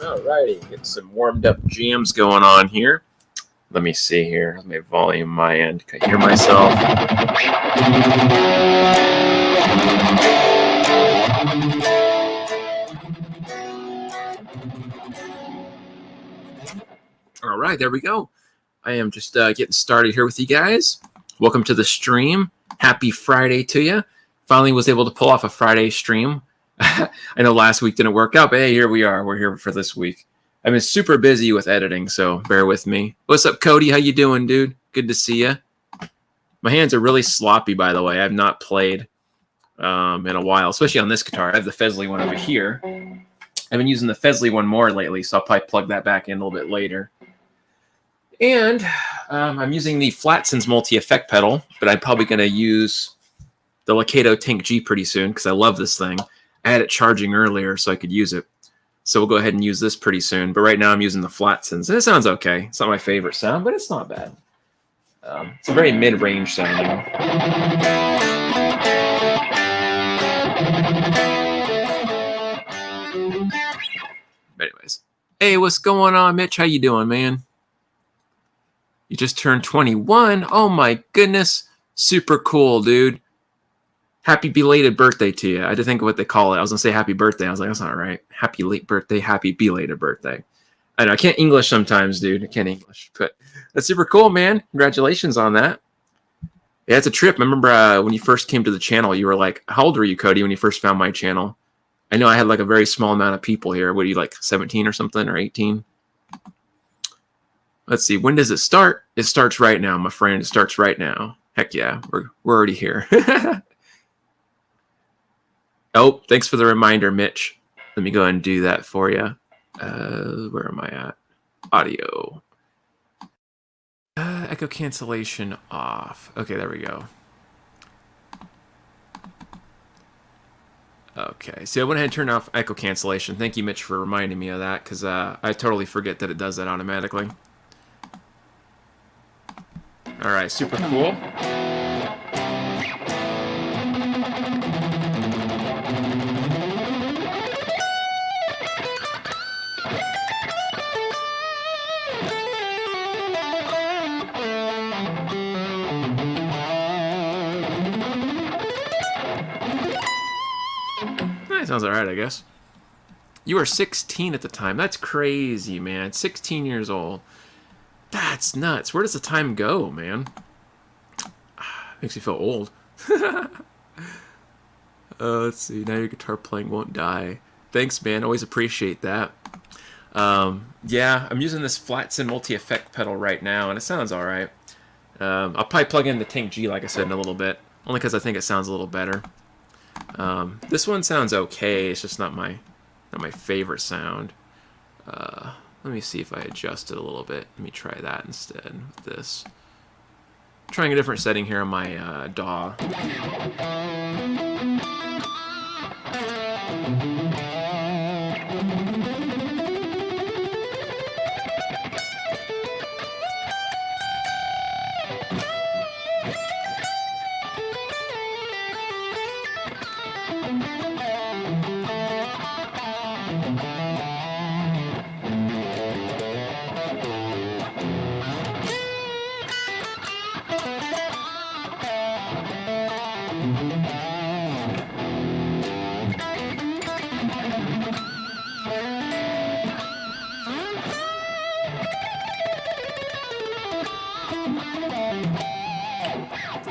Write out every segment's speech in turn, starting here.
Alrighty, get some warmed up jams going on here. Let me see here. Let me volume my end. Can I hear myself? All right, there we go. I am just getting started here with you guys. Welcome to the stream. Happy Friday to you. Finally was able to pull off a Friday stream. I know last week didn't work out, but hey, here we are. We're here for this week. I've been super busy with editing, so bear with me. What's up, Cody? How you doing, dude? Good to see you. My hands are really sloppy, by the way. I've not played in a while, especially on this guitar. I have the Fesley one over here. I've been using the Fesley one more lately, so I'll probably plug that back in a little bit later. And I'm using the Flatsons multi-effect pedal, but I'm probably going to use the Lacato Tank G pretty soon because I love this thing. I had it charging earlier so I could use it. So we'll go ahead and use this pretty soon. But right now I'm using the Flatsons. And it sounds okay. It's not my favorite sound, but it's not bad. It's a very mid-range sounding. But anyways. Hey, what's going on, Mitch? How you doing, man? You just turned 21. Oh my goodness. Super cool, dude. Happy belated birthday to you. I had to think of what they call it. I was going to say happy birthday. I was like, that's not right. Happy late birthday. Happy belated birthday. I know. I can't English sometimes, dude. I can't English. But that's super cool, man. Congratulations on that. Yeah, it's a trip. I remember when you first came to the channel, you were like, how old were you, Cody, when you first found my channel? I know I had like a very small amount of people here. What are you, like 17 or something, or 18? Let's see. When does it start? It starts right now, my friend. It starts right now. Heck yeah. We're already here. Oh, thanks for the reminder, Mitch. Let me go ahead and do that for you. Where am I at? Audio. Echo cancellation off. Okay, there we go. Okay, so I went ahead and turned off echo cancellation. Thank you, Mitch, for reminding me of that, because I totally forget that it does that automatically. All right, super cool. Sounds all right, I guess. You were 16 at the time. That's crazy, man. 16 years old. That's nuts. Where does the time go, man? Makes me feel old. Let's see. Now your guitar playing won't die. Thanks, man. Always appreciate that. Yeah, I'm using this Flatson multi-effect pedal right now, and it sounds all right. I'll probably plug in the Tank G, like I said, in a little bit, only because I think it sounds a little better. This one sounds okay. It's just not my favorite sound. Let me see if I adjust it a little bit. Let me try that instead with this. I'm trying a different setting here on my DAW.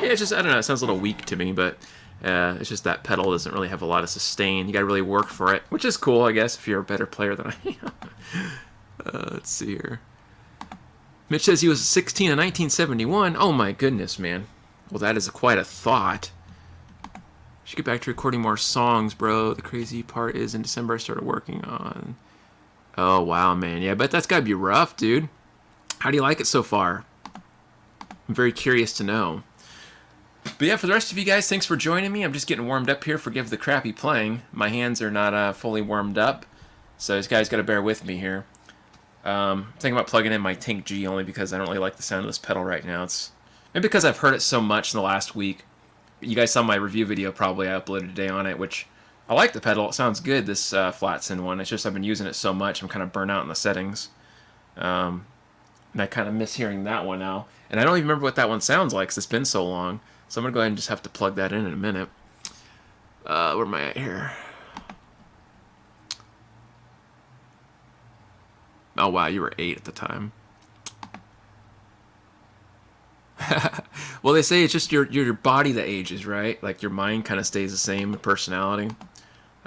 Yeah, it's just, I don't know, it sounds a little weak to me, but it's just that pedal doesn't really have a lot of sustain. You gotta really work for it, which is cool, I guess, if you're a better player than I am. Let's see here. Mitch says he was 16 in 1971. Oh my goodness, man. Well, that is quite a thought. Should get back to recording more songs, bro. The crazy part is in December I started working on... Oh, wow, man. Yeah, I bet that's gotta be rough, dude. How do you like it so far? I'm very curious to know. But yeah, for the rest of you guys, thanks for joining me. I'm just getting warmed up here. Forgive the crappy playing. My hands are not fully warmed up, so you guys got to bear with me here. I'm thinking about plugging in my Tank G only because I don't really like the sound of this pedal right now. It's maybe because I've heard it so much in the last week. You guys saw my review video probably I uploaded today on it, which I like the pedal. It sounds good, this Flatson one. It's just I've been using it so much, I'm kind of burnt out in the settings. And I kind of miss hearing that one now. And I don't even remember what that one sounds like because it's been so long. So I'm going to go ahead and just have to plug that in a minute. Where am I at here? Oh, wow, you were 8 at the time. Well, they say it's just your body that ages, right? Like your mind kind of stays the same, personality.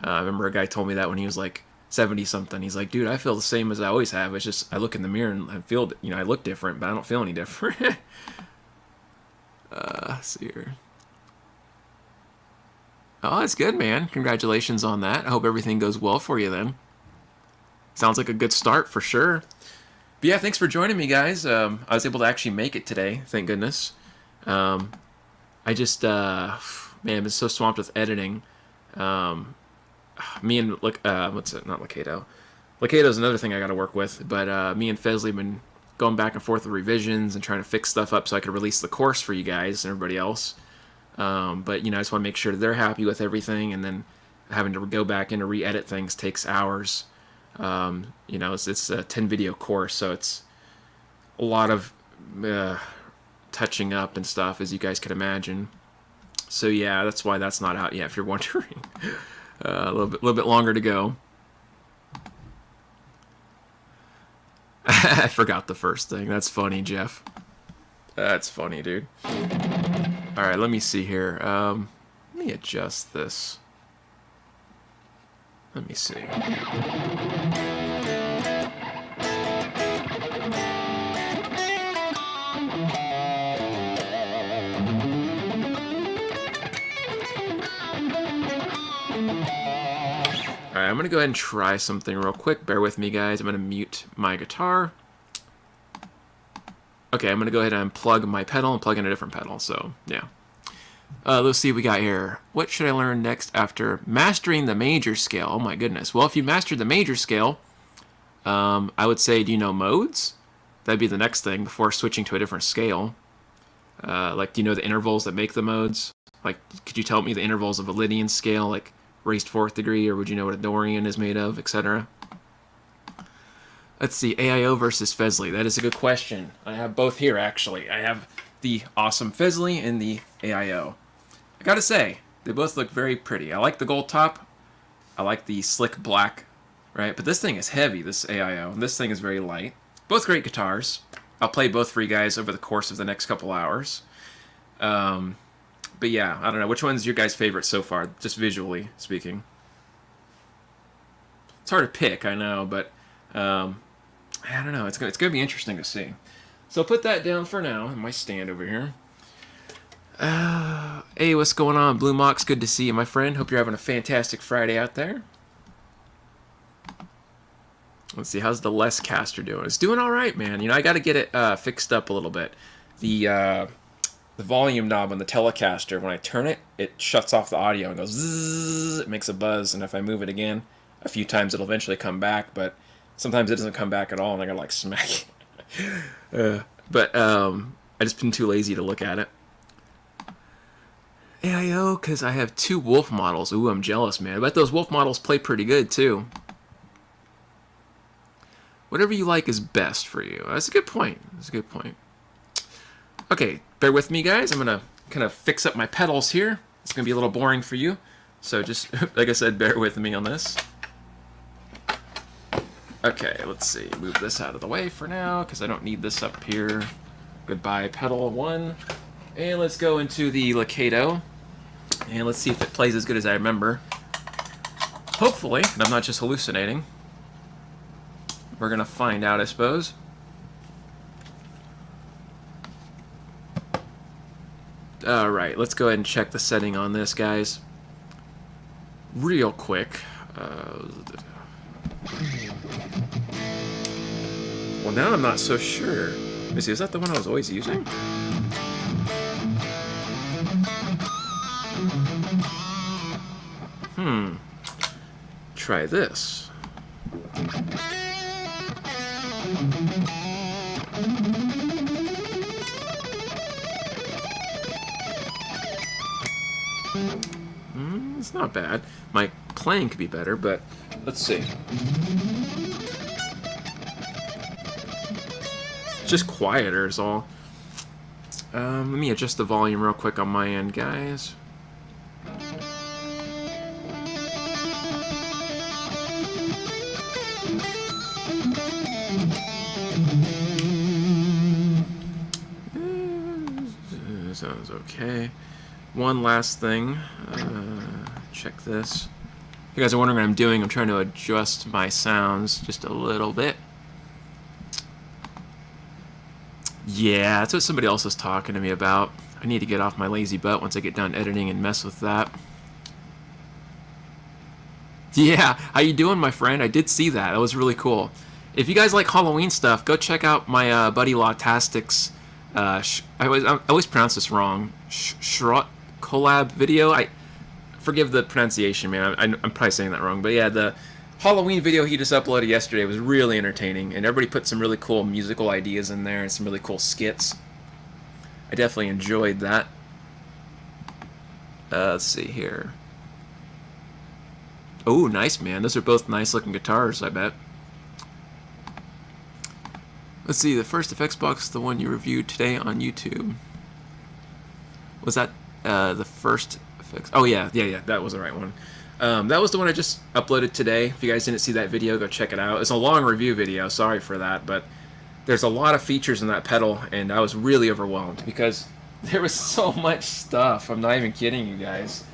I remember a guy told me that when he was like 70 something. He's like, dude, I feel the same as I always have. It's just I look in the mirror and I feel, I look different, but I don't feel any different. Let's see here. Oh, that's good, man. Congratulations on that. I hope everything goes well for you then. Sounds like a good start for sure. But yeah, thanks for joining me, guys. I was able to actually make it today, thank goodness. I just, man, I've been so swamped with editing. Me and, what's it? Not Locato. Locato's another thing I got to work with, but me and Fesley have been going back and forth with revisions and trying to fix stuff up so I could release the course for you guys and everybody else. But, I just want to make sure that they're happy with everything, and then having to go back in to re-edit things takes hours. It's a 10 video course, so it's a lot of touching up and stuff, as you guys could imagine. So yeah, that's why that's not out yet, if you're wondering. A little bit longer to go. I forgot the first thing. That's funny, Jeff. That's funny, dude. All right, let me see here. Let me adjust this. Let me see. Alright, I'm going to go ahead and try something real quick. Bear with me, guys. I'm going to mute my guitar. Okay, I'm going to go ahead and unplug my pedal and plug in a different pedal. So, yeah. Let's see what we got here. What should I learn next after mastering the major scale? Oh my goodness. Well, if you mastered the major scale, I would say, do you know modes? That'd be the next thing before switching to a different scale. Like, do you know the intervals that make the modes? Like, could you tell me the intervals of a Lydian scale, like raised 4th degree, or would you know what a Dorian is made of, etc.? Let's see, AIO versus Fesley. That is a good question. I have both here, actually. I have the awesome Fesley and the AIO. I gotta say, they both look very pretty. I like the gold top. I like the slick black, right? But this thing is heavy, this AIO. And this thing is very light. Both great guitars. I'll play both for you guys over the course of the next couple hours. But yeah, I don't know. Which one's your guys' favorite so far, just visually speaking? It's hard to pick, I know, but I don't know. It's gonna be interesting to see. So I'll put that down for now in my stand over here. Hey, what's going on, Blue Mox? Good to see you, my friend. Hope you're having a fantastic Friday out there. Let's see, how's the Les caster doing? It's doing all right, man. I got to get it fixed up a little bit. The volume knob on the Telecaster, when I turn it, it shuts off the audio and goes zzz, it makes a buzz, and if I move it again a few times, it'll eventually come back, but sometimes it doesn't come back at all, and I gotta like smack it. But I just been too lazy to look at it. AIO, because I have 2 Wolf models. Ooh, I'm jealous, man. I bet those Wolf models play pretty good, too. Whatever you like is best for you. That's a good point. That's a good point. Okay, bear with me, guys. I'm going to kind of fix up my pedals here. It's going to be a little boring for you. So just, like I said, bear with me on this. Okay, let's see. Move this out of the way for now, because I don't need this up here. Goodbye, pedal 1. And let's go into the Locato. And let's see if it plays as good as I remember. Hopefully, and I'm not just hallucinating. We're going to find out, I suppose. Alright, let's go ahead and check the setting on this, guys. Real quick. Well, now I'm not so sure. Let me see, is that the one I was always using? Try this. It's not bad. My playing could be better, but let's see. It's just quieter is all. Let me adjust the volume real quick on my end, guys. Sounds okay. One last thing. Check this. If you guys are wondering what I'm doing, I'm trying to adjust my sounds just a little bit. Yeah, that's what somebody else was talking to me about. I need to get off my lazy butt once I get done editing and mess with that. Yeah, how you doing, my friend? I did see that. That was really cool. If you guys like Halloween stuff, go check out my buddy Lawtastic's I always pronounce this wrong. Shrot collab video. I forgive the pronunciation, man. I'm probably saying that wrong, but yeah, the Halloween video he just uploaded yesterday was really entertaining, and everybody put some really cool musical ideas in there and some really cool skits. I definitely enjoyed that. Let's see here. Oh, nice, man. Those are both nice looking guitars, I bet. Let's see, the first effects box, the one you reviewed today on YouTube. Was that the first effects? Oh, yeah, that was the right one. That was the one I just uploaded today. If you guys didn't see that video, go check it out. It's a long review video, sorry for that, but there's a lot of features in that pedal, and I was really overwhelmed because there was so much stuff. I'm not even kidding you guys.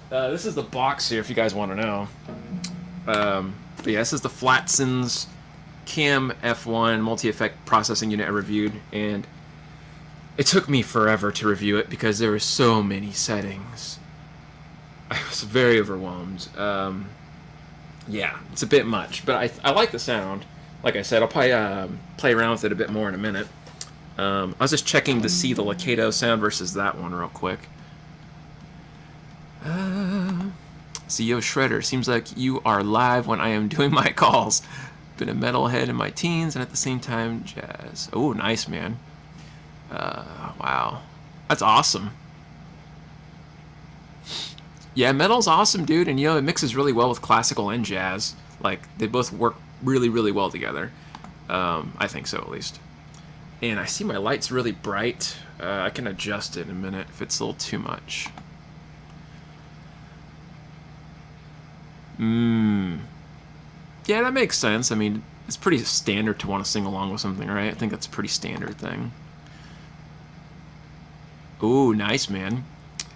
This is the box here, if you guys want to know. But yeah, this is the Flatsons Cam F1 multi-effect processing unit I reviewed, and it took me forever to review it because there were so many settings. I was very overwhelmed. Yeah, it's a bit much, but I like the sound. Like I said, I'll probably play around with it a bit more in a minute. I was just checking to see the Lakato sound versus that one real quick. CEO Shredder, seems like you are live when I am doing my calls. Been a metalhead in my teens and at the same time jazz. Oh, nice, man. Wow, that's awesome. Yeah, metal's awesome, dude, and you know it mixes really well with classical and jazz. Like they both work really, really well together. I think so, at least. And I see my light's really bright. I can adjust it in a minute if it's a little too much. Yeah, that makes sense. I mean, it's pretty standard to want to sing along with something, right? I think that's a pretty standard thing. Ooh, nice, man.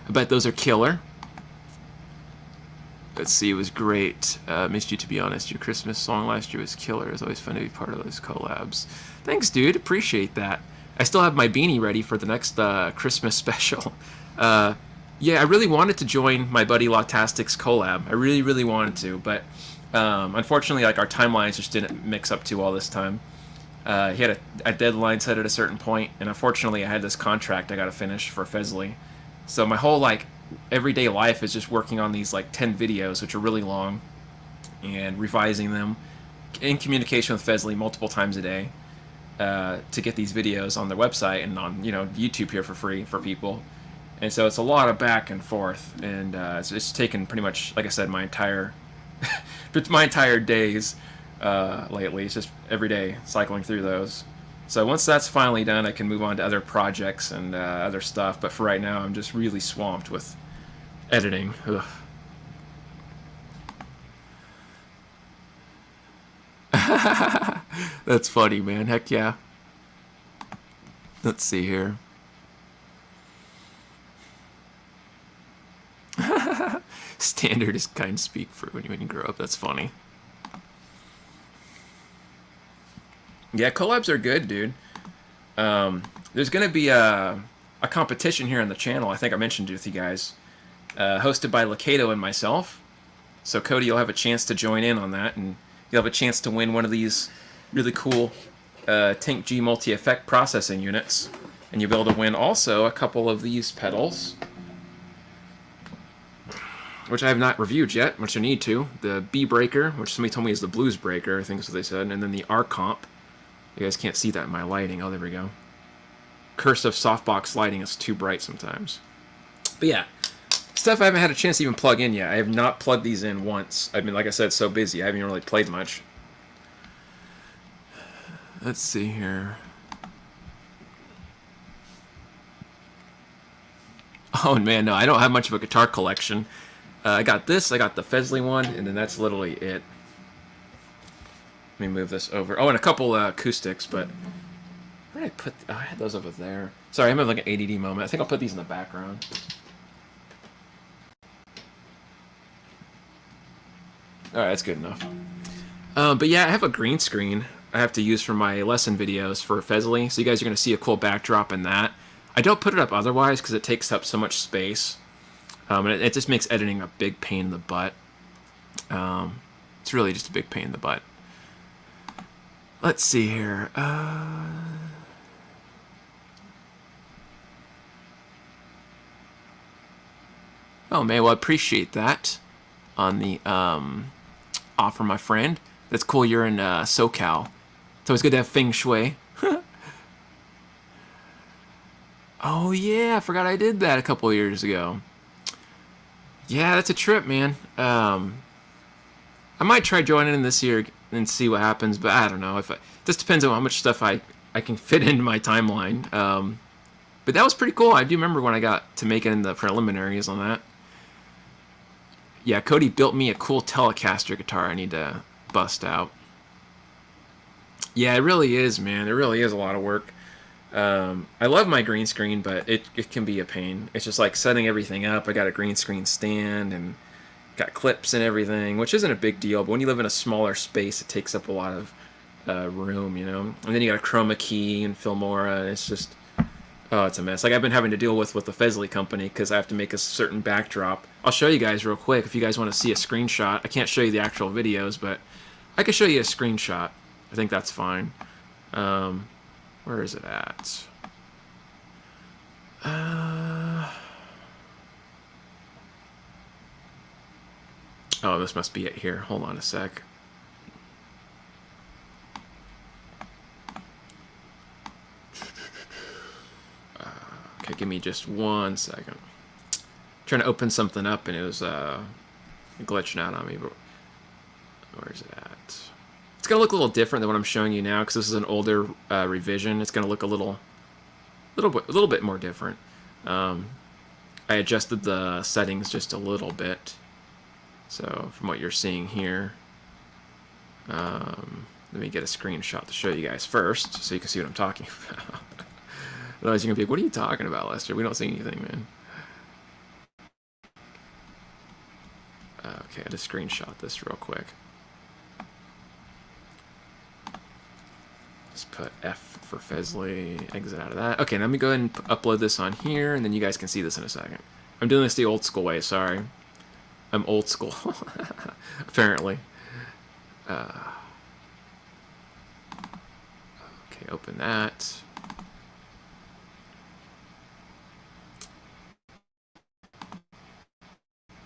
I bet those are killer. Let's see, it was great. Missed you, to be honest. Your Christmas song last year was killer. It was always fun to be part of those collabs. Thanks, dude. Appreciate that. I still have my beanie ready for the next Christmas special. Yeah, I really wanted to join my buddy Lawtastic's collab. I really, really wanted to, but unfortunately, like our timelines just didn't mix up too well this time. He had a deadline set at a certain point, and unfortunately, I had this contract I got to finish for Fesley. So my whole like everyday life is just working on these like 10 videos, which are really long, and revising them in communication with Fesley multiple times a day to get these videos on their website and on YouTube here for free for people. And so it's a lot of back and forth, and it's taken pretty much, like I said, my entire days lately. It's just every day cycling through those. So once that's finally done, I can move on to other projects and other stuff. But for right now, I'm just really swamped with editing. Ugh. That's funny, man. Heck yeah. Let's see here. Standard is kind of speak for when you grow up. That's funny. Yeah, collabs are good, dude. There's going to be a competition here on the channel. I think I mentioned it with you guys. Hosted by Lakato and myself. So Cody, you'll have a chance to join in on that, and you'll have a chance to win one of these really cool Tank G multi-effect processing units. And you'll be able to win also a couple of these pedals, which I have not reviewed yet, which I need to. The B Breaker, which somebody told me is the Blues Breaker, I think is what they said, and then the R Comp. You guys can't see that in my lighting. Oh, there we go. Curse of softbox lighting is too bright sometimes. But yeah, stuff I haven't had a chance to even plug in yet. I have not plugged these in once. I mean, like I said, so busy. I haven't even really played much. Let's see here. Oh man, no, I don't have much of a guitar collection. I got this, I got the Fesley one, and then that's literally it. Let me move this over. Oh, and a couple acoustics, but where did I put? Oh, I had those over there. Sorry, I'm having like an ADD moment. I think I'll put these in the background. All right, that's good enough. But yeah, I have a green screen I have to use for my lesson videos for Fesley, so you guys are going to see a cool backdrop in that. I don't put it up otherwise because it takes up so much space, and it just makes editing a big pain in the butt. It's really just a big pain in the butt. Let's see here. Oh man, well I appreciate that on the offer, my friend. That's cool. You're in SoCal. It's always good to have feng shui. Oh yeah, I forgot I did that a couple of years ago. Yeah, that's a trip, man. I might try joining in this year and see what happens, but I don't know. This depends on how much stuff I can fit into my timeline. But that was pretty cool. I do remember when I got to make it in the preliminaries on that. Yeah, Cody built me a cool Telecaster guitar I need to bust out. Yeah, it really is, man. It really is a lot of work. I love my green screen, but it can be a pain. It's just like setting everything up. I got a green screen stand and got clips and everything, which isn't a big deal. But when you live in a smaller space, it takes up a lot of room, you know. And then you got a chroma key and Filmora. And it's just, oh, it's a mess. Like I've been having to deal with the Fesley company because I have to make a certain backdrop. I'll show you guys real quick if you guys want to see a screenshot. I can't show you the actual videos, but I can show you a screenshot. I think that's fine. Where is it at? Oh, this must be it here. Hold on a sec. Okay, give me just 1 second. I'm trying to open something up and it was glitching out on me. But where is it at? It's gonna look a little different than what I'm showing you now because this is an older revision. It's gonna look a little bit more different. I adjusted the settings just a little bit. So from what you're seeing here, let me get a screenshot to show you guys first so you can see what I'm talking about. Otherwise you're gonna be like, what are you talking about, Lester? We don't see anything, man. Okay, I just screenshot this real quick. Just put F for Fesley, exit out of that. Okay, let me go ahead and upload this on here, and then you guys can see this in a second. I'm doing this the old school way, sorry. I'm old school, apparently. Okay, open that.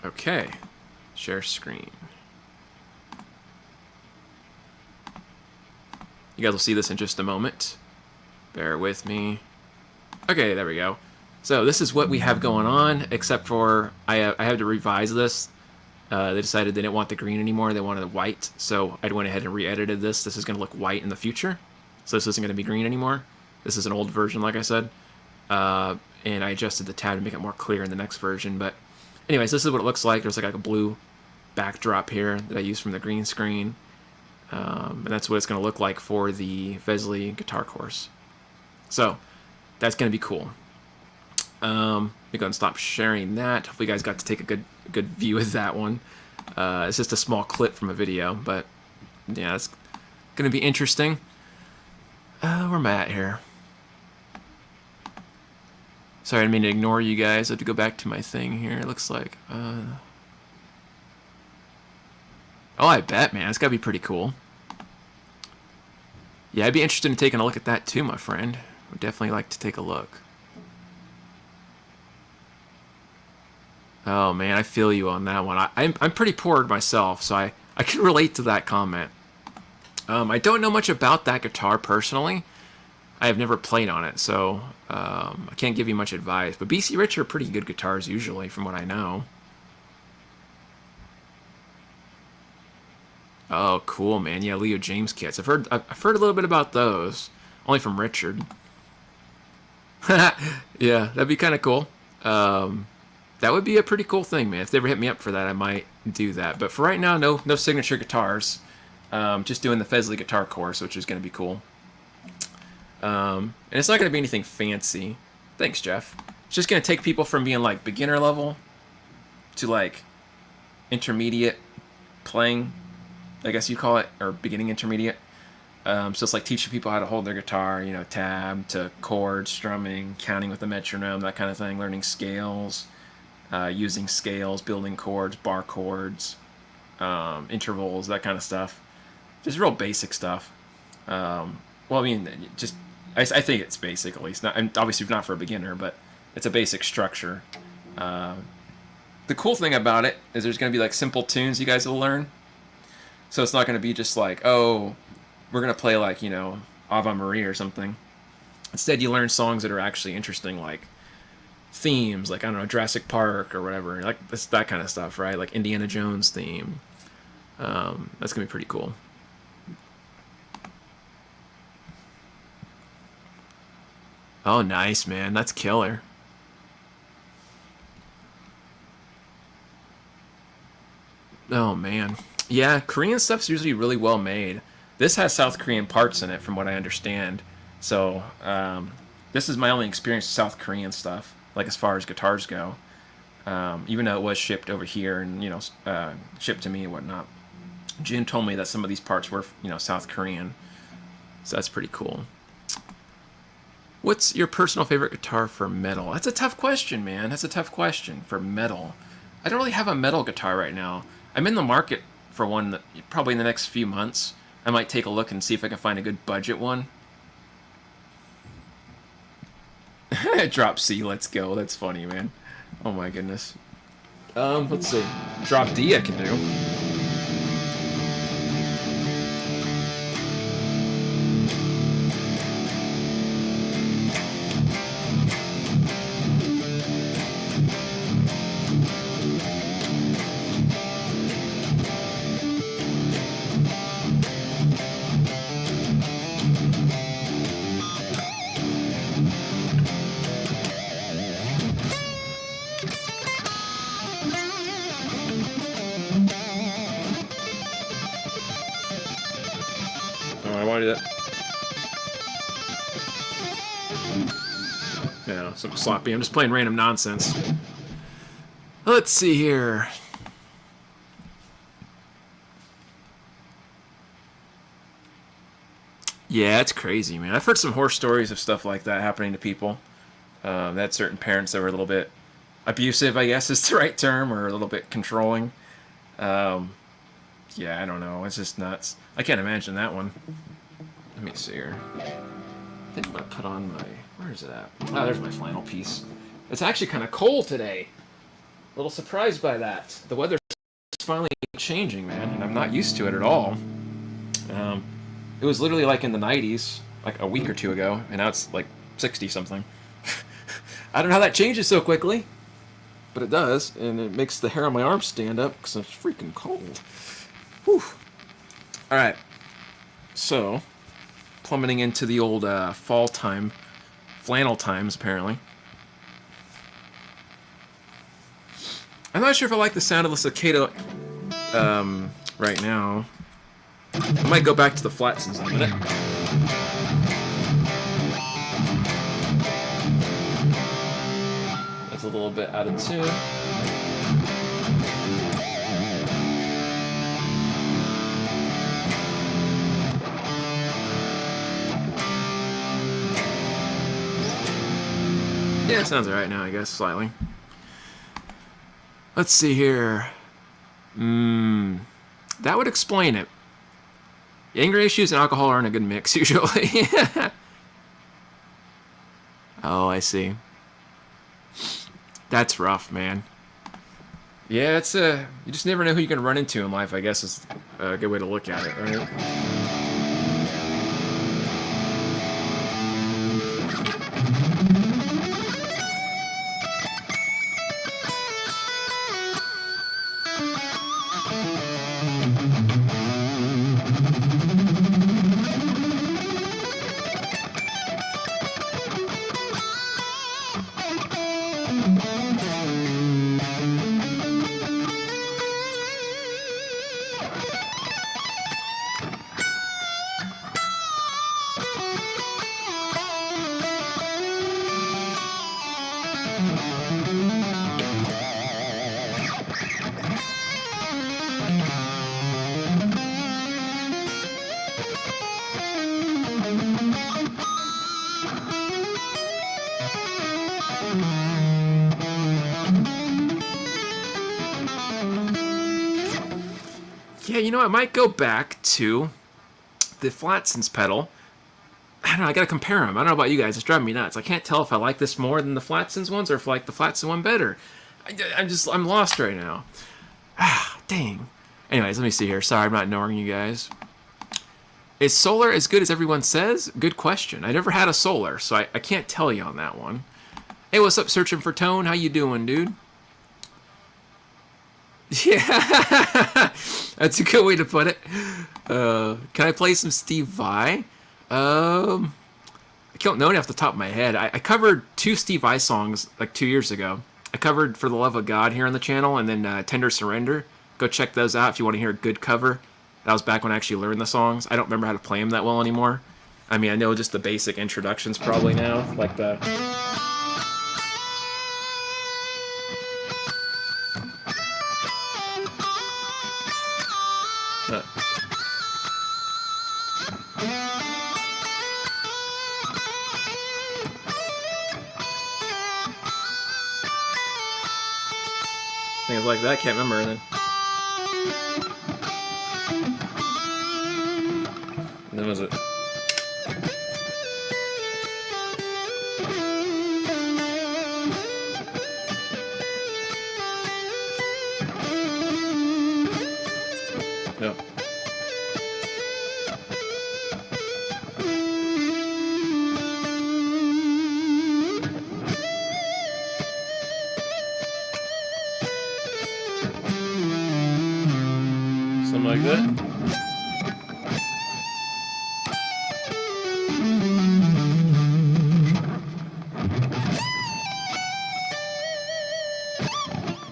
Okay, share screen. You guys will see this in just a moment. Bear with me. Okay, there we go. So this is what we have going on, except for I had to revise this. They decided they didn't want the green anymore. They wanted the white. So I went ahead and re-edited this. This is going to look white in the future. So this isn't going to be green anymore. This is an old version, like I said. And I adjusted the tab to make it more clear in the next version. But anyways, this is what it looks like. There's like a blue backdrop here that I used from the green screen. And that's what it's going to look like for the Fesley guitar course. So that's going to be cool. Let me go and stop sharing that. Hopefully you guys got to take a good view of that one. It's just a small clip from a video, but yeah, it's going to be interesting. Where am I at here? Sorry, I didn't mean to ignore you guys. I have to go back to my thing here. It looks like... Oh, I bet, man. It's got to be pretty cool. Yeah, I'd be interested in taking a look at that too, my friend. Would definitely like to take a look. Oh, man, I feel you on that one. I'm pretty poor myself, so I can relate to that comment. I don't know much about that guitar personally. I have never played on it, so I can't give you much advice. But BC Rich are pretty good guitars usually, from what I know. Oh, cool, man. Yeah, Leo James kits. I've heard a little bit about those, only from Richard. Yeah, that'd be kind of cool. Um, that would be a pretty cool thing, man. If they ever hit me up for that, I might do that. But for right now, no signature guitars. Just doing the Fesley guitar course, which is going to be cool. And it's not going to be anything fancy. Thanks, Jeff. It's just going to take people from being like beginner level to like intermediate playing, I guess you'd call it, or beginning intermediate. So it's like teaching people how to hold their guitar, you know, tab to chords, strumming, counting with the metronome, that kind of thing, learning scales, using scales, building chords, bar chords, intervals, that kind of stuff. Just real basic stuff. Well, I mean, just I think it's basic at least. Not, and obviously not for a beginner, but it's a basic structure. The cool thing about it is there's going to be like simple tunes you guys will learn. So it's not going to be just like, oh, we're going to play like, you know, Ave Maria or something. Instead, you learn songs that are actually interesting, like themes, like, I don't know, Jurassic Park or whatever, like that kind of stuff, right? Like Indiana Jones theme. That's going to be pretty cool. Oh, nice, man. That's killer. Oh, man. Yeah, Korean stuff's usually really well made. This has South Korean parts in it, from what I understand. So, this is my only experience with South Korean stuff, like as far as guitars go. Even though it was shipped over here and, you know, shipped to me and whatnot. Jin told me that some of these parts were, you know, South Korean. So that's pretty cool. What's your personal favorite guitar for metal? That's a tough question, man. That's a tough question for metal. I don't really have a metal guitar right now. I'm in the market for one that probably in the next few months. I might take a look and see if I can find a good budget one. Drop C, let's go. That's funny, man. Oh my goodness. Let's see. Drop D I can do. Oh, I want to do that. Yeah, something sloppy. I'm just playing random nonsense. Let's see here. Yeah, it's crazy, man. I've heard some horror stories of stuff like that happening to people. That certain parents that were a little bit abusive, I guess is the right term, or a little bit controlling. Um, yeah, I don't know. It's just nuts. I can't imagine that one. Let me see here. I think I'm gonna put on my. Where is it at? Oh, there's my flannel piece. It's actually kind of cold today. A little surprised by that. The weather's finally changing, man, and I'm not used to it at all. It was literally like in the 90s, like a week or two ago, and now it's like 60 something. I don't know how that changes so quickly, but it does, and it makes the hair on my arm stand up because it's freaking cold. Whew. All right, so plummeting into the old fall time, flannel times apparently. I'm not sure if I like the sound of the cicada right now. I might go back to the flats in a minute. That's a little bit out of tune. Yeah, it sounds alright now, I guess, slightly. Let's see here. That would explain it. Anger issues and alcohol aren't a good mix, usually. Oh, I see. That's rough, man. Yeah, it's you just never know who you're gonna run into in life, I guess is a good way to look at it, right? Hey, you know, I might go back to the Flatsons pedal. I don't know, I gotta compare them. I don't know about you guys, it's driving me nuts. I can't tell if I like this more than the Flatsons ones or if I like the Flatson one better. I'm lost right now. Ah, dang. Anyways, let me see here. Sorry, I'm not ignoring you guys. Is solar as good as everyone says? Good question. I never had a solar, so I can't tell you on that one. Hey, what's up, Searching for Tone? How you doing, dude? Yeah, that's a good way to put it. Can I play some Steve Vai? I don't know it off the top of my head. I covered 2 Steve Vai songs like 2 years ago. I covered For the Love of God here on the channel, and then Tender Surrender. Go check those out if you want to hear a good cover. That was back when I actually learned the songs. I don't remember how to play them that well anymore. I mean, I know just the basic introductions probably now, like the... things like that, can't remember then. And then was it? No. Something like that.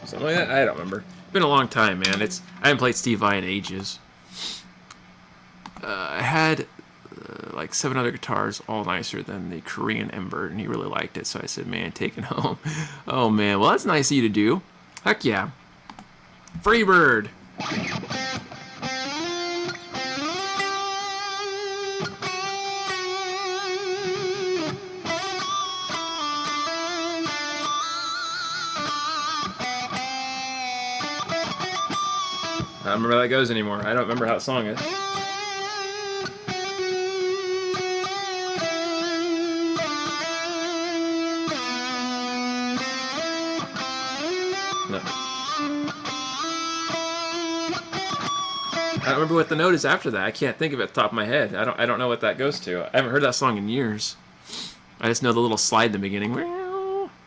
Something like that? I don't remember. It's been a long time, man. I haven't played Steve Vai in ages. I had like 7 other guitars, all nicer than the Korean Ember, and he really liked it, so I said, man, take it home. Oh, man. Well, that's nice of you to do. Heck yeah. Freebird! I don't remember how that goes anymore. I don't remember how the song is. No. I don't remember what the note is after that. I can't think of it at the top of my head. I don't know what that goes to. I haven't heard that song in years. I just know the little slide in the beginning.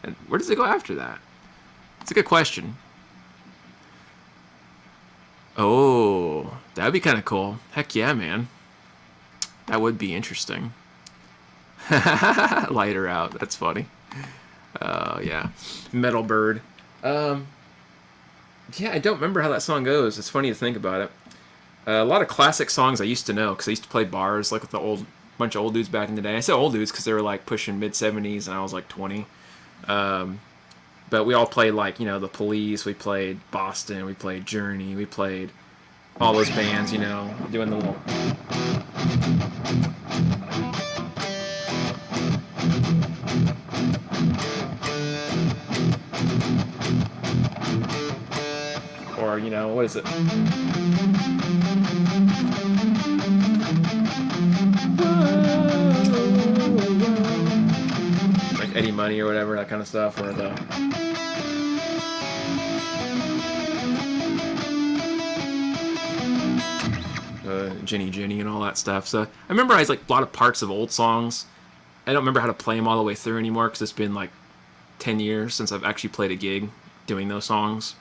And where does it go after that? It's a good question. Oh, that'd be kind of cool. Heck yeah, man. That would be interesting. Lighter out. That's funny. Yeah. Metal Bird. Yeah, I don't remember how that song goes. It's funny to think about it. A lot of classic songs I used to know because I used to play bars like with the bunch of old dudes back in the day. I say old dudes because they were like pushing mid-70s and I was like 20. But we all played like, you know, The Police, we played Boston, we played Journey, we played all those bands, you know, doing the little... Or, you know, what is it? Like Eddie Money or whatever, that kind of stuff, or the... Jenny Jenny and all that stuff. So I memorize like a lot of parts of old songs. I don't remember how to play them all the way through anymore because it's been like 10 years since I've actually played a gig doing those songs.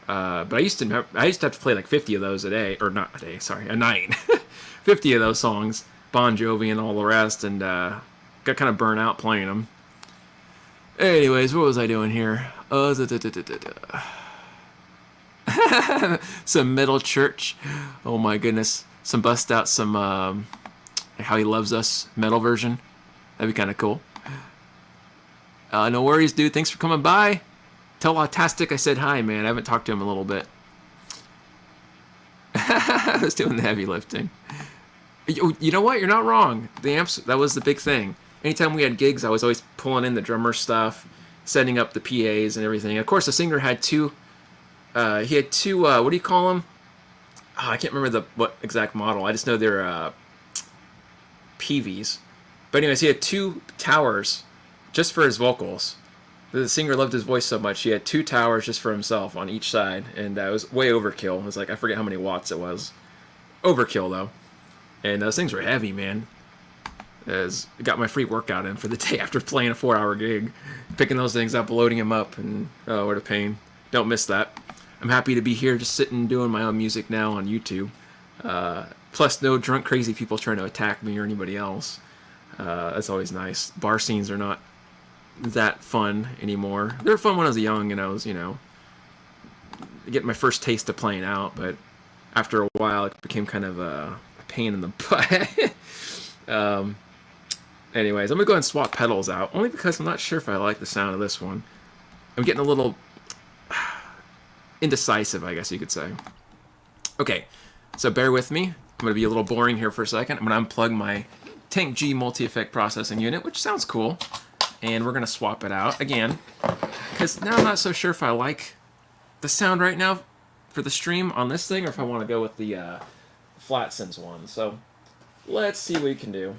But I used to have to play like 50 of those a day, or not a day, sorry, a night. 50 of those songs, Bon Jovi and all the rest, and got kind of burnt out playing them. Anyways, what was I doing here? Some Metal Church. Oh my goodness. Some bust out some How He Loves Us metal version. That'd be kind of cool. No worries, dude. Thanks for coming by. Tell Autastic I said hi, man. I haven't talked to him in a little bit. I was doing the heavy lifting. You know what? You're not wrong. The amps, that was the big thing. Anytime we had gigs, I was always pulling in the drummer stuff, setting up the PAs and everything. Of course, the singer had two... he had two, what do you call them? Oh, I can't remember what exact model. I just know they're PVs. But anyways, he had 2 towers just for his vocals. The singer loved his voice so much, he had 2 towers just for himself on each side, and that was way overkill. It was like, I forget how many watts it was. Overkill, though. And those things were heavy, man. As I got my free workout in for the day after playing a 4-hour gig. Picking those things up, loading them up, and oh, what a pain. Don't miss that. I'm happy to be here just sitting doing my own music now on YouTube. Plus, no drunk, crazy people trying to attack me or anybody else. That's always nice. Bar scenes are not that fun anymore. They were fun when I was young and I was, getting my first taste of playing out, but after a while it became kind of a pain in the butt. Anyways, I'm going to go ahead and swap pedals out, only because I'm not sure if I like the sound of this one. I'm getting a little indecisive, I guess you could say. Okay, so bear with me. I'm going to be a little boring here for a second. I'm going to unplug my Tank G multi-effect processing unit, which sounds cool. And we're going to swap it out again, because now I'm not so sure if I like the sound right now for the stream on this thing, or if I want to go with the FlatSense one. So let's see what we can do.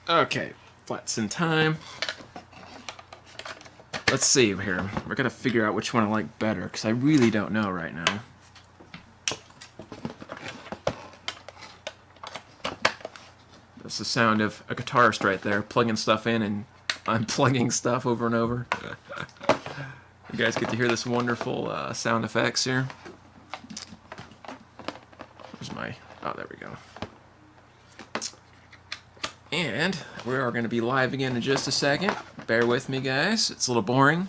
Okay, FlatSense time. Let's see here. We're going to figure out which one I like better, because I really don't know right now. That's the sound of a guitarist right there, plugging stuff in and unplugging stuff over and over. You guys get to hear this wonderful sound effects here. Where's my... Oh, there we go. And we are going to be live again in just a second. Bear with me, guys. It's a little boring.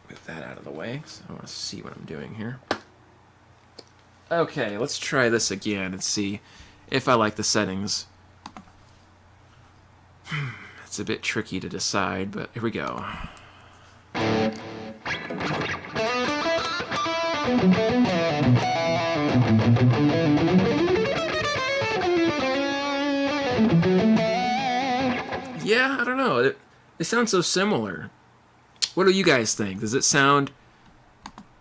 Move that out of the way, so I want to see what I'm doing here. Okay, let's try this again and see if I like the settings. It's a bit tricky to decide, but here we go. Yeah, I don't know. It sounds so similar. What do you guys think? Does it sound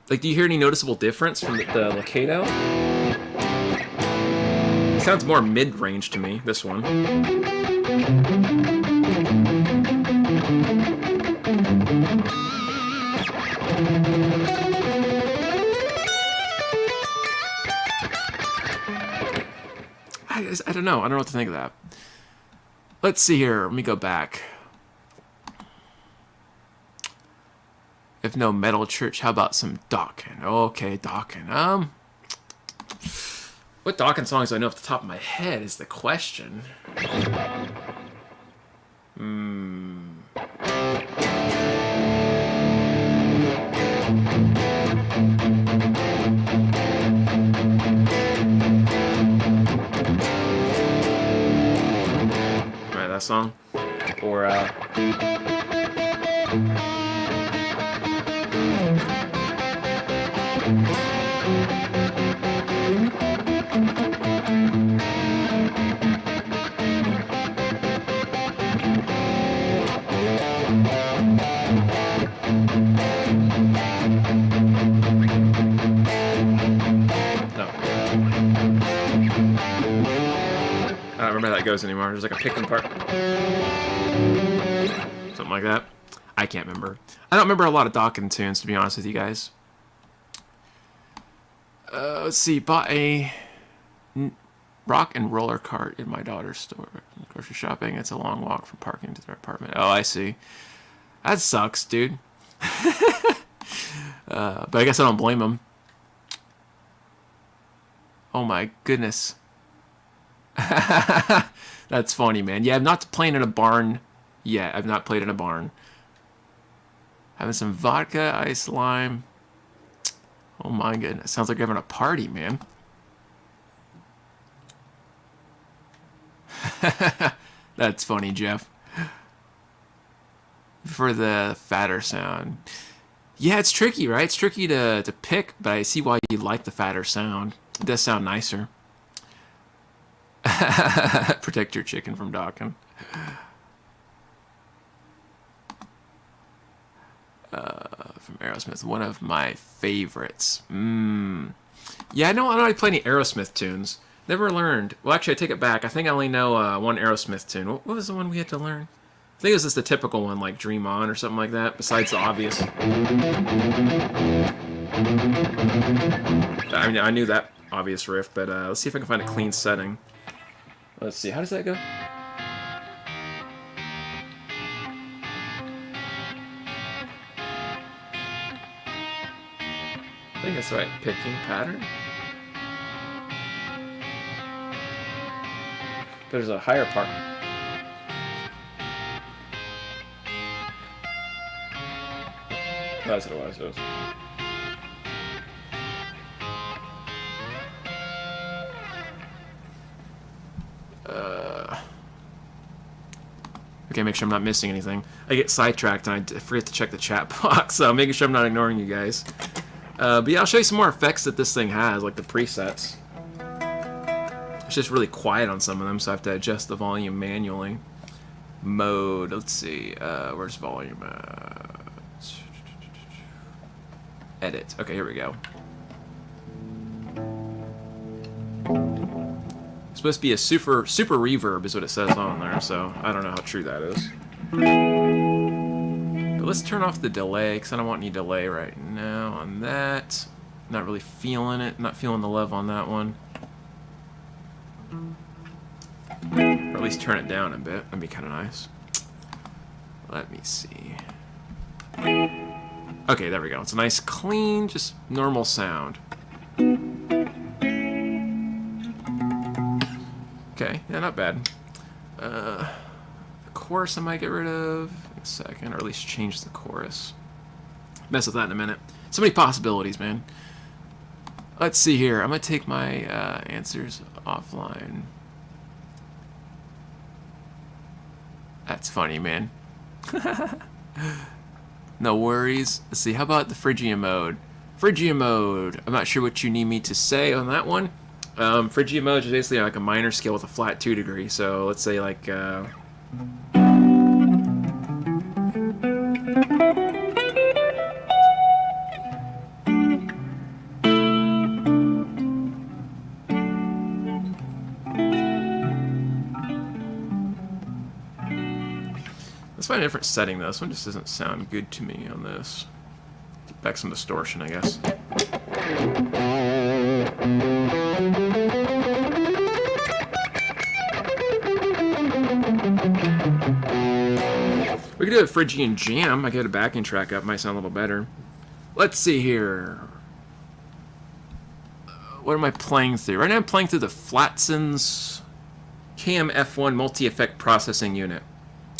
like, do you hear any noticeable difference from the Locato? It sounds more mid-range to me, this one. I don't know. I don't know what to think of that. Let's see here. Let me go back. If no metal church, how about some Dokken? Okay, Dokken. What Dokken songs do I know off the top of my head is the question. Right, that song? Or, I don't remember how that goes anymore. There's like a picking part. Something like that. I can't remember. I don't remember a lot of Dokken tunes, to be honest with you guys. Let's see. Bought a rock and roller cart in my daughter's store. Grocery shopping. It's a long walk from parking to their apartment. Oh, I see. That sucks, dude. But I guess I don't blame him. Oh my goodness. That's funny, man. Yeah, I've not played in a barn yet. I've not played in a barn. Having some vodka, ice, lime. Oh my goodness. Sounds like you're having a party, man. That's funny, Jeff. For the fatter sound. Yeah, it's tricky, right? It's tricky to pick, but I see why you like the fatter sound. It does sound nicer. Protect your chicken from Dokken. from Aerosmith. One of my favorites. Yeah, I don't really play any Aerosmith tunes. Never learned. Well, actually, I take it back. I think I only know one Aerosmith tune. What was the one we had to learn? I think it was just the typical one, like Dream On or something like that, besides the obvious. I mean, I knew that obvious riff, but let's see if I can find a clean setting. Let's see, how does that go? I think that's the right picking pattern. There's a higher part. That's what it was. Okay, make sure I'm not missing anything. I get sidetracked and I forget to check the chat box, so making sure I'm not ignoring you guys. But yeah, I'll show you some more effects that this thing has, like the presets. It's just really quiet on some of them, so I have to adjust the volume manually. Mode, let's see, where's volume? Edit. Okay, here we go. It's supposed to be a super reverb is what it says on there, so I don't know how true that is. But let's turn off the delay, because I don't want any delay right now on that. Not really feeling it, not feeling the love on that one. Or at least turn it down a bit, that'd be kind of nice. Let me see. Okay, there we go. It's a nice, clean, just normal sound. Okay, yeah, not bad. The chorus I might get rid of in a second, or at least change the chorus. Mess with that in a minute. So many possibilities, man. Let's see here. I'm going to take my answers offline. That's funny, man. No worries. Let's see, how about the Phrygian mode? Phrygian mode. I'm not sure what you need me to say on that one. Phrygian mode is basically like a minor scale with a flat 2 degree. So let's say like... Let's find a different setting though. This one just doesn't sound good to me on this. Back some distortion, I guess. We could do a Phrygian jam. I get a backing track up, might sound a little better. Let's see here. What am I playing through? Right now I'm playing through the Flatson's KM-F1 multi-effect processing unit.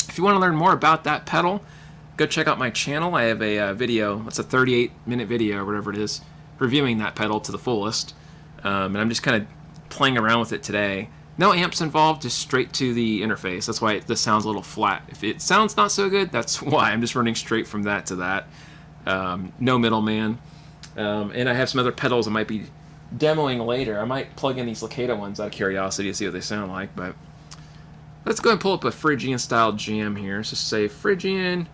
If you want to learn more about that pedal, go check out my channel. I have a video, it's a 38-minute video or whatever it is, reviewing that pedal to the fullest. And I'm just kind of playing around with it today. No amps involved, just straight to the interface. That's why this sounds a little flat. If it sounds not so good, that's why. I'm just running straight from that to that. No middleman. And I have some other pedals I might be demoing later. I might plug in these Locato ones out of curiosity to see what they sound like, but let's go and pull up a Phrygian style jam here. Let's just say Phrygian.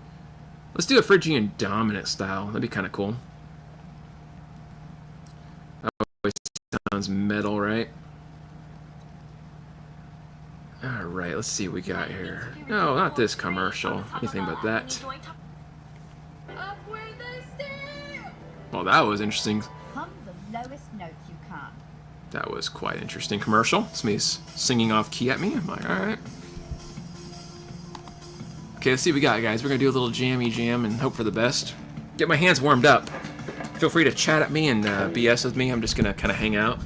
Let's do a Phrygian dominant style. That'd be kind of cool. That always sounds metal, right? Alright, let's see what we got here. No, not this commercial. Anything but that. Well, that was interesting. That was quite interesting commercial. It's me singing off key at me. I'm like, alright. Okay, let's see what we got, guys. We're going to do a little jammy jam and hope for the best. Get my hands warmed up. Feel free to chat at me and BS with me. I'm just going to kind of hang out.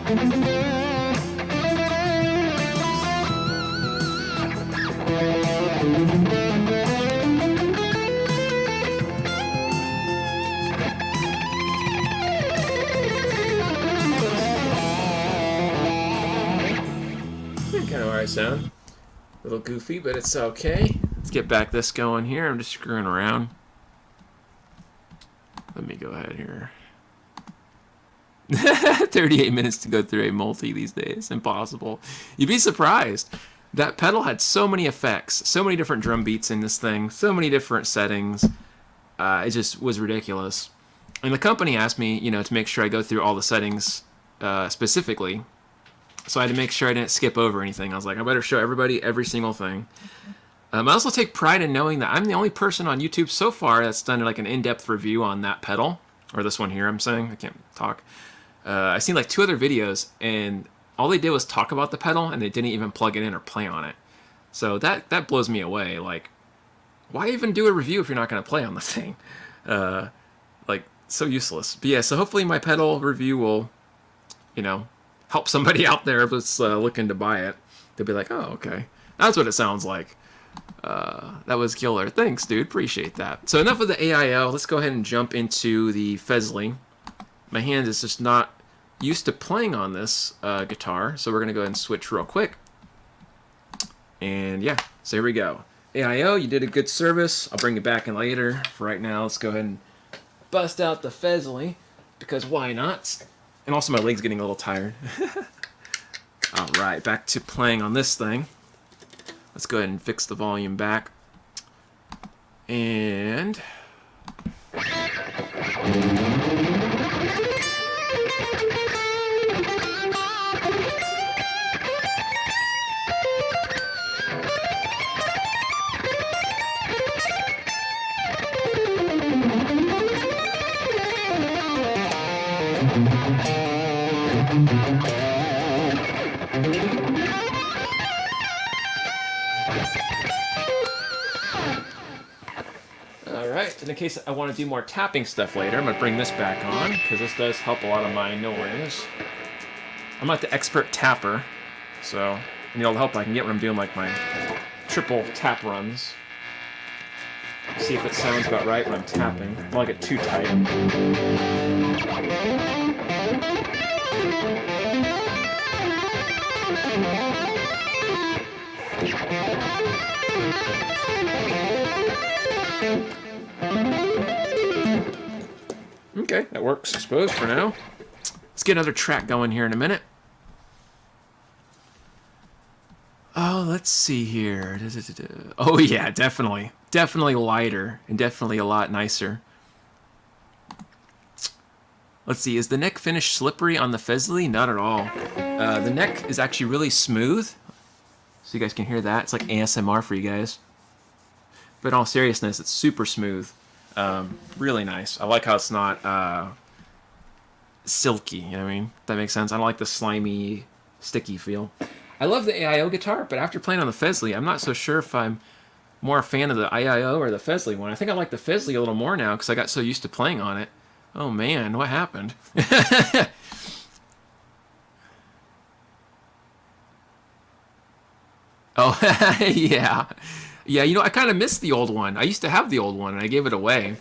Kind of alright sound. A little goofy, but it's okay. Let's get back this going here. I'm just screwing around. Let me go ahead here. 38 minutes to go through a multi these days. Impossible. You'd be surprised. That pedal had so many effects, so many different drum beats in this thing, so many different settings. It just was ridiculous. And the company asked me, you know, to make sure I go through all the settings specifically. So I had to make sure I didn't skip over anything. I was like, I better show everybody every single thing. I also take pride in knowing that I'm the only person on YouTube so far that's done like an in-depth review on that pedal. Or this one here, I'm saying. I can't talk. I've seen like 2 other videos, and all they did was talk about the pedal, and they didn't even plug it in or play on it. So that blows me away. Like, why even do a review if you're not going to play on the thing? Like, so useless. But yeah, so hopefully my pedal review will, you know, help somebody out there that's looking to buy it. They'll be like, oh, okay. That's what it sounds like. That was killer. Thanks, dude. Appreciate that. So enough of the AIO. Let's go ahead and jump into the Fesley. My hand is just not used to playing on this guitar, so we're going to go ahead and switch real quick. And yeah, so here we go. AIO, you did a good service. I'll bring you back in later. For right now, let's go ahead and bust out the Fesley, because why not? And also my leg's getting a little tired. Alright, back to playing on this thing. Let's go ahead and fix the volume back. And... Alright, in case I want to do more tapping stuff later, I'm going to bring this back on, because this does help a lot of my noise. I'm not the expert tapper, so I need all the help I can get when I'm doing like my triple tap runs. See if it sounds about right when I'm tapping. I don't like it too tight. Okay, that works, I suppose, for now. Let's get another track going here in a minute. Oh, let's see here. Oh, yeah, definitely. Definitely lighter and definitely a lot nicer. Let's see, is the neck finish slippery on the Fesley? Not at all. The neck is actually really smooth. So you guys can hear that. It's like ASMR for you guys. But in all seriousness, it's super smooth. Really nice. I like how it's not silky, you know what I mean? That makes sense. I don't like the slimy, sticky feel. I love the AIO guitar, but after playing on the Fesley, I'm not so sure if I'm more a fan of the AIO or the Fesley one. I think I like the Fesley a little more now because I got so used to playing on it. Oh man, what happened? Oh, yeah. Yeah, you know, I kind of missed the old one. I used to have the old one, and I gave it away.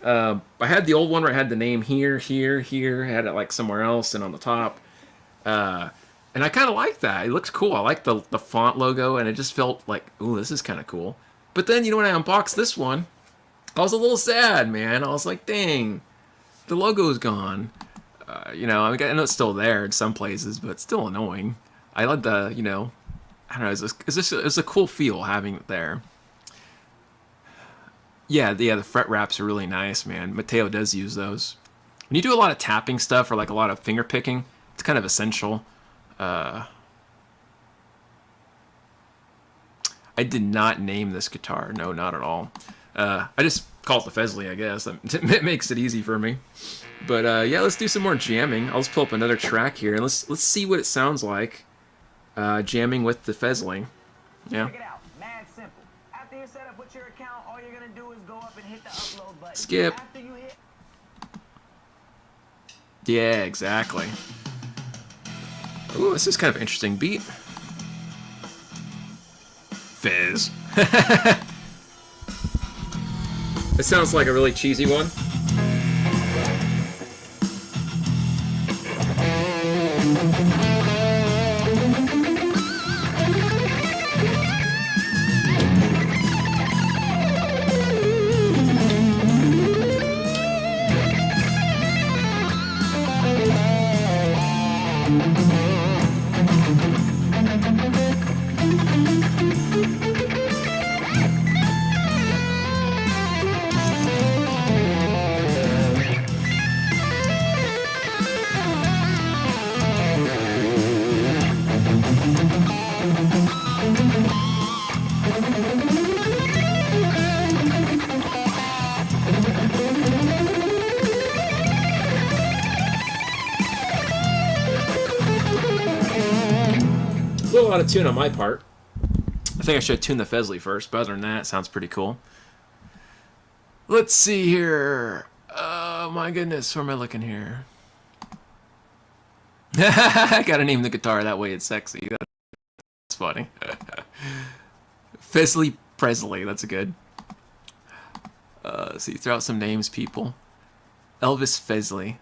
I had the old one where I had the name here, here, here. I had it like somewhere else and on the top. And I kind of like that. It looks cool. I like the font logo, and it just felt like, ooh, this is kind of cool. But then, you know, when I unboxed this one, I was a little sad, man. I was like, dang, the logo's gone. You know, I know it's still there in some places, but it's still annoying. I like the, you know, I don't know, it's a cool feel having it there. Yeah, the fret wraps are really nice, man. Mateo does use those. When you do a lot of tapping stuff or like a lot of finger picking, it's kind of essential. I did not name this guitar. No, not at all. I just call it the Fesley, I guess. It makes it easy for me. But yeah, let's do some more jamming. I'll just pull up another track here and let's see what it sounds like jamming with the Fesley. Yeah. Check it out. Mad simple. After you're set up with your account, all you're gonna do is go up and hit the upload button. Skip. After you hit... Yeah, exactly. Ooh, this is kind of an interesting beat. Fizz. It sounds like a really cheesy one. A little out of tune on my part. I think I should tune the Fesley first, but other than that, it sounds pretty cool. Let's see here. Oh my goodness, where am I looking here? I gotta name the guitar that way it's sexy. That's funny. Fesley Presley, that's good. Let's see, throw out some names, people. Elvis Fesley.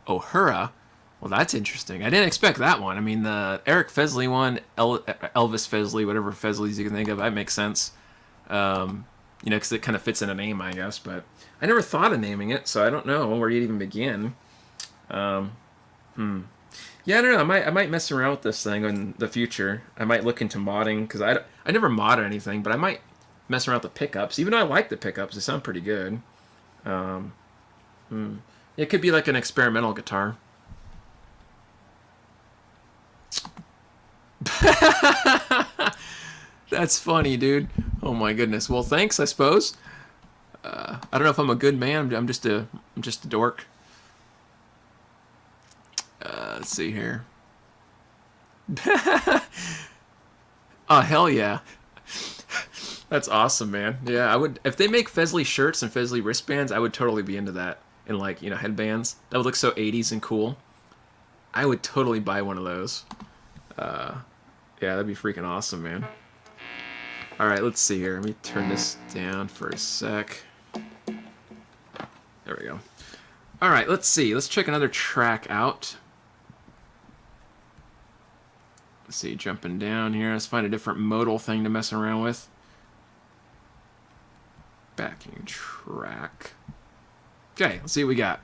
O'Hara. Well, that's interesting. I didn't expect that one. I mean, the Eric Fesley one, Elvis Fesley, whatever Fesleys you can think of, that makes sense. You know, because it kind of fits in a name, I guess. But I never thought of naming it, so I don't know where you'd even begin. Yeah, I don't know. I might mess around with this thing in the future. I might look into modding, because I never mod anything, but I might mess around with the pickups. Even though I like the pickups, they sound pretty good. It could be like an experimental guitar. That's funny, dude. Oh my goodness. Well, thanks, I suppose. I don't know if I'm a good man. I'm just a dork. Let's see here. Oh, hell yeah. That's awesome, man. Yeah, I would, if they make Fesley shirts and Fesley wristbands, I would totally be into that. And like, you know, headbands. That would look so 80s and cool. I would totally buy one of those. Yeah, that'd be freaking awesome, man. Alright, let's see here. Let me turn this down for a sec. There we go. Alright, let's see. Let's check another track out. Let's see, jumping down here. Let's find a different modal thing to mess around with. Backing track. Okay, let's see what we got.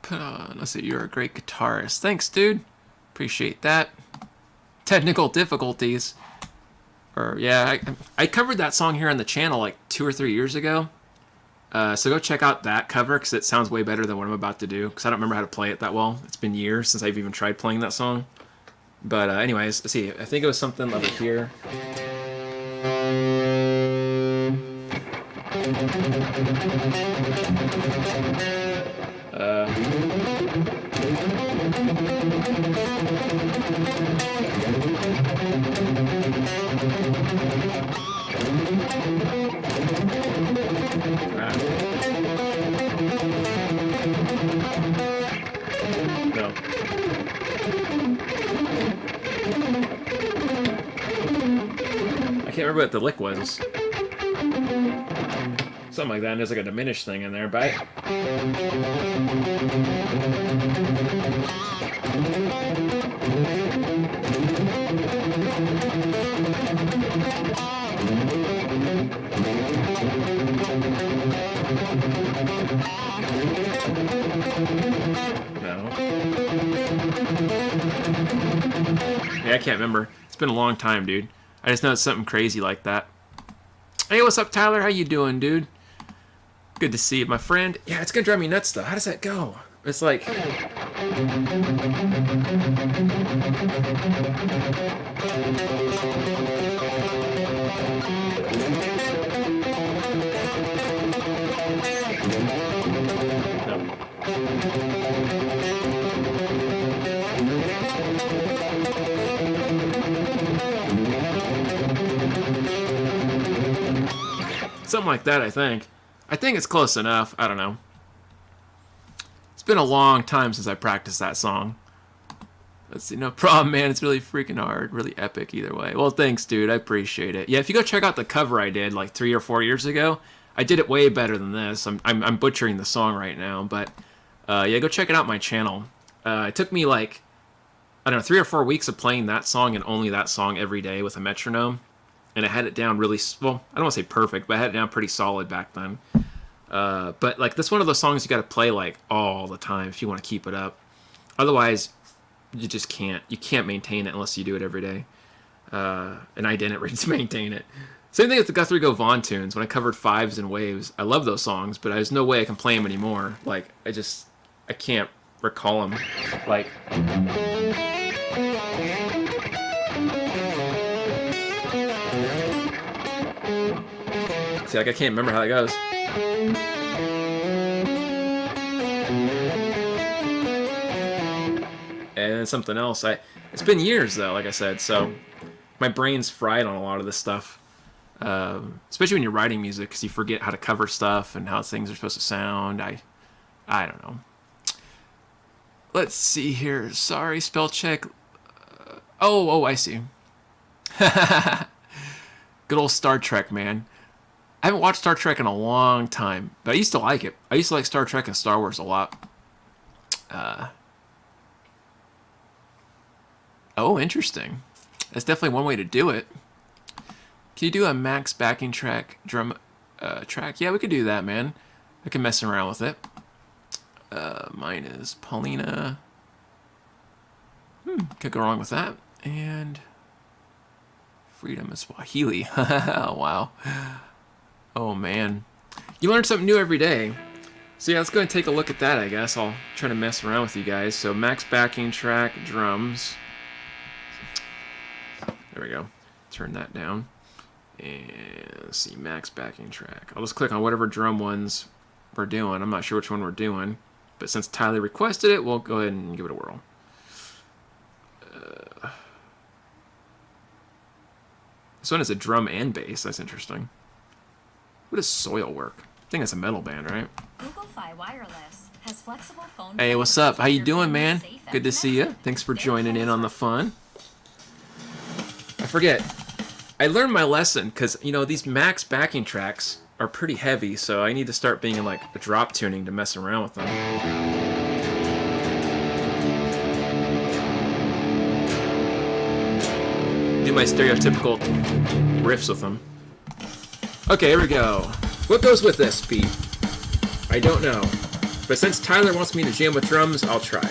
Put on, let's see, you're a great guitarist. Thanks, dude. Appreciate that. Technical difficulties. Or, yeah, I covered that song here on the channel like 2 or 3 years ago. So go check out that cover, because it sounds way better than what I'm about to do, because I don't remember how to play it that well. It's been years since I've even tried playing that song. But anyways, let's see. I think it was something over here. No. I can't remember what the lick was. Something like that, and there's like a diminished thing in there, but no. Yeah, I can't remember. It's been a long time, dude. I just know it's something crazy like that. Hey, what's up, Tyler? How you doing, dude? Good to see you, my friend. Yeah, it's gonna drive me nuts, though. How does that go? It's like... Something like that, I think. I think it's close enough. I don't know. been a long time since I practiced that song. Let's see. No problem, man. It's really freaking hard. Really epic either way. Well, thanks, dude. I appreciate it. Yeah, if you go check out the cover I did like 3 or 4 years ago, I did it way better than this. I'm butchering the song right now, but yeah, go check it out on my channel. It took me like, I don't know, 3 or 4 weeks of playing that song and only that song every day with a metronome. And I had it down really, well, I don't want to say perfect, but I had it down pretty solid back then. But like, this one of those songs you got to play like all the time if you want to keep it up. Otherwise, you just can't. You can't maintain it unless you do it every day. And I didn't really maintain it. Same thing with the Guthrie Go Vaughn tunes. When I covered Fives and Waves, I love those songs, but there's no way I can play them anymore. Like, I can't recall them. Like, see, like, I can't remember how that goes. And then something else. It's been years though, like I said, so my brain's fried on a lot of this stuff. Especially when you're writing music, because you forget how to cover stuff and how things are supposed to sound. I don't know. Let's see here. Sorry, spell check. Oh, I see. Good old Star Trek, man. I haven't watched Star Trek in a long time, but I used to like it. I used to like Star Trek and Star Wars a lot. Oh, interesting. That's definitely one way to do it. Can you do a max backing track, drum track? Yeah, we could do that, man. I can mess around with it. Mine is Paulina. Could go wrong with that. And Freedom is Swahili. Wow. Oh, man. You learn something new every day. So yeah, let's go and take a look at that, I guess. I'll try to mess around with you guys. So max backing track, drums. There we go. Turn that down. And let's see, max backing track. I'll just click on whatever drum ones we're doing. I'm not sure which one we're doing, but since Tyler requested it, we'll go ahead and give it a whirl. This one is a drum and bass. That's interesting. What does Soil work? I think it's a metal band, right? Google Fi Wireless has flexible phone. Hey, what's up? How you doing, man? Good to see you. Thanks for joining in on the fun. I forget. I learned my lesson because, you know, these max backing tracks are pretty heavy, so I need to start being in like a drop tuning to mess around with them. Do my stereotypical riffs with them. Okay, here we go. What goes with this beat? I don't know. But since Tyler wants me to jam with drums, I'll try.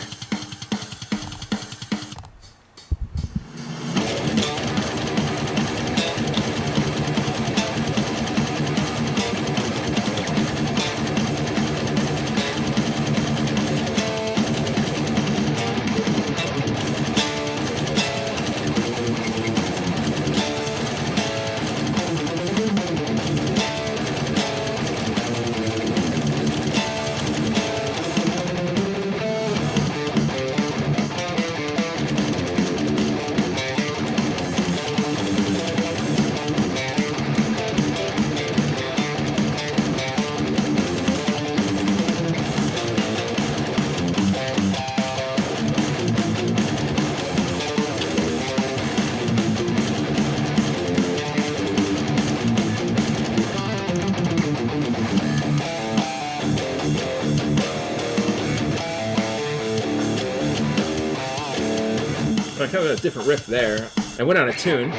I kind of had a different riff there. I went out of tune.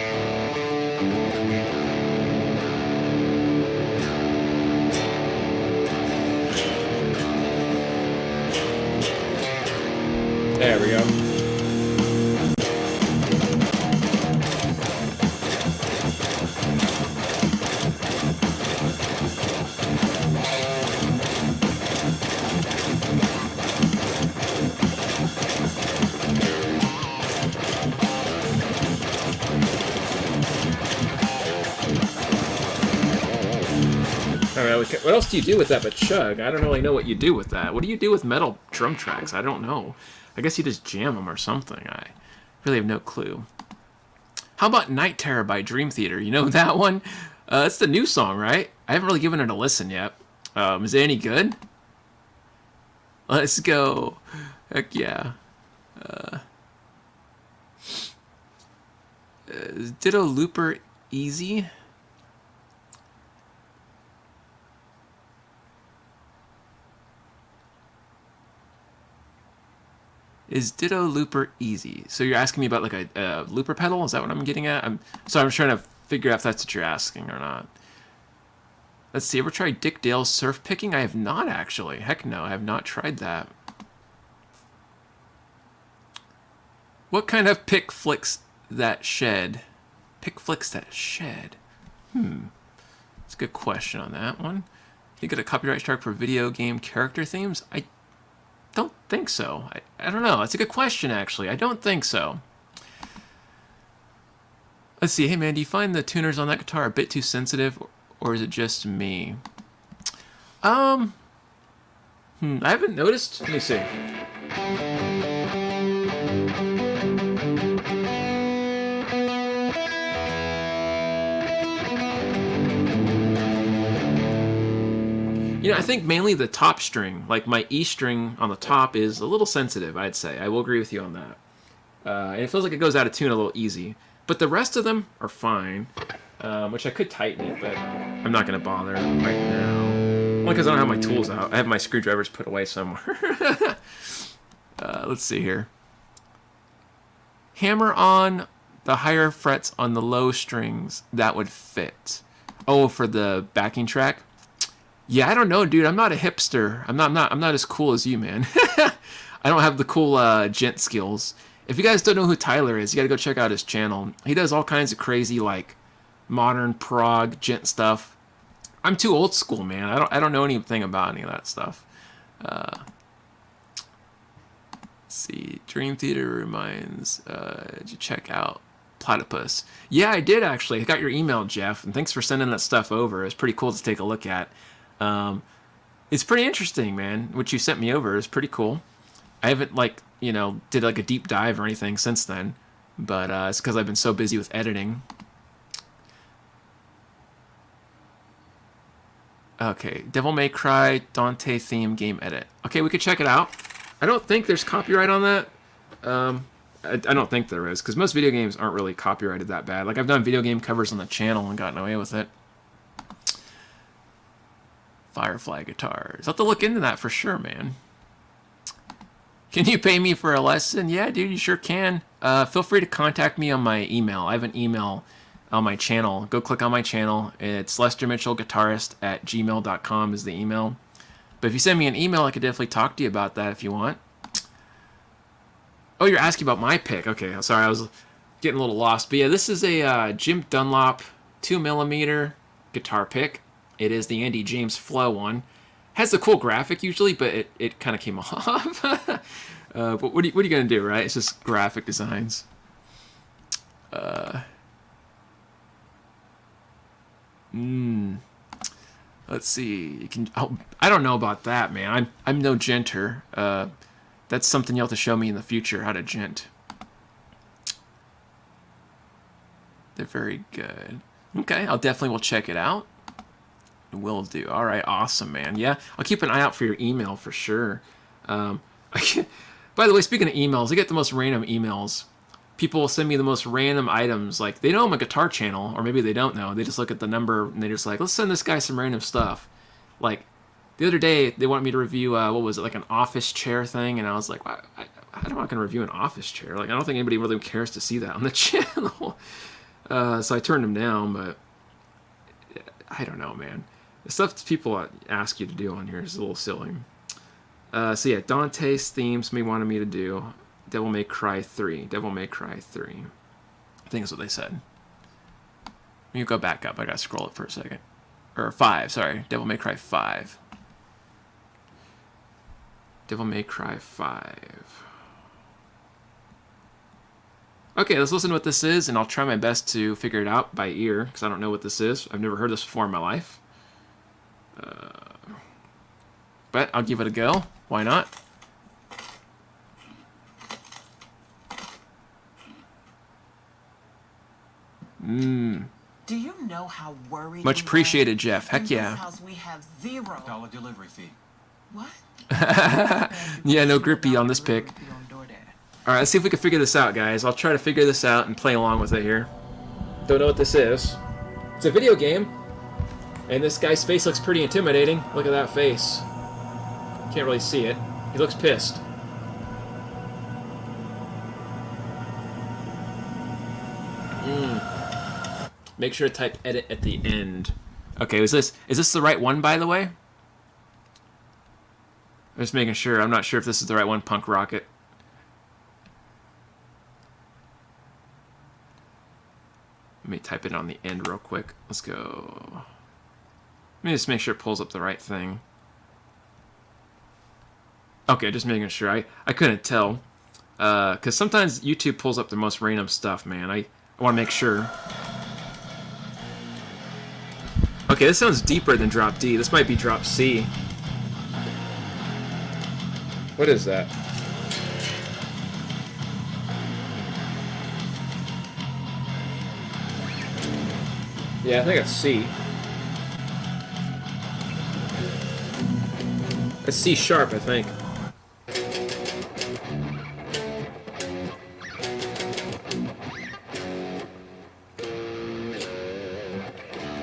There we go. What else do you do with that but chug? I don't really know what you do with that. What do you do with metal drum tracks? I don't know. I guess you just jam them or something. I really have no clue. How about Night Terror by Dream Theater? You know that one? It's the new song, right? I haven't really given it a listen yet. Is it any good? Let's go. Heck yeah. Is Ditto Looper easy? Is Ditto Looper easy? So you're asking me about like a looper pedal? Is that what I'm getting at? I'm trying to figure out if that's what you're asking or not. Let's see. Ever tried Dick Dale's surf picking? I have not actually. Heck no, I have not tried that. What kind of pick flicks that shed? Pick flicks that shed. That's a good question on that one. You get a copyright strike for video game character themes? I don't think so. I don't know. That's a good question, actually. I don't think so. Let's see. Hey, man, do you find the tuners on that guitar a bit too sensitive, or is it just me? I haven't noticed. Let me see. You know, I think mainly the top string, like my E string on the top, is a little sensitive, I'd say. I will agree with you on that. And it feels like it goes out of tune a little easy. But the rest of them are fine, which I could tighten it, but I'm not going to bother right now. Only because I don't have my tools out. I have my screwdrivers put away somewhere. Let's see here. Hammer on the higher frets on the low strings. That would fit. Oh, for the backing track? Yeah, I don't know, dude. I'm not a hipster. I'm not as cool as you, man. I don't have the cool gent skills. If you guys don't know who Tyler is, you gotta go check out his channel. He does all kinds of crazy, like, modern prog gent stuff. I'm too old school, man. I don't know anything about any of that stuff. Let's see. Dream Theater reminds. Did you check out Platypus? Yeah, I did actually. I got your email, Jeff, and thanks for sending that stuff over. It's pretty cool to take a look at. It's pretty interesting, man. What you sent me over is pretty cool. I haven't did like a deep dive or anything since then, but it's because I've been so busy with editing. Okay, Devil May Cry Dante theme game edit. Okay, we could check it out. I don't think there's copyright on that. I don't think there is, because most video games aren't really copyrighted that bad. Like, I've done video game covers on the channel and gotten away with it. Firefly guitars. I'll have to look into that for sure, man. Can you pay me for a lesson? Yeah, dude, you sure can. Feel free to contact me on my email. I have an email on my channel. Go click on my channel. It's lestermitchellguitarist@gmail.com is the email. But if you send me an email, I could definitely talk to you about that if you want. Oh, you're asking about my pick. Okay, sorry, I was getting a little lost. But yeah, this is a Jim Dunlop 2mm guitar pick. It is the Andy James Flow one. Has a cool graphic usually, but it kind of came off. But what are you going to do, right? It's just graphic designs. Let's see. You can. Oh, I don't know about that, man. I'm no genter. That's something you'll have to show me in the future, how to gent. They're very good. Okay, I'll definitely will check it out. Will do. All right, awesome, man. Yeah, I'll keep an eye out for your email for sure. By the way, speaking of emails, I get the most random emails. People will send me the most random items. Like, they know I'm a guitar channel, or maybe they don't know. They just look at the number, and they're just like, let's send this guy some random stuff. Like, the other day, they wanted me to review, what was it, like an office chair thing, and I was like, how am I going to review an office chair? Like, I don't think anybody really cares to see that on the channel. So I turned them down, but I don't know, man. The stuff people ask you to do on here is a little silly. So yeah, Dante's theme, somebody wanted me to do Devil May Cry 3. Devil May Cry 3. I think is what they said. Let me go back up. I gotta scroll it for a second. Or 5, sorry. Devil May Cry 5. Devil May Cry 5. Okay, let's listen to what this is, and I'll try my best to figure it out by ear, because I don't know what this is. I've never heard this before in my life. But I'll give it a go. Why not? Do you know how worried Much appreciated, Jeff. Heck yeah. House we have $0 delivery fee. What? Yeah, no grippy on this pick. Alright, let's see if we can figure this out, guys. I'll try to figure this out and play along with it here. Don't know what this is. It's a video game. And this guy's face looks pretty intimidating. Look at that face. Can't really see it. He looks pissed. Make sure to type edit at the end. Okay, is this the right one, by the way? I'm just making sure. I'm not sure if this is the right one, Punk Rocket. Let me type it on the end real quick. Let's go. Let me just make sure it pulls up the right thing. Okay, just making sure. I couldn't tell. Because sometimes YouTube pulls up the most random stuff, man. I want to make sure. Okay, this sounds deeper than drop D. This might be drop C. What is that? Yeah, I think it's C. It's C sharp, I think.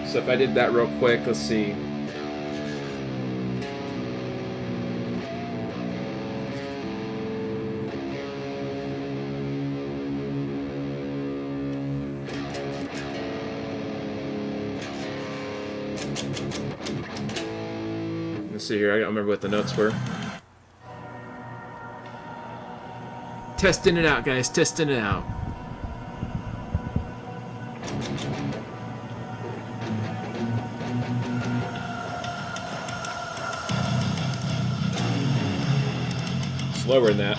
So if I did that real quick, let's see. Let's see here, I don't remember what the notes were. Testing it out, guys, testing it out. Slower than that.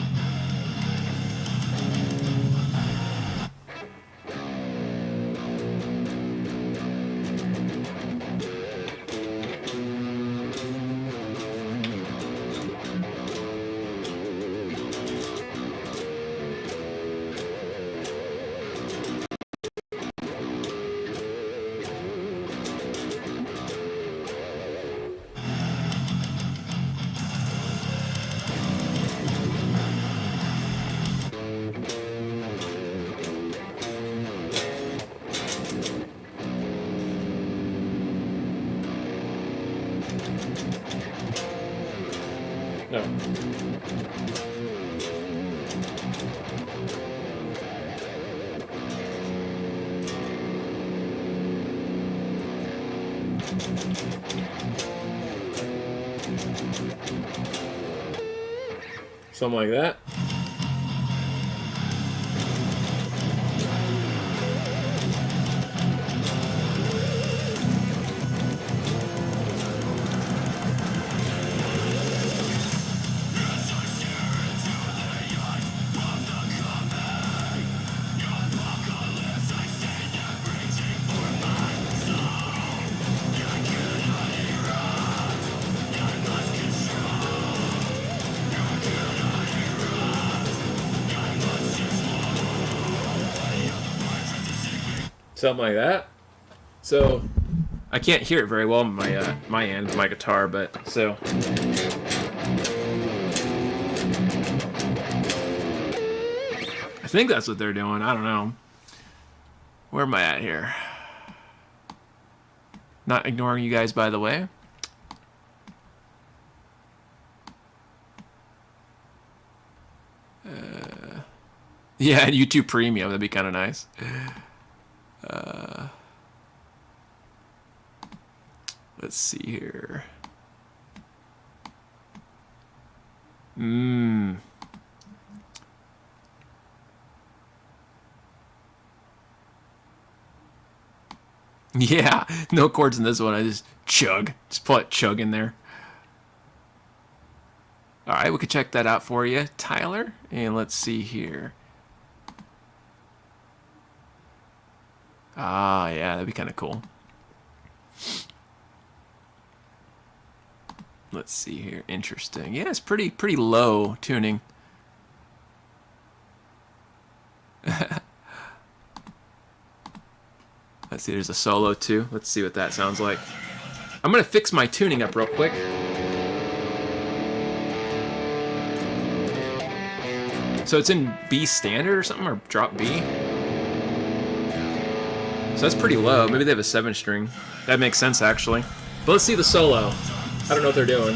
No. Something like that. Something like that. So I can't hear it very well on my end, my guitar, but so I think that's what they're doing. I don't know. Where am I at here? Not ignoring you guys, by the way. Yeah, YouTube Premium. That'd be kind of nice. Let's see here. Yeah, no chords in this one. I just chug. Just put chug in there. All right, we could check that out for you, Tyler. And let's see here. Ah, yeah, that'd be kind of cool. Let's see here. Interesting. Yeah, it's pretty low tuning. Let's see, there's a solo too. Let's see what that sounds like. I'm gonna fix my tuning up real quick. So it's in B standard or something, or drop B? So that's pretty low. Maybe they have a 7-string. That makes sense, actually. But let's see the solo. I don't know what they're doing.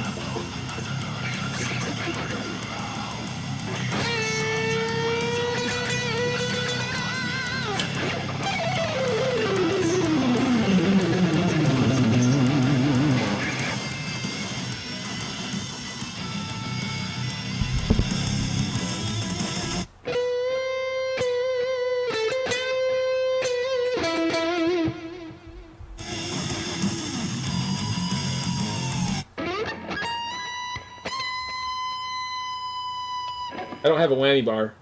I don't have a whammy bar.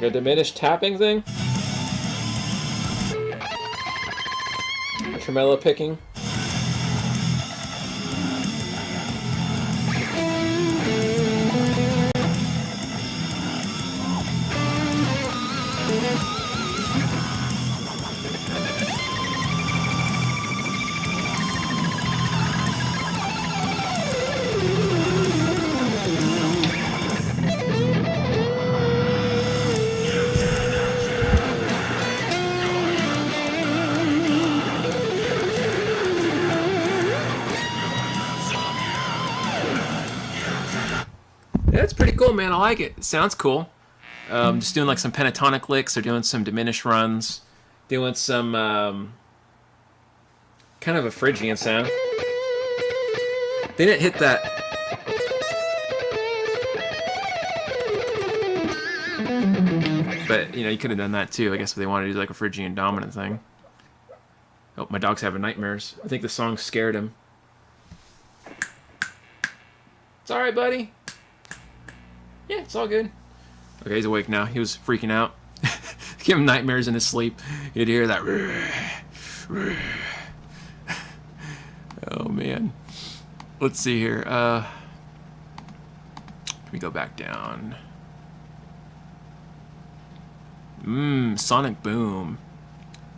A diminished tapping thing? Tremolo picking? Yeah, it's pretty cool, man. I like it. It sounds cool. Just doing like some pentatonic licks, or doing some diminished runs, doing some kind of a Phrygian sound. They didn't hit that. But, you know, you could have done that too, I guess, if they wanted to do like a Phrygian dominant thing. Oh, my dog's having nightmares. I think the song scared him. It's alright, buddy. Yeah, it's all good. Okay, he's awake now. He was freaking out. Give him nightmares in his sleep. You'd hear that. Oh, man. Let's see here. Can we go back down? Sonic Boom.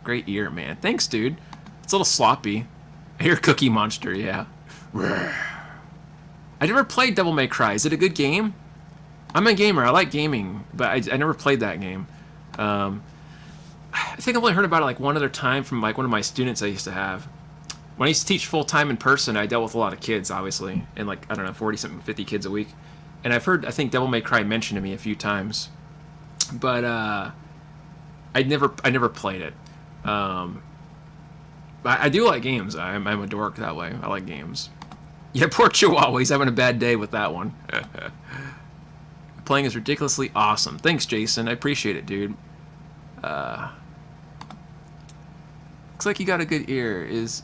Great ear, man. Thanks, dude. It's a little sloppy. I hear Cookie Monster, yeah. I never played Devil May Cry. Is it a good game? I'm a gamer. I like gaming, but I never played that game. I think I've only heard about it like one other time from like one of my students I used to have. When I used to teach full-time in person, I dealt with a lot of kids, obviously, and like, I don't know, 40-something, 50 kids a week. And I've heard, I think Devil May Cry mentioned to me a few times. But I never played it. I do like games. I'm a dork that way. I like games. Yeah, poor Chihuahua. He's having a bad day with that one. Playing is ridiculously awesome. Thanks, Jason. I appreciate it, dude. Looks like you got a good ear. Is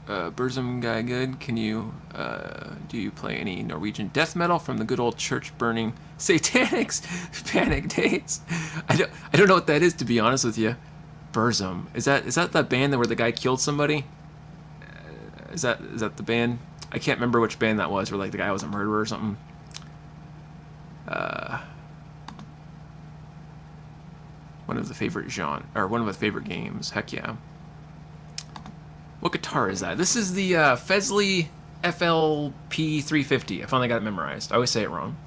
Burzum guy good? Can you do you play any Norwegian death metal from the good old church burning satanics panic days? I don't know what that is, to be honest with you. Burzum, is that band where the guy killed somebody? Is that the band? I can't remember which band that was, where like the guy was a murderer or something. One of the favorite one of the favorite games. Heck yeah. What guitar is that? This is the Fesley FLP 350. I finally got it memorized. I always say it wrong.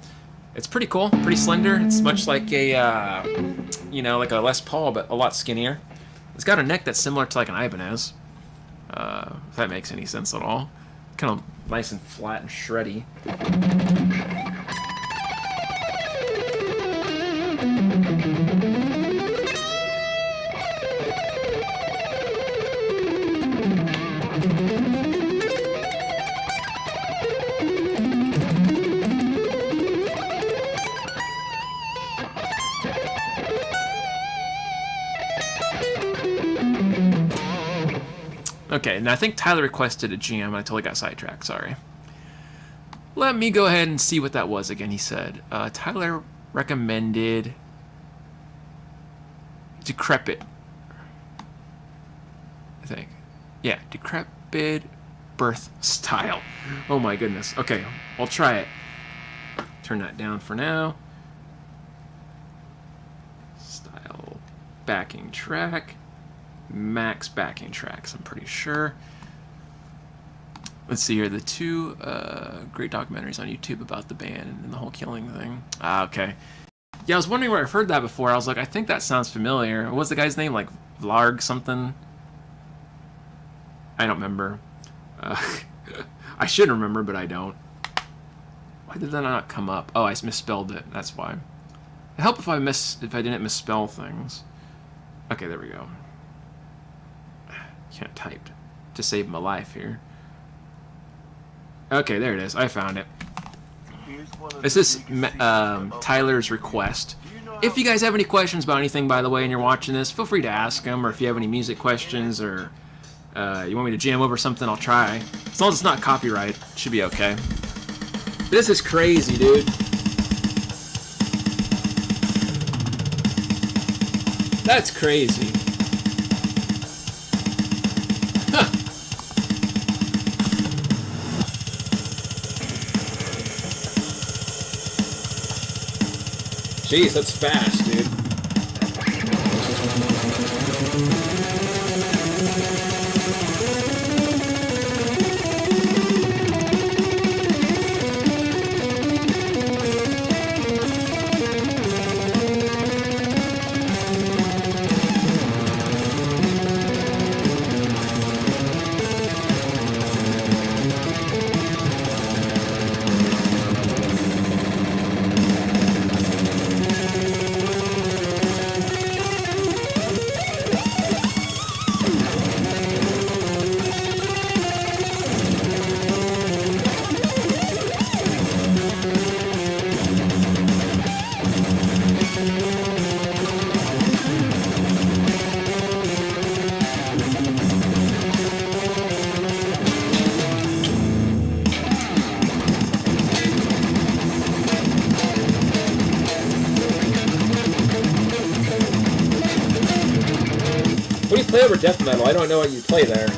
It's pretty cool, pretty slender. It's much like a, like a Les Paul, but a lot skinnier. It's got a neck that's similar to like an Ibanez. If that makes any sense at all. Kind of nice and flat and shreddy. Okay, and I think Tyler requested a jam, and I totally got sidetracked, sorry. Let me go ahead and see what that was again, he said. Tyler recommended Decrepit, I think. Yeah, Decrepit birth style. Oh my goodness. Okay, I'll try it. Turn that down for now. Style backing track. Max backing tracks, I'm pretty sure. Let's see here. The two great documentaries on YouTube about the band and the whole killing thing. Ah, okay. Yeah, I was wondering where I've heard that before. I was like, I think that sounds familiar. What was the guy's name? Like Vlarg something? I don't remember. I should remember, but I don't. Why did that not come up? Oh, I misspelled it. That's why. It'd help if I didn't misspell things. Okay, there we go. Can't type to save my life here. Okay, there it is. I found it. This is Tyler's request. If you guys have any questions about anything, by the way, and you're watching this, feel free to ask them. Or if you have any music questions or you want me to jam over something, I'll try. As long as it's not copyright, it should be okay. This is crazy, dude. That's crazy. Huh. Jeez, that's fast, dude. What do you play over death metal? I don't know what you play there.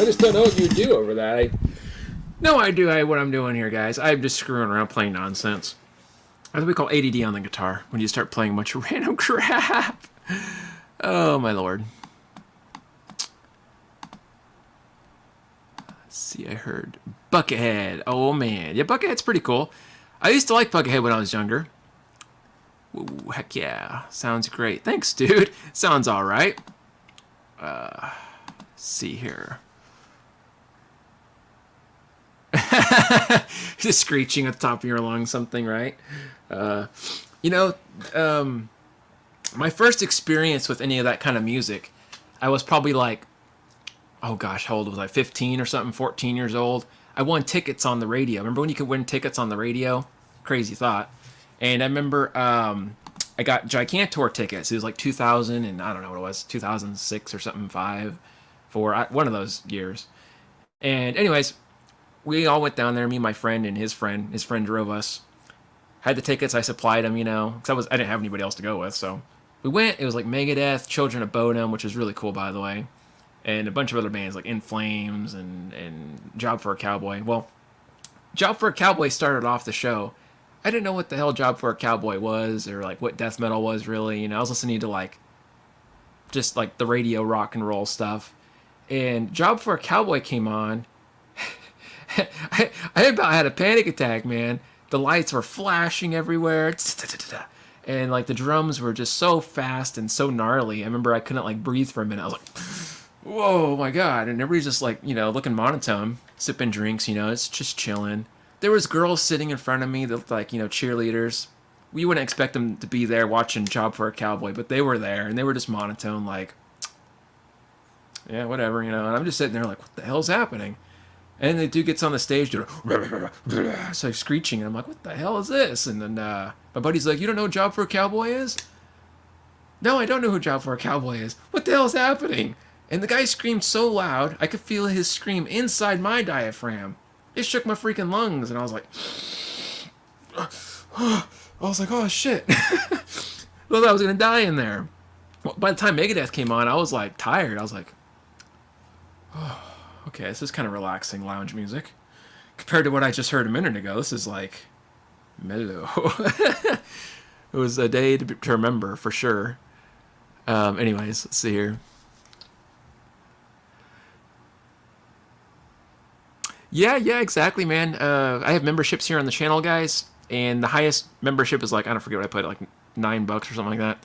I just don't know what you do over that. No idea what I'm doing here, guys. I'm just screwing around playing nonsense. That's what we call ADD on the guitar, when you start playing a bunch of random crap. Oh, my lord. Let's see, I heard Buckethead. Oh, man. Yeah, Buckethead's pretty cool. I used to like Buckethead when I was younger. Ooh, heck yeah. Sounds great. Thanks, dude. Sounds all right. Let's see here. Just screeching at the top of your lungs, something, right? You know, my first experience with any of that kind of music, I was probably like, oh gosh, how old was I? 15 or something, 14 years old. I won tickets on the radio. Remember when you could win tickets on the radio? Crazy thought. And I remember I got Gigantor tickets. It was like 2000 and I don't know what it was, 2006 or something, 4, one of those years. And anyways, we all went down there, me, my friend, and his friend. His friend drove us. Had the tickets, I supplied them, you know, because I didn't have anybody else to go with. So we went. It was like Megadeth, Children of Bodom, which was really cool, by the way, and a bunch of other bands like In Flames and Job for a Cowboy. Well, Job for a Cowboy started off the show. I didn't know what the hell Job for a Cowboy was or like what death metal was really. You know, I was listening to like just like the radio rock and roll stuff. And Job for a Cowboy came on. I about had a panic attack, man. The lights were flashing everywhere. And like the drums were just so fast and so gnarly. I remember I couldn't like breathe for a minute. I was like, whoa, my God. And everybody's just like, looking monotone, sipping drinks, it's just chilling. There was girls sitting in front of me that looked like, cheerleaders. We wouldn't expect them to be there watching Job for a Cowboy, but they were there and they were just monotone, like, yeah, whatever, and I'm just sitting there like, what the hell's happening? And the dude gets on the stage, it's like screeching, and I'm like, what the hell is this? And then my buddy's like, you don't know who Job for a Cowboy is? No, I don't know who Job for a Cowboy is. What the hell's happening? And the guy screamed so loud, I could feel his scream inside my diaphragm. It shook my freaking lungs, and I was like, oh shit. I thought I was gonna die in there. Well, by the time Megadeth came on, I was like tired. I was like, okay, this is kind of relaxing lounge music. Compared to what I just heard a minute ago, this is like mellow. It was a day to remember for sure. Anyways, let's see here. Yeah, exactly, man. I have memberships here on the channel, guys, and the highest membership is like, I don't forget what I put, like $9 or something like that.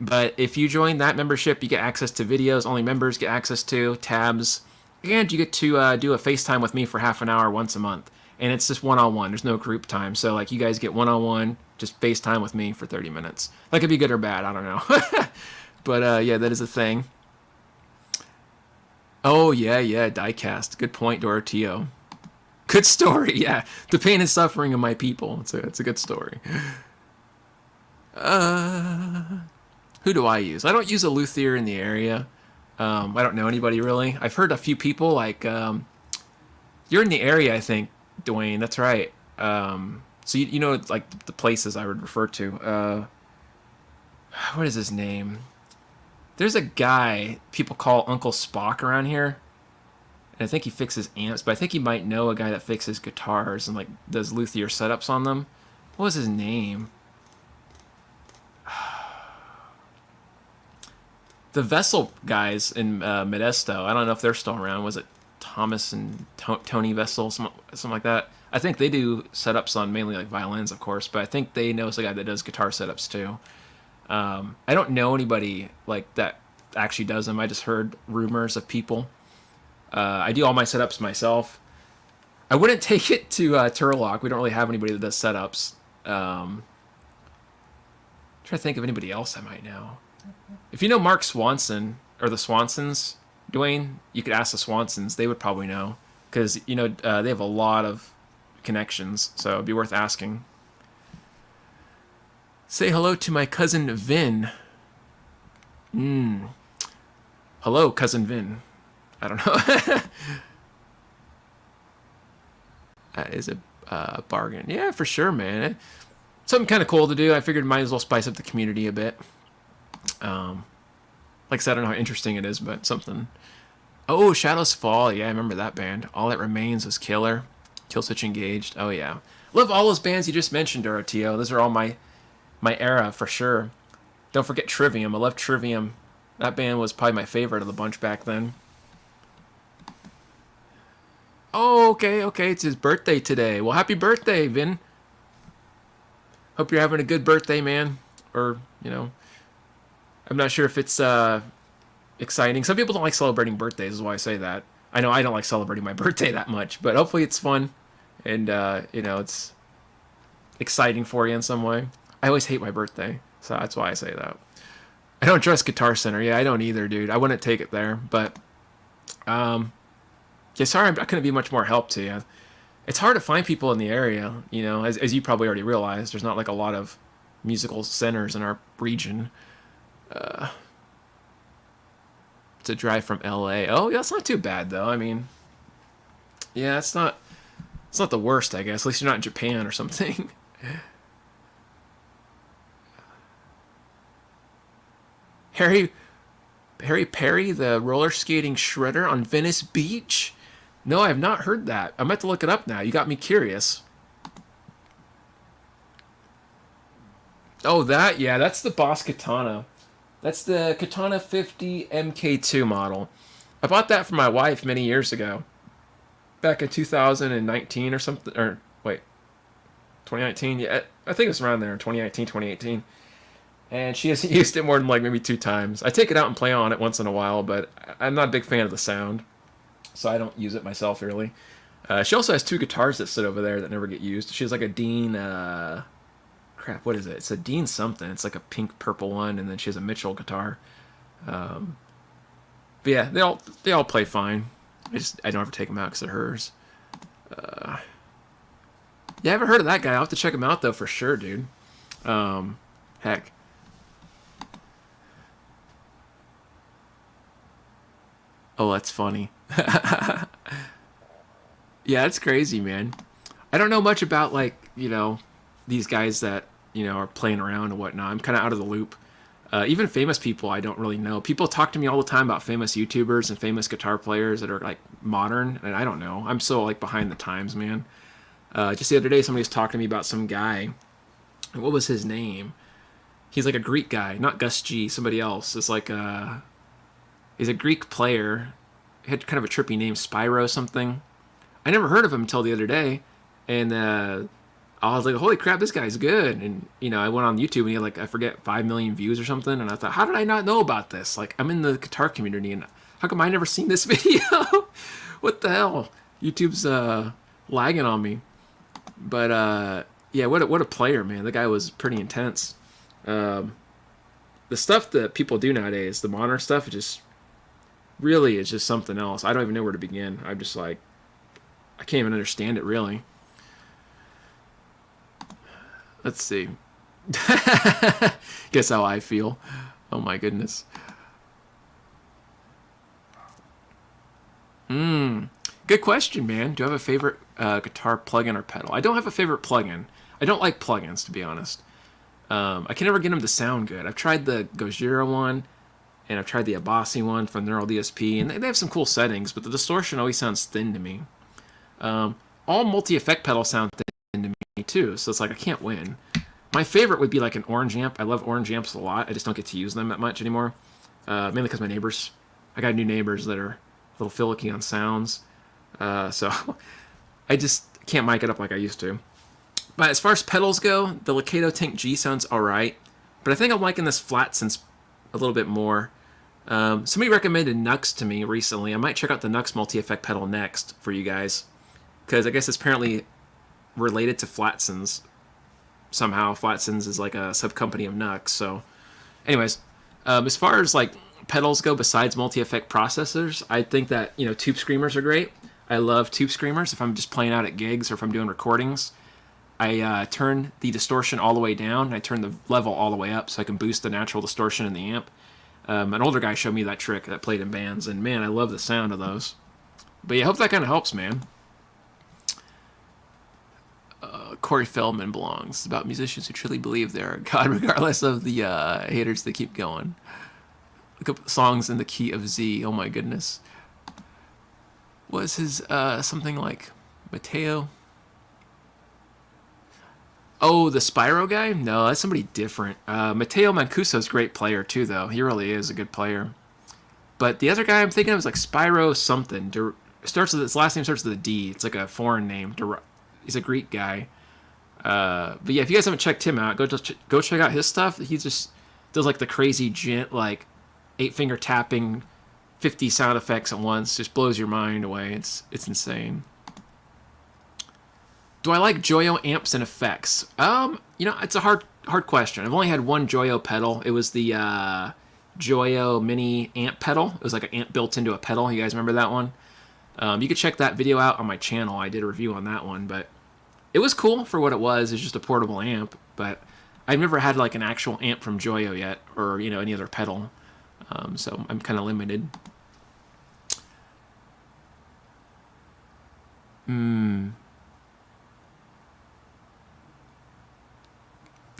But if you join that membership, you get access to videos only members get access to, tabs, and you get to do a FaceTime with me for half an hour once a month. And it's just one-on-one. There's no group time. So, like, you guys get one-on-one, just FaceTime with me for 30 minutes. That could be good or bad. I don't know. But, yeah, that is a thing. Oh, yeah, diecast. Good point, Dorotio. Good story, yeah. The pain and suffering of my people. It's a good story. Who do I use? I don't use a luthier in the area. I don't know anybody really. I've heard a few people like you're in the area, I think, Dwayne. That's right. So you know like the places I would refer to. What is his name? There's a guy people call Uncle Spock around here, and I think he fixes amps. But I think he might know a guy that fixes guitars and like does luthier setups on them. What was his name? The Vessel guys in Modesto, I don't know if they're still around. Was it Thomas and Tony Vessel, something like that? I think they do setups on mainly like violins, of course, but I think they know a guy that does guitar setups too. I don't know anybody like that actually does them. I just heard rumors of people. I do all my setups myself. I wouldn't take it to Turlock. We don't really have anybody that does setups. Try to think of anybody else I might know. If you know Mark Swanson, or the Swansons, Dwayne, you could ask the Swansons. They would probably know. Because, they have a lot of connections, so it'd be worth asking. Say hello to my cousin Vin. Hello, cousin Vin. I don't know. That is a bargain. Yeah, for sure, man. Something kind of cool to do. I figured might as well spice up the community a bit. Like I said, I don't know how interesting it is, but something. Oh, Shadows Fall. Yeah, I remember that band. All That Remains was killer. Kill Switch Engaged. Oh, yeah. Love all those bands you just mentioned, Dorotio. Those are all my era, for sure. Don't forget Trivium. I love Trivium. That band was probably my favorite of the bunch back then. Oh, okay. It's his birthday today. Well, happy birthday, Vin. Hope you're having a good birthday, man. Or, I'm not sure if it's exciting. Some people don't like celebrating birthdays, is why I say that. I know I don't like celebrating my birthday that much, but hopefully it's fun and, it's exciting for you in some way. I always hate my birthday, so that's why I say that. I don't trust Guitar Center. Yeah, I don't either, dude. I wouldn't take it there, but, yeah, sorry, I couldn't be much more help to you. It's hard to find people in the area, as you probably already realized. There's not like a lot of musical centers in our region. To drive from LA. Oh, yeah, it's not too bad though. I mean, yeah, it's not the worst, I guess. At least you're not in Japan or something. Harry Perry, the roller skating shredder on Venice Beach? No, I have not heard that. I'm about to look it up now. You got me curious. Oh, that? Yeah, that's the Boss Katana. That's the Katana 50 MK2 model. I bought that for my wife many years ago, back in 2019 or something. Or wait, 2019? Yeah, I think it's around there, 2019, 2018. And she hasn't used it more than like maybe 2 times. I take it out and play on it once in a while, but I'm not a big fan of the sound, so I don't use it myself really. She also has 2 guitars that sit over there that never get used. She has like a Dean, crap, what is it? It's a Dean something. It's like a pink purple one, and then she has a Mitchell guitar. But yeah, they all play fine. I don't ever take them out because they're hers. Yeah, I haven't heard of that guy. I'll have to check him out though for sure, dude. Heck. Oh, that's funny. Yeah, it's crazy, man. I don't know much about like these guys that are playing around and whatnot. I'm kind of out of the loop. Even famous people, I don't really know. People talk to me all the time about famous YouTubers and famous guitar players that are like modern, and I don't know. I'm so like behind the times, man. Just the other day, somebody was talking to me about some guy. What was his name? He's like a Greek guy, not Gus G. Somebody else. It's like he's a Greek player. He had kind of a trippy name, Spyro something. I never heard of him until the other day, and I was like, "Holy crap, this guy's good!" And I went on YouTube and he had like I forget 5 million views or something, and I thought, "How did I not know about this? Like, I'm in the guitar community, and how come I never seen this video? What the hell? YouTube's lagging on me." But yeah, what a player, man! The guy was pretty intense. The stuff that people do nowadays, the modern stuff, it just really is just something else. I don't even know where to begin. I'm just like, I can't even understand it really. Let's see. Guess how I feel. Oh my goodness. Good question, man. Do you have a favorite guitar plugin or pedal? I don't have a favorite plugin. I don't like plugins, to be honest. I can never get them to sound good. I've tried the Gojira one, and I've tried the Abasi one from Neural DSP, and they have some cool settings, but the distortion always sounds thin to me. All multi-effect pedals sound thin to me too, so it's like I can't win. My favorite would be like an orange amp. I love orange amps a lot. I just don't get to use them that much anymore, mainly because my neighbors. I got new neighbors that are a little finicky on sounds, so I just can't mic it up like I used to. But as far as pedals go, the Lacato Tank G sounds alright, but I think I'm liking this flat synth a little bit more. Somebody recommended Nux to me recently. I might check out the Nux multi-effect pedal next for you guys, because I guess it's apparently related to Flatsons somehow. Flatsons is like a sub-company of Nux. So anyways, as far as like pedals go besides multi-effect processors, I think that tube screamers are great. I love tube screamers. If I'm just playing out at gigs or if I'm doing recordings, I turn the distortion all the way down and I turn the level all the way up so I can boost the natural distortion in the amp. An older guy showed me that trick that played in bands, and man, I love the sound of those. But yeah, I hope that kind of helps, man. Corey Feldman belongs. It's about musicians who truly believe they're a god, regardless of the haters that keep going. Look up songs in the key of Z. Oh my goodness. Was his something like Mateo? Oh, the Spyro guy? No, that's somebody different. Mateo Mancuso's a great player too, though. He really is a good player. But the other guy I'm thinking of is like Spyro something. Starts with his last name starts with a D. It's like a foreign name. He's a Greek guy. But yeah, if you guys haven't checked him out, go check out his stuff. He just does like the crazy gent, like 8-finger tapping, 50 sound effects at once. Just blows your mind away. It's insane. Do I like Joyo amps and effects? It's a hard question. I've only had one Joyo pedal. It was the Joyo mini amp pedal. It was like an amp built into a pedal. You guys remember that one? You could check that video out on my channel. I did a review on that one, but it was cool for what it was. It's just a portable amp, but I've never had like an actual amp from Joyo yet, or any other pedal. So I'm kind of limited.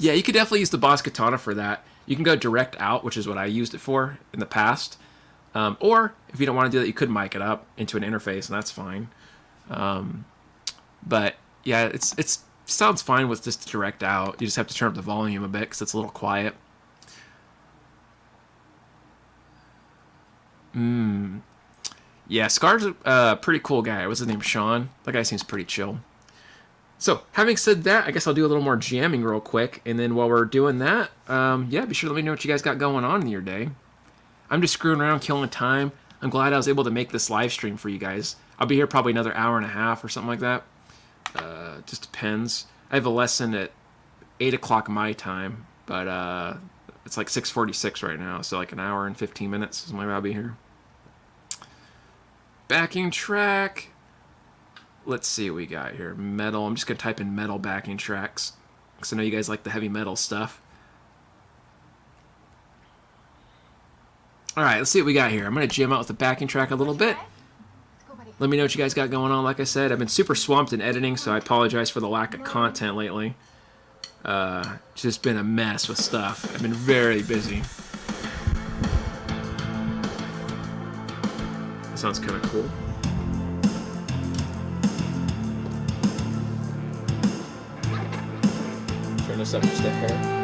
Yeah, you could definitely use the Boss Katana for that. You can go direct out, which is what I used it for in the past. Or if you don't want to do that, you could mic it up into an interface, and that's fine. But yeah, it sounds fine with just direct out. You just have to turn up the volume a bit because it's a little quiet. Yeah, Scar's a pretty cool guy. What's his name? Sean. That guy seems pretty chill. So, having said that, I guess I'll do a little more jamming real quick, and then while we're doing that, yeah, be sure to let me know what you guys got going on in your day. I'm just screwing around, killing time. I'm glad I was able to make this live stream for you guys. I'll be here probably another hour and a half or something like that. Just depends. I have a lesson at 8 o'clock my time, but it's like 6:46 right now, so like an hour and 15 minutes is when I'll be here. Backing track. Let's see what we got here. Metal. I'm just going to type in metal backing tracks, because I know you guys like the heavy metal stuff. Alright, let's see what we got here. I'm going to jam out with the backing track a little bit. Let me know what you guys got going on. Like I said, I've been super swamped in editing, so I apologize for the lack of content lately. Just been a mess with stuff. I've been very busy. That sounds kind of cool. Turn this up just a hair.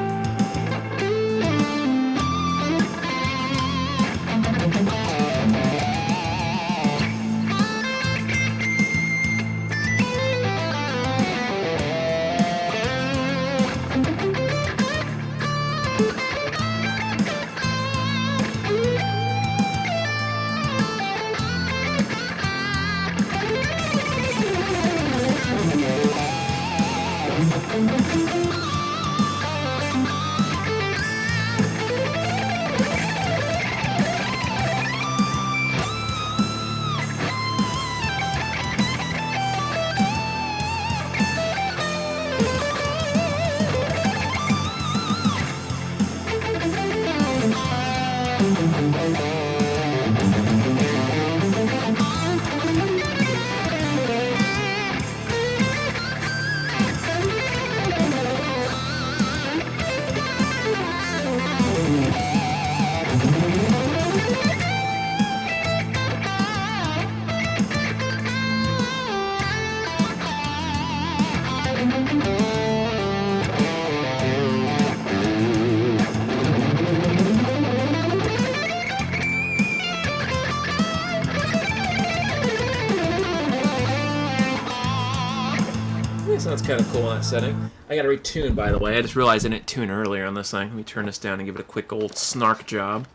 Sounds kind of cool in that setting. I gotta retune, by the way. I just realized I didn't tune earlier on this thing. Let me turn this down and give it a quick old snark job.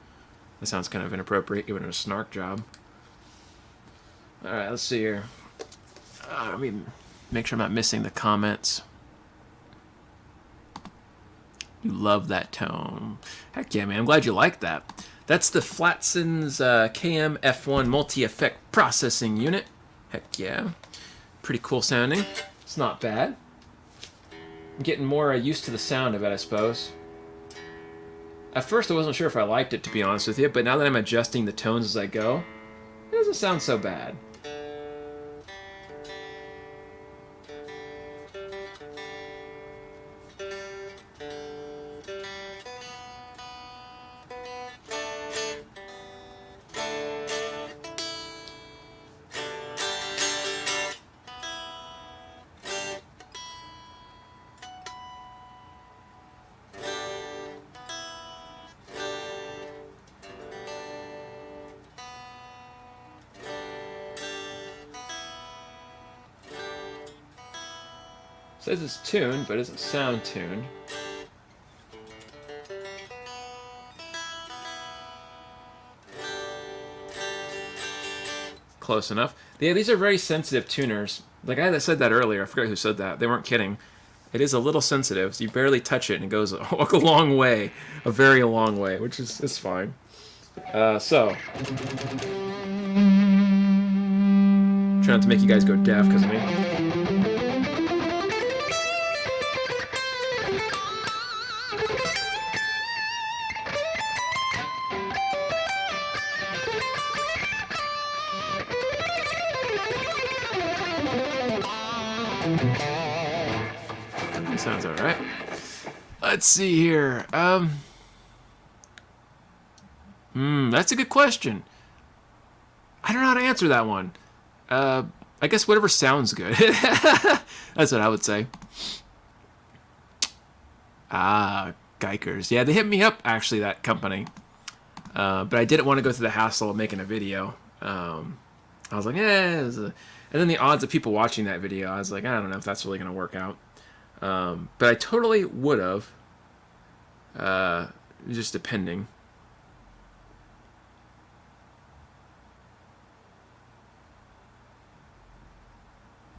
That sounds kind of inappropriate, giving it a snark job. Alright, let's see here. Let me make sure I'm not missing the comments. You love that tone. Heck yeah, man. I'm glad you like that. That's the Flatson's KM F1 multi-effect processing unit. Heck yeah. Pretty cool sounding. It's not bad. I'm getting more used to the sound of it, I suppose. At first I wasn't sure if I liked it, to be honest with you, but now that I'm adjusting the tones as I go, it doesn't sound so bad. It says it's tuned, but it doesn't sound tuned. Close enough. Yeah, these are very sensitive tuners. The guy that said that earlier, I forgot who said that. They weren't kidding. It is a little sensitive, so you barely touch it and it goes a long way. A very long way, which is fine. So. Try not to make you guys go deaf because of me. Sounds alright. Let's see here. That's a good question. I don't know how to answer that one. I guess whatever sounds good. That's what I would say. Geikers. Yeah, they hit me up, actually, that company. But I didn't want to go through the hassle of making a video. I was like, and then the odds of people watching that video, I was like, I don't know if that's really going to work out. But I totally would have, just depending.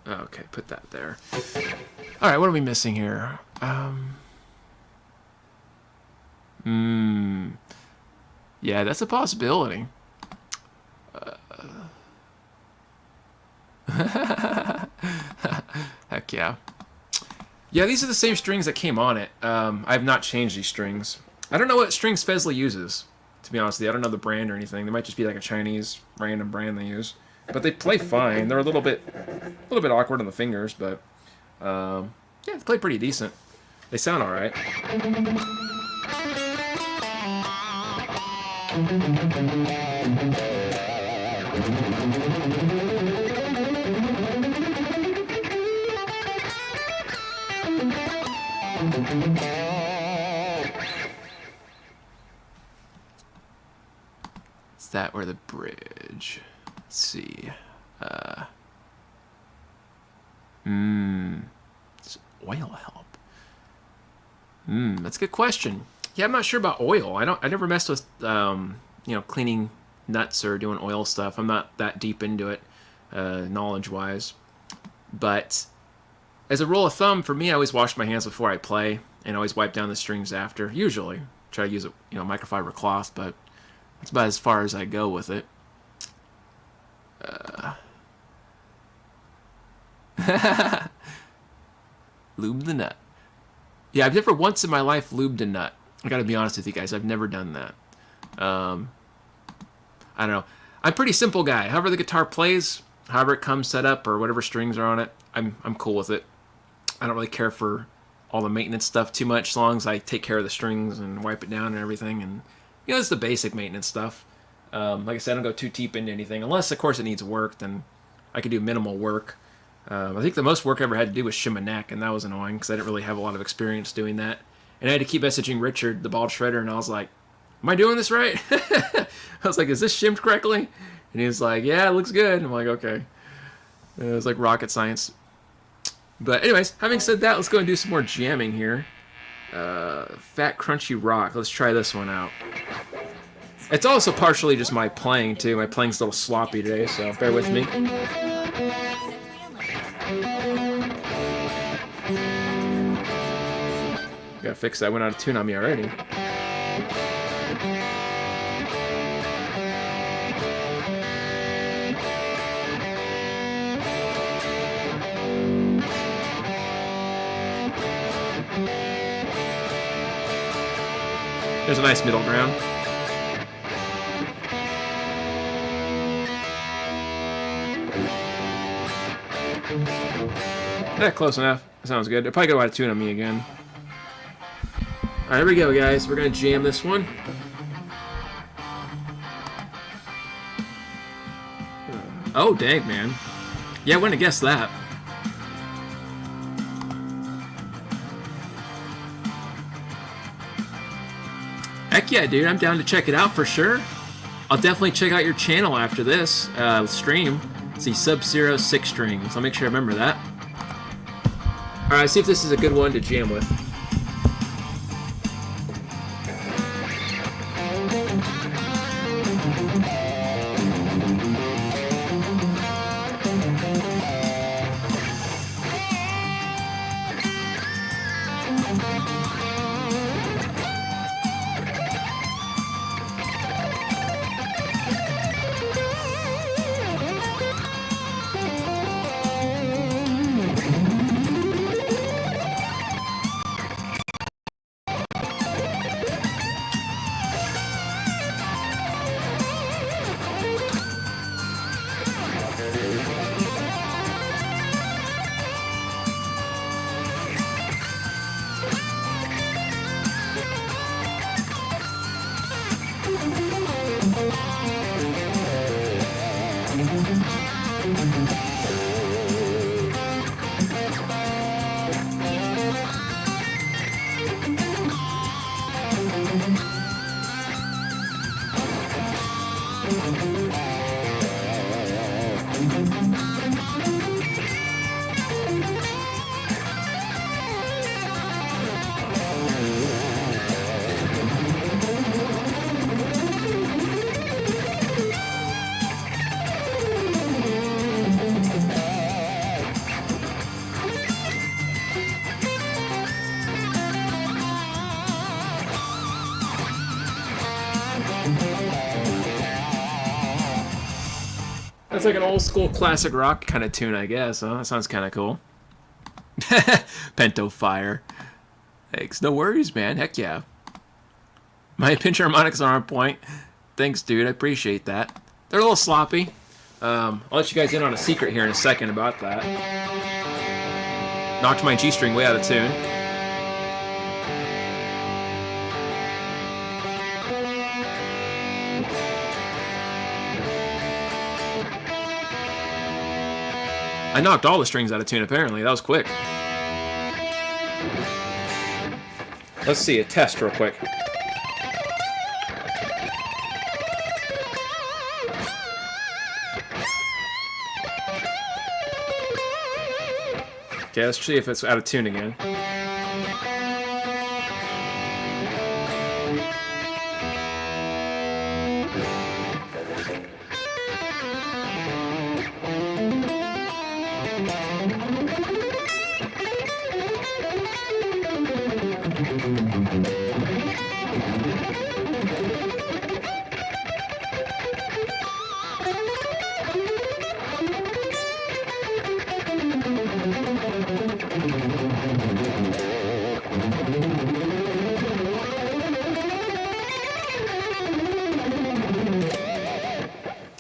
Okay, put that there. All right, what are we missing here? Yeah, that's a possibility. Heck yeah. Yeah, these are the same strings that came on it. I have not changed these strings. I don't know what strings Fesley uses, to be honest with you. I don't know the brand or anything. They might just be like a Chinese random brand they use. But they play fine. They're a little bit awkward on the fingers, but yeah, they play pretty decent. They sound all right. Is that where the bridge? Let's see. Does oil help? That's a good question. Yeah, I'm not sure about oil. I never messed with cleaning nuts or doing oil stuff. I'm not that deep into it, knowledge-wise. But as a rule of thumb, for me, I always wash my hands before I play, and always wipe down the strings after. Usually, try to use a microfiber cloth, but that's about as far as I go with it. Lube the nut. Yeah, I've never once in my life lubed a nut. I gotta be honest with you guys. I've never done that. I don't know. I'm a pretty simple guy. However the guitar plays, however it comes set up, or whatever strings are on it, I'm cool with it. I don't really care for all the maintenance stuff too much, as long as I take care of the strings and wipe it down and everything. And it's the basic maintenance stuff. Like I said, I don't go too deep into anything. Unless, of course, it needs work, then I could do minimal work. I think the most work I ever had to do was shim a neck, and that was annoying because I didn't really have a lot of experience doing that. And I had to keep messaging Richard, the bald shredder, and I was like, am I doing this right? I was like, is this shimmed correctly? And he was like, yeah, it looks good. And I'm like, okay. It was like rocket science. But anyways, having said that, let's go and do some more jamming here. Fat Crunchy Rock. Let's try this one out. It's also partially just my playing, too. My playing's a little sloppy today, so bear with me. Gotta fix that. Went out of tune on me already. There's a nice middle ground. Yeah, close enough. Sounds good. It'll probably go out of tune on me again. Alright, here we go, guys. We're going to jam this one. Oh, dang, man. Yeah, I wouldn't have guessed that. Heck yeah, dude. I'm down to check it out for sure. I'll definitely check out your channel after this stream. See Sub-Zero 6 strings. I'll make sure I remember that. Alright, see if this is a good one to jam with. That's like an old school classic rock kind of tune, I guess. Huh? That sounds kind of cool. Pento Fire. Thanks. No worries, man. Heck yeah. My pinch harmonics are on point. Thanks, dude. I appreciate that. They're a little sloppy. I'll let you guys in on a secret here in a second about that. Knocked my G string way out of tune. I knocked all the strings out of tune, apparently. That was quick. Let's see, a test real quick. Okay, let's see if it's out of tune again.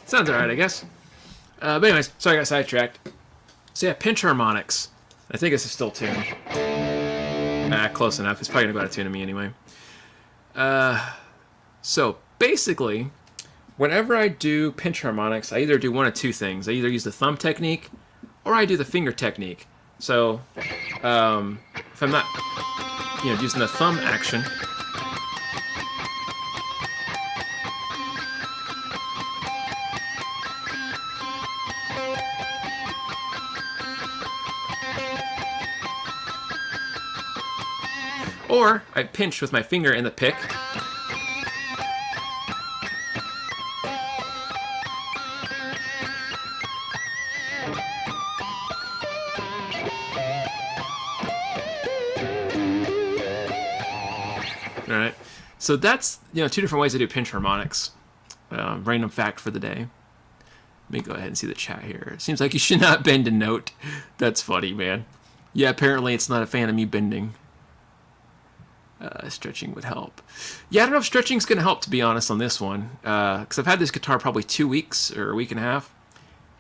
Sounds alright, I guess. But anyways, sorry I got sidetracked. So yeah, pinch harmonics. I think this is still tuned. Close enough. It's probably gonna go out of tune to me anyway. So basically, whenever I do pinch harmonics, I either do one of two things. I either use the thumb technique, or I do the finger technique. So if I'm not, using the thumb action. Or I pinch with my finger in the pick. Alright, so that's two different ways to do pinch harmonics. Random fact for the day. Let me go ahead and see the chat here. It seems like you should not bend a note. That's funny, man. Yeah, apparently it's not a fan of me bending. Stretching would help. Yeah, I don't know if stretching's going to help, to be honest, on this one. Because I've had this guitar probably 2 weeks or a week and a half.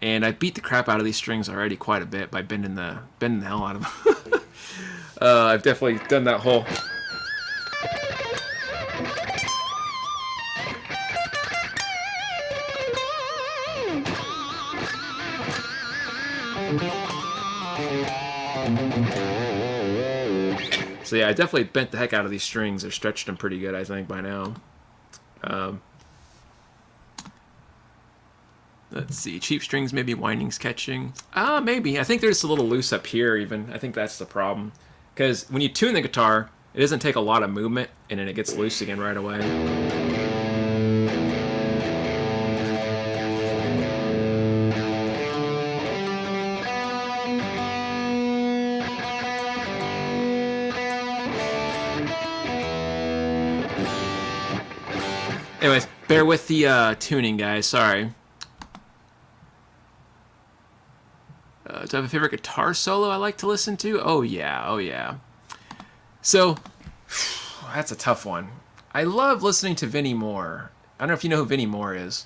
And I beat the crap out of these strings already quite a bit by bending the hell out of them. I've definitely done that whole... So yeah, I definitely bent the heck out of these strings, or stretched them pretty good, I think, by now. Let's see, cheap strings, maybe windings catching. Maybe. I think they're just a little loose up here, even. I think that's the problem. Because when you tune the guitar, it doesn't take a lot of movement, and then it gets loose again right away. Anyways, bear with the tuning, guys. Sorry. Do I have a favorite guitar solo I like to listen to? Oh, yeah. Oh, yeah. So, that's a tough one. I love listening to Vinnie Moore. I don't know if you know who Vinnie Moore is.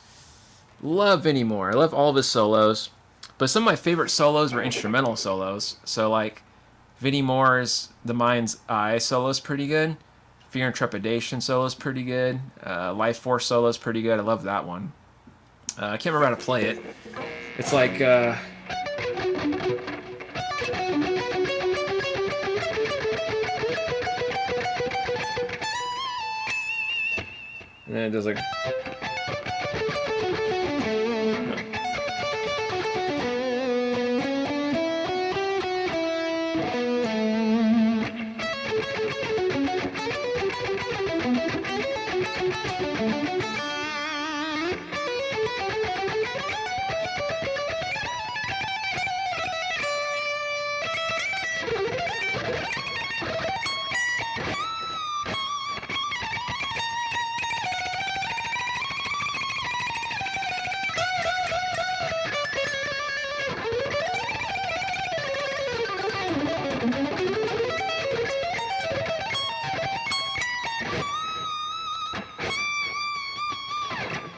Love Vinnie Moore. I love all of his solos. But some of my favorite solos were instrumental solos. So, like, Vinnie Moore's The Mind's Eye solo is pretty good. Fear and Trepidation solo is pretty good. Life Force solo is pretty good. I love that one. I can't remember how to play it. It's like... and then it does like...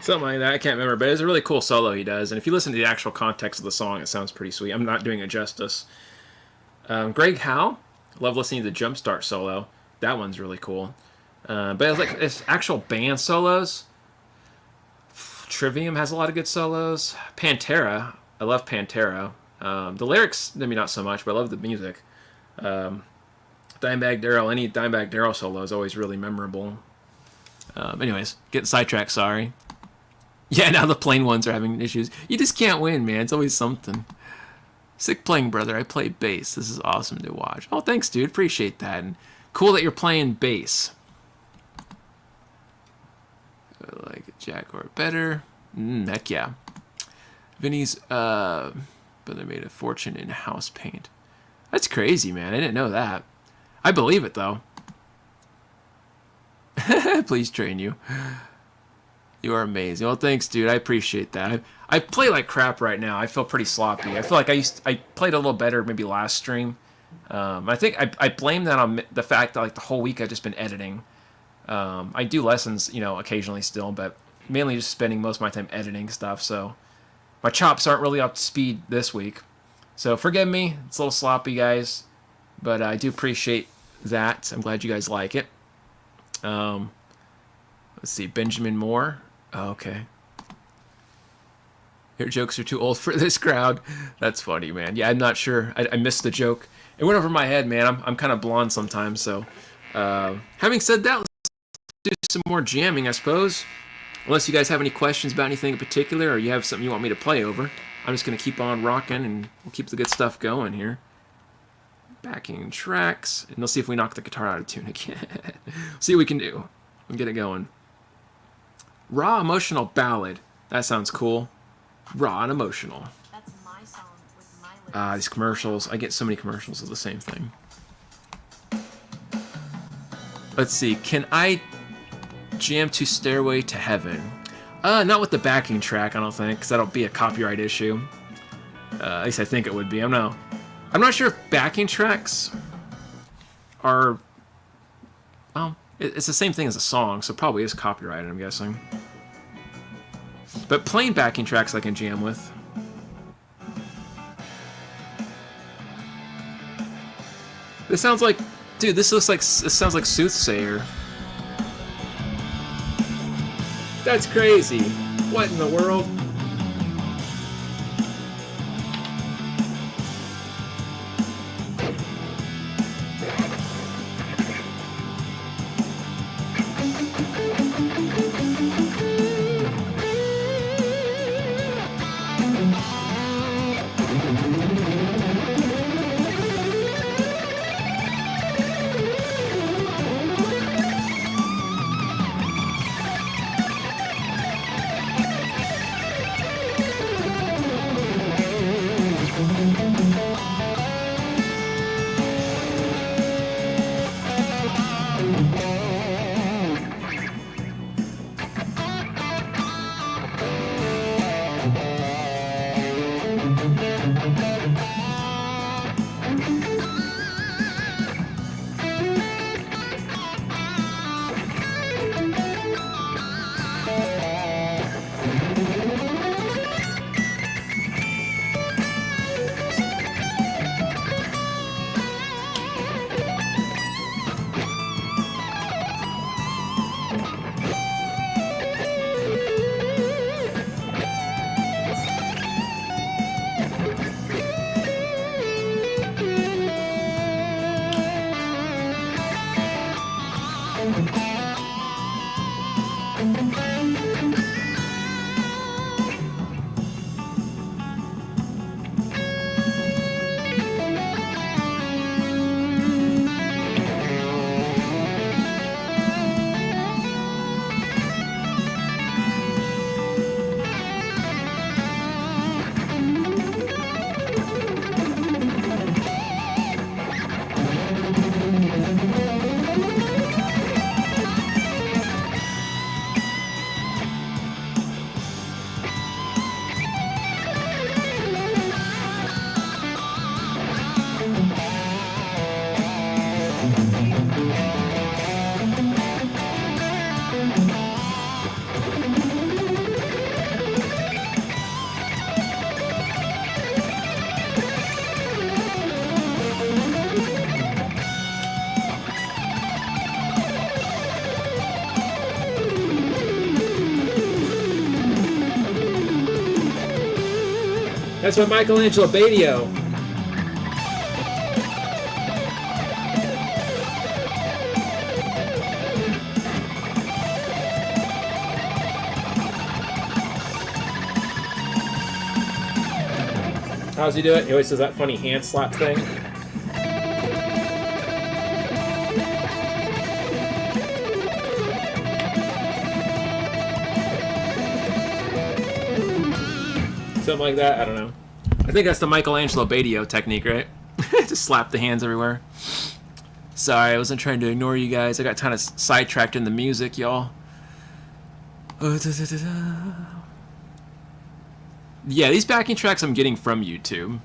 Something like that. I can't remember, but it's a really cool solo he does. And if you listen to the actual context of the song, it sounds pretty sweet. I'm not doing it justice. Greg Howe, love listening to the Jumpstart solo. That one's really cool. But it's like it's actual band solos. Trivium has a lot of good solos. Pantera, I love Pantera. The lyrics, maybe not so much, but I love the music. Dimebag Darrell, any Dimebag Darrell solo is always really memorable. Anyways, getting sidetracked, sorry. Yeah, now the plain ones are having issues. You just can't win, man. It's always something. Sick playing, brother. I play bass. This is awesome to watch. Oh, thanks, dude. Appreciate that. And cool that you're playing bass. I like a Jack or better. Heck yeah. Vinny's brother made a fortune in house paint. That's crazy, man. I didn't know that. I believe it, though. Please train you. You are amazing. Well, thanks, dude. I appreciate that. I play like crap right now. I feel pretty sloppy. I feel like I played a little better maybe last stream. I think I blame that on the fact that like the whole week I've just been editing. I do lessons, occasionally still, but mainly just spending most of my time editing stuff. So my chops aren't really up to speed this week. So forgive me. It's a little sloppy, guys, but I do appreciate that. I'm glad you guys like it. Let's see, Benjamin Moore. Oh, okay. Your jokes are too old for this crowd. That's funny, man. Yeah, I'm not sure. I missed the joke. It went over my head, man. I'm kind of blonde sometimes, so. Having said that, let's do some more jamming, I suppose. Unless you guys have any questions about anything in particular, or you have something you want me to play over. I'm just going to keep on rocking, and we'll keep the good stuff going here. Backing tracks, and let's see if we knock the guitar out of tune again. See what we can do. We'll get it going. Raw emotional ballad. That sounds cool. Raw and emotional. That's my song with my lyrics. These commercials. I get so many commercials of the same thing. Let's see. Can I jam to Stairway to Heaven? Not with the backing track, I don't think, because that'll be a copyright issue. At least I think it would be. I'm not sure if backing tracks are... Well, it's the same thing as a song, so it probably is copyrighted, I'm guessing. But plain backing tracks I can jam with. This sounds like... Dude, this sounds like Soothsayer. That's crazy. What in the world? That's by Michelangelo Badio. How's he do it? He always does that funny hand slap thing. Something like that. I don't know. I think that's the Michelangelo Badio technique, right? Just slap the hands everywhere. Sorry, I wasn't trying to ignore you guys. I got kind of sidetracked in the music, y'all. Yeah, these backing tracks I'm getting from YouTube.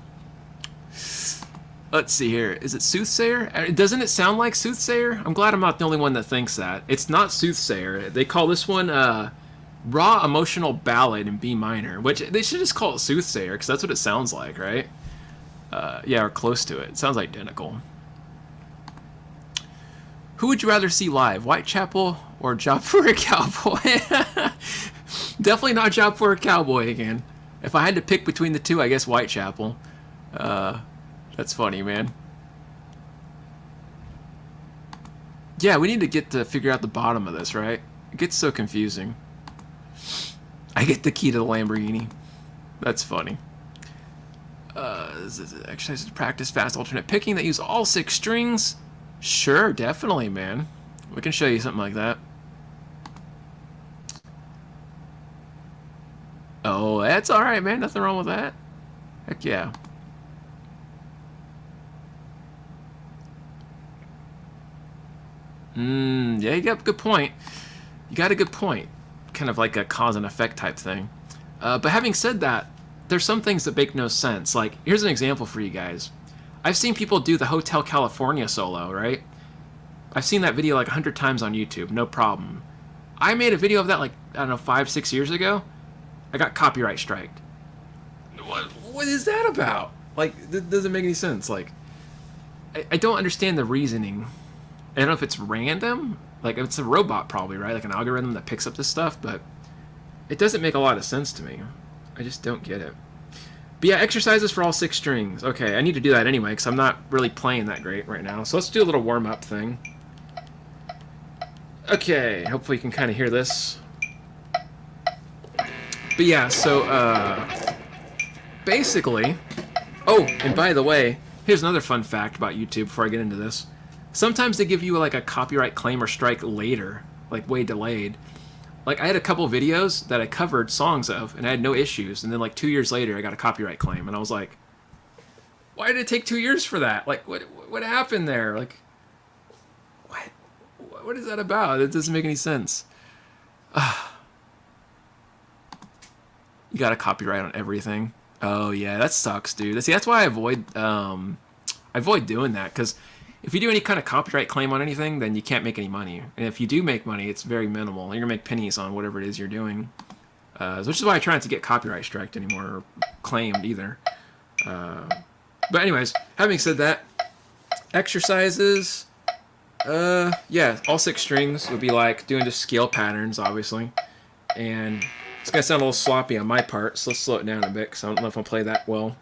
Let's see here. Is it Soothsayer? Doesn't it sound like Soothsayer? I'm glad I'm not the only one that thinks that. It's not Soothsayer. They call this one Raw Emotional Ballad in B minor, which they should just call it Soothsayer because that's what it sounds like, right? Yeah, or close to it. It sounds identical. Who would you rather see live, Whitechapel or Job for a Cowboy? Definitely not Job for a Cowboy again. If I had to pick between the two, I guess Whitechapel. That's funny, man. Yeah, we need to get to figure out the bottom of this, right? It gets so confusing. I get the key to the Lamborghini. That's funny. Exercises to practice fast alternate picking that use all 6 strings. Sure, definitely, man. We can show you something like that. Oh, that's alright, man. Nothing wrong with that. Heck yeah. Yeah, you got a good point. You got a good point. Kind of like a cause and effect type thing. But having said that, there's some things that make no sense. Like, here's an example for you guys. I've seen people do the Hotel California solo, right? I've seen that video like 100 times on YouTube, no problem. I made a video of that like, I don't know, 5-6 years ago. I got copyright striked. What is that about? Like, it doesn't make any sense. Like, I don't understand the reasoning. I don't know if it's random. Like, it's a robot probably, right? Like an algorithm that picks up this stuff, but it doesn't make a lot of sense to me. I just don't get it. But yeah, exercises for all 6 strings. Okay, I need to do that anyway, because I'm not really playing that great right now. So let's do a little warm-up thing. Okay, hopefully you can kind of hear this. But yeah, so, basically... Oh, and by the way, here's another fun fact about YouTube before I get into this. Sometimes they give you like a copyright claim or strike later, like way delayed. Like I had a couple videos that I covered songs of and I had no issues, and then like 2 years later I got a copyright claim, and I was like, why did it take 2 years for that? Like what happened there? Like what is that about? It doesn't make any sense. You got a copyright on everything. Oh yeah, that sucks, dude. See, that's why I avoid doing that, because if you do any kind of copyright claim on anything, then you can't make any money. And if you do make money, it's very minimal. You're going to make pennies on whatever it is you're doing. Which is why I try not to get copyright striked anymore, or claimed either. But anyways, having said that, exercises, yeah, all 6 strings would be like doing just scale patterns, obviously. And it's going to sound a little sloppy on my part, so let's slow it down a bit, because I don't know if I'll play that well.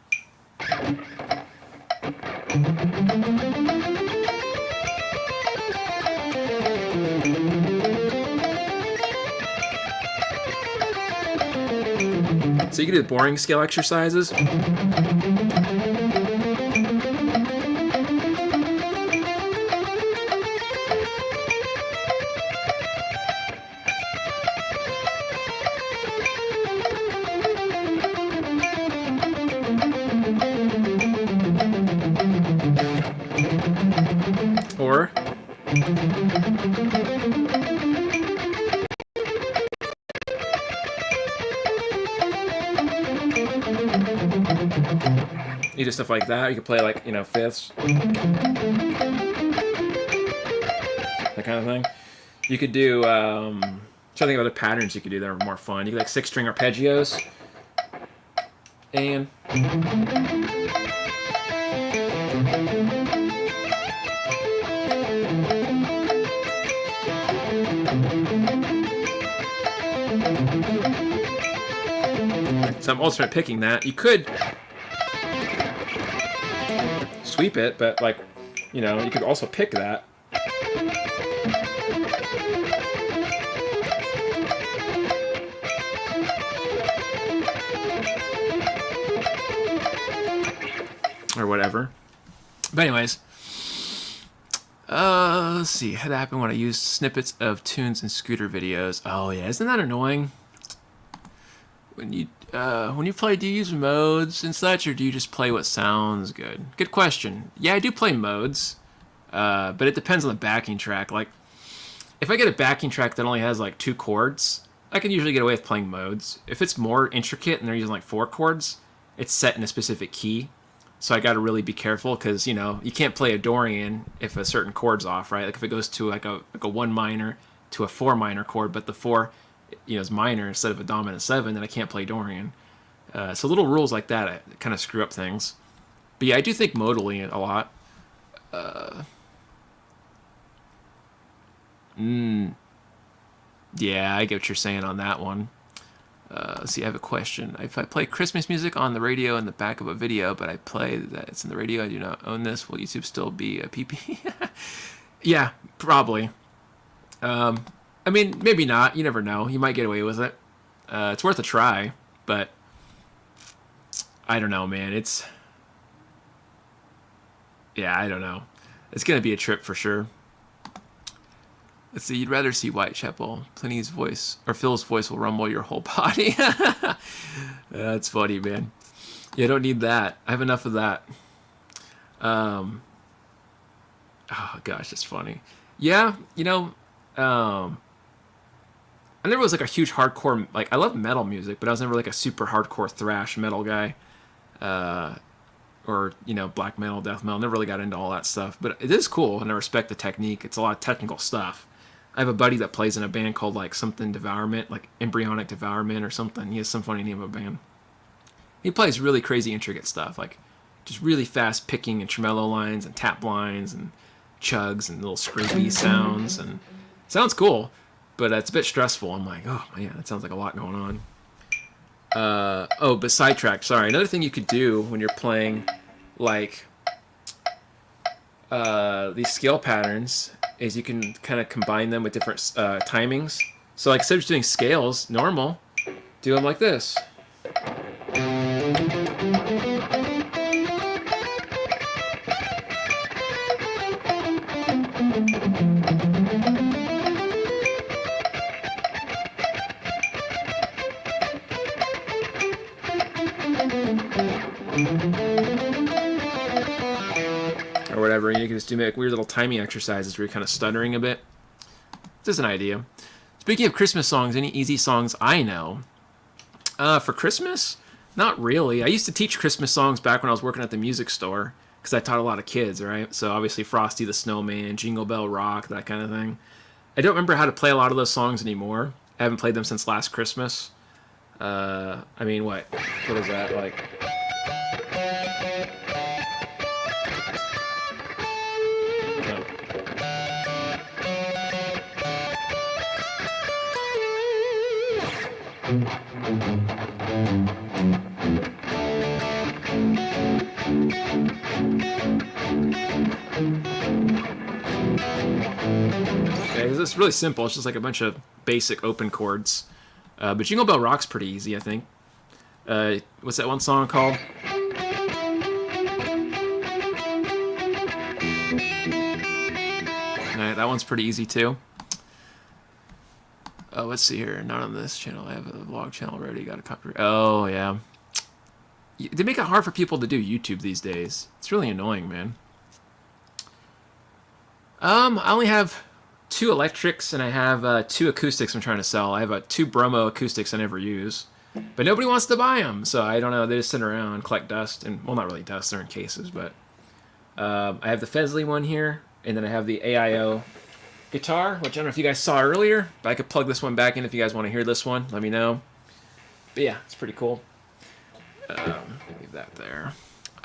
So you can do the boring scale exercises. Or you do stuff like that. You can play like, you know, fifths, that kind of thing. You could do trying to think of other patterns you could do that are more fun. You could like 6-string arpeggios, and so I'm alternate picking that. You could sweep it, but like, you know, you could also pick that. Or whatever. But anyways, let's see. Had happened when I used snippets of tunes and scooter videos. Oh yeah, isn't that annoying? When you play, do you use modes and such, or do you just play what sounds good? Good question. Yeah, I do play modes, but it depends on the backing track. Like, if I get a backing track that only has like 2 chords, I can usually get away with playing modes. If it's more intricate and they're using like 4 chords, it's set in a specific key. So I got to really be careful because, you know, you can't play a Dorian if a certain chord's off, right? Like if it goes to like a 1 minor to a 4 minor chord, but the 4, you know, is minor instead of a dominant 7, then I can't play Dorian. So little rules like that kind of screw up things. But yeah, I do think modally a lot. Yeah, I get what you're saying on that one. Let's see, I have a question. If I play Christmas music on the radio in the back of a video, but I play that it's in the radio, I do not own this, will YouTube still be a PP? Yeah, probably. I mean, maybe not. You never know. You might get away with it. It's worth a try, but I don't know, man. Yeah, I don't know. It's going to be a trip for sure. Let's see, you'd rather see Whitechapel. Pliny's voice, or Phil's voice will rumble your whole body. That's funny, man. Yeah, I don't need that. I have enough of that. Oh, gosh, that's funny. Yeah, you know, I never was like a huge hardcore, like, I love metal music, but I was never like a super hardcore thrash metal guy. Or, you know, black metal, death metal. Never really got into all that stuff. But it is cool, and I respect the technique. It's a lot of technical stuff. I have a buddy that plays in a band called like something Devourment, like Embryonic Devourment or something. He has some funny name of a band. He plays really crazy intricate stuff, like just really fast picking and tremolo lines and tap lines and chugs and little scrapey sounds, and it sounds cool, but it's a bit stressful. I'm like, oh man, that sounds like a lot going on. Oh, but sidetrack, sorry. Another thing you could do when you're playing like these scale patterns is you can kind of combine them with different timings. So like instead of just doing scales normal, do them like this. Or whatever, and you can just do like weird little timing exercises where you're kind of stuttering a bit. Just an idea. Speaking of Christmas songs, any easy songs I know? For Christmas? Not really. I used to teach Christmas songs back when I was working at the music store because I taught a lot of kids, right? So obviously Frosty the Snowman, Jingle Bell Rock, that kind of thing. I don't remember how to play a lot of those songs anymore. I haven't played them since last Christmas. I mean, what is that like? Okay, it's really simple. It's just like a bunch of basic open chords. But Jingle Bell Rock's pretty easy, I think. What's that one song called? Alright, that one's pretty easy too. Oh, let's see here. Not on this channel. I have a vlog channel already. Got a copyright. Oh, yeah. They make it hard for people to do YouTube these days. It's really annoying, man. I only have 2 electrics and I have 2 acoustics I'm trying to sell. I have 2 Bromo acoustics I never use, but nobody wants to buy them. So I don't know. They just sit around and collect dust, and well, not really dust. They're in cases, but I have the Fesley one here, and then I have the AIO guitar, which I don't know if you guys saw earlier, but I could plug this one back in if you guys want to hear this one. Let me know. But yeah, it's pretty cool. Leave that there.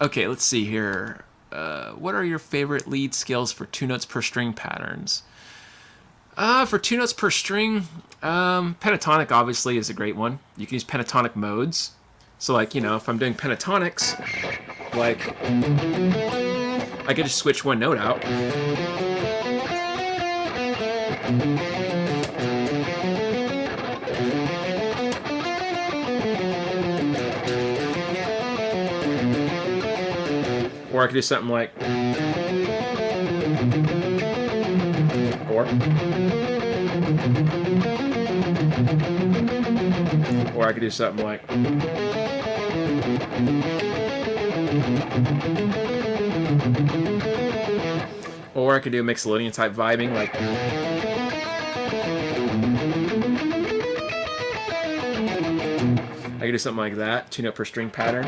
Okay, let's see here. What are your favorite lead scales for 2 notes per string patterns? For 2 notes per string, pentatonic obviously is a great one. You can use pentatonic modes. So like, you know, if I'm doing pentatonics, like I could just switch one note out. Or I could do something like, or I could do something like, or I could do Mixolydian type vibing, like, I could do something like that, 2 note per string pattern.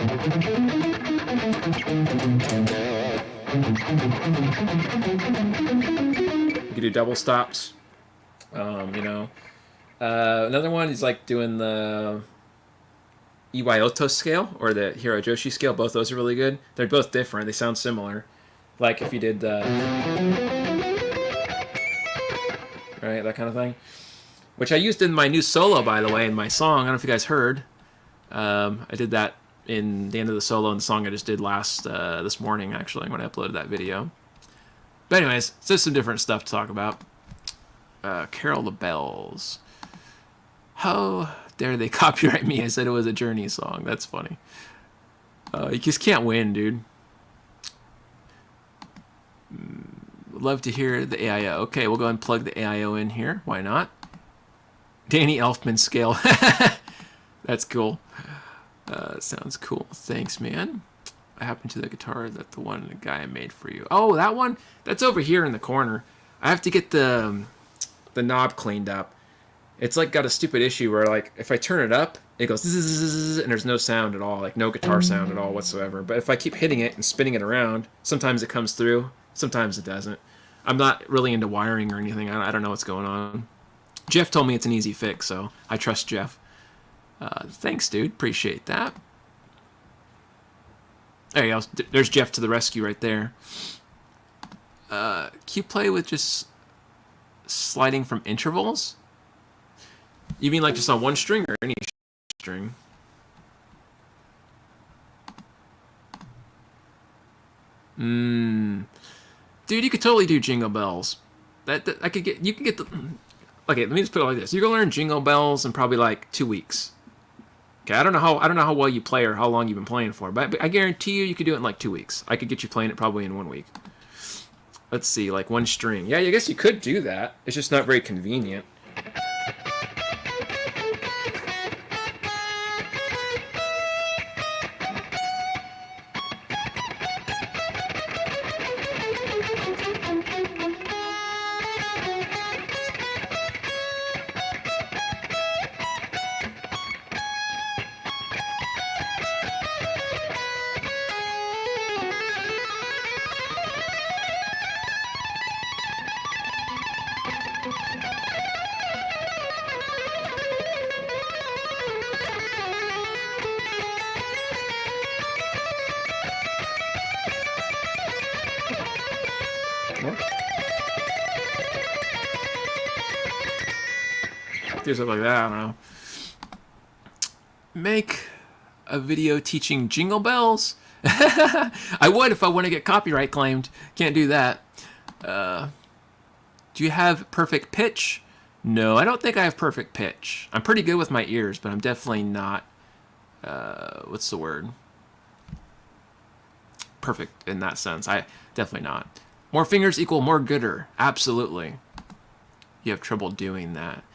You could do double stops, you know. Another one is like doing the Iwayoto scale or the Hirojoshi scale. Both those are really good. They're both different. They sound similar. Like if you did the... right, that kind of thing. Which I used in my new solo, by the way, in my song. I don't know if you guys heard. I did that in the end of the solo and the song I just did this morning, actually, when I uploaded that video. But anyways, so there's some different stuff to talk about. Carol the Bells. How dare they copyright me? I said it was a Journey song. That's funny. You just can't win, dude. Love to hear the AIO. Okay, we'll go ahead and plug the AIO in here. Why not? Danny Elfman scale. That's cool. Sounds cool. Thanks, man. I happen to the guitar. That's the one the guy made for you. Oh, that one? That's over here in the corner. I have to get the knob cleaned up. It's like got a stupid issue where like if I turn it up, it goes zzz, and there's no sound at all, like no guitar sound at all whatsoever. But if I keep hitting it and spinning it around, sometimes it comes through, sometimes it doesn't. I'm not really into wiring or anything. I don't know what's going on. Jeff told me it's an easy fix, so I trust Jeff. Thanks, dude. Appreciate that. There you go. There's Jeff to the rescue right there. Can you play with just sliding from intervals? You mean like just on one string or any string? Dude, you could totally do Jingle Bells. That I could get. You can get the. Okay, let me just put it like this. You're gonna learn Jingle Bells in probably like 2 weeks. Okay, I don't know how well you play or how long you've been playing for, but I guarantee you could do it in like 2 weeks. I could get you playing it probably in 1 week. Let's see, like one string. Yeah, I guess you could do that. It's just not very convenient. Do something like that, I don't know. Make a video teaching Jingle Bells? I would if I want to get copyright claimed. Can't do that. Do you have perfect pitch? No, I don't think I have perfect pitch. I'm pretty good with my ears, but I'm definitely not, what's the word? Perfect in that sense. I definitely not. More fingers equal more gooder. Absolutely. You have trouble doing that.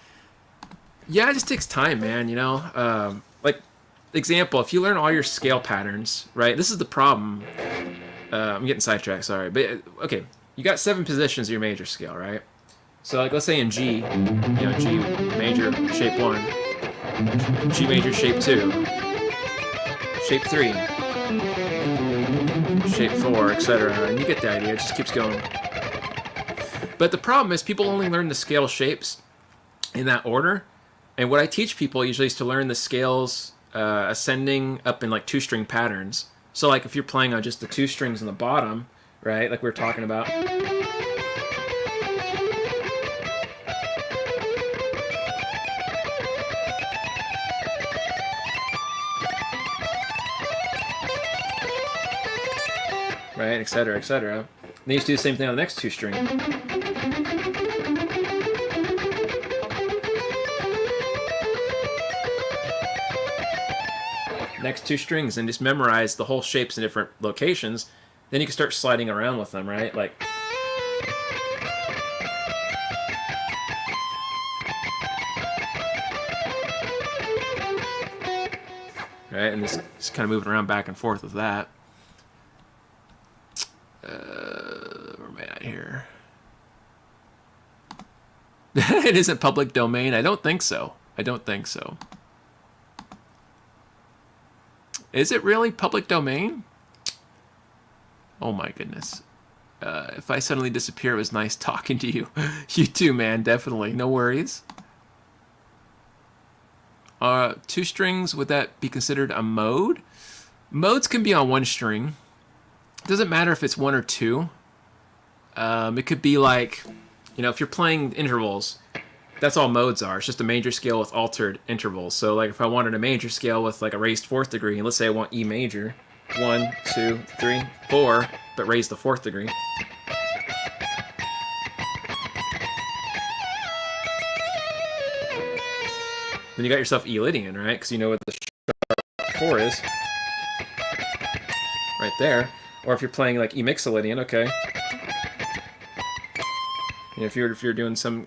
Yeah, it just takes time, man, you know? Like, example, if you learn all your scale patterns, right? This is the problem. I'm getting sidetracked, sorry. But, okay, you got 7 positions of your major scale, right? So, like, let's say in G, you know, G major, shape 1. G major, shape 2. Shape 3. Shape 4, etc. And you get the idea, it just keeps going. But the problem is people only learn the scale shapes in that order. And what I teach people usually is to learn the scales ascending up in like 2-string patterns. So like if you're playing on just the 2 strings on the bottom, right, like we were talking about. right, etc., etc. Then you just do the same thing on the next 2 string. Next 2 strings, and just memorize the whole shapes in different locations. Then you can start sliding around with them, right? Like, right, and just kind of moving around back and forth with that. Where am I at here? It isn't public domain. I don't think so. I don't think so. Is it really public domain? Oh my goodness. If I suddenly disappear, it was nice talking to you. You too, man. Definitely. No worries. 2 strings, would that be considered a mode? Modes can be on 1 string. It doesn't matter if it's 1 or 2. It could be like, you know, if you're playing intervals, that's all modes are. It's just a major scale with altered intervals. So like if I wanted a major scale with like a raised 4th degree, and let's say I want E major, 1, 2, 3, 4, but raise the 4th degree. Then you got yourself E Lydian, right? Because you know what the sharp 4 is. Right there. Or if you're playing like E Mixolydian, okay. You know, if you're doing some,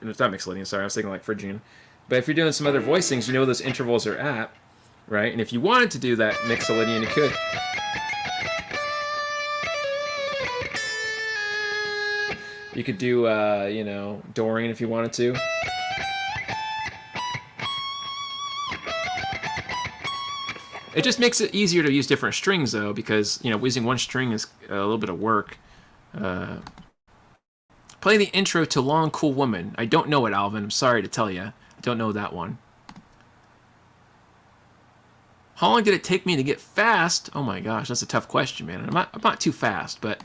it's not Mixolydian, sorry, I was thinking like Phrygian. But if you're doing some other voicings, you know where those intervals are at, right? And if you wanted to do that Mixolydian, you could. You could do, you know, Dorian if you wanted to. It just makes it easier to use different strings, though, because, you know, using 1 string is a little bit of work. Play the intro to Long Cool Woman. I don't know it, Alvin. I'm sorry to tell you. I don't know that one. How long did it take me to get fast? Oh my gosh, that's a tough question, man. I'm not too fast, but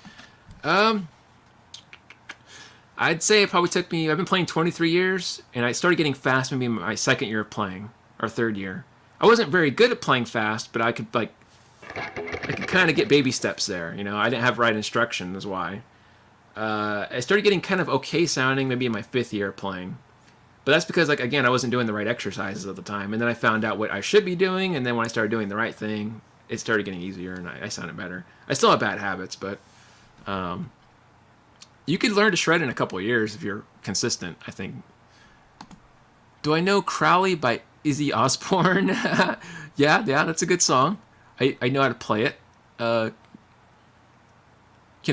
I'd say it probably took me. I've been playing 23 years, and I started getting fast maybe in my 2nd year of playing, or 3rd year. I wasn't very good at playing fast, but I could kind of get baby steps there. You know, I didn't have right instruction, is why. I started getting kind of okay sounding maybe in my 5th year of playing. But that's because, like, again, I wasn't doing the right exercises at the time. And then I found out what I should be doing, and then when I started doing the right thing, it started getting easier, and I sounded better. I still have bad habits, but you could learn to shred in a couple of years if you're consistent, I think. Do I know Crowley by Izzy Osbourne? yeah, that's a good song. I know how to play it. Can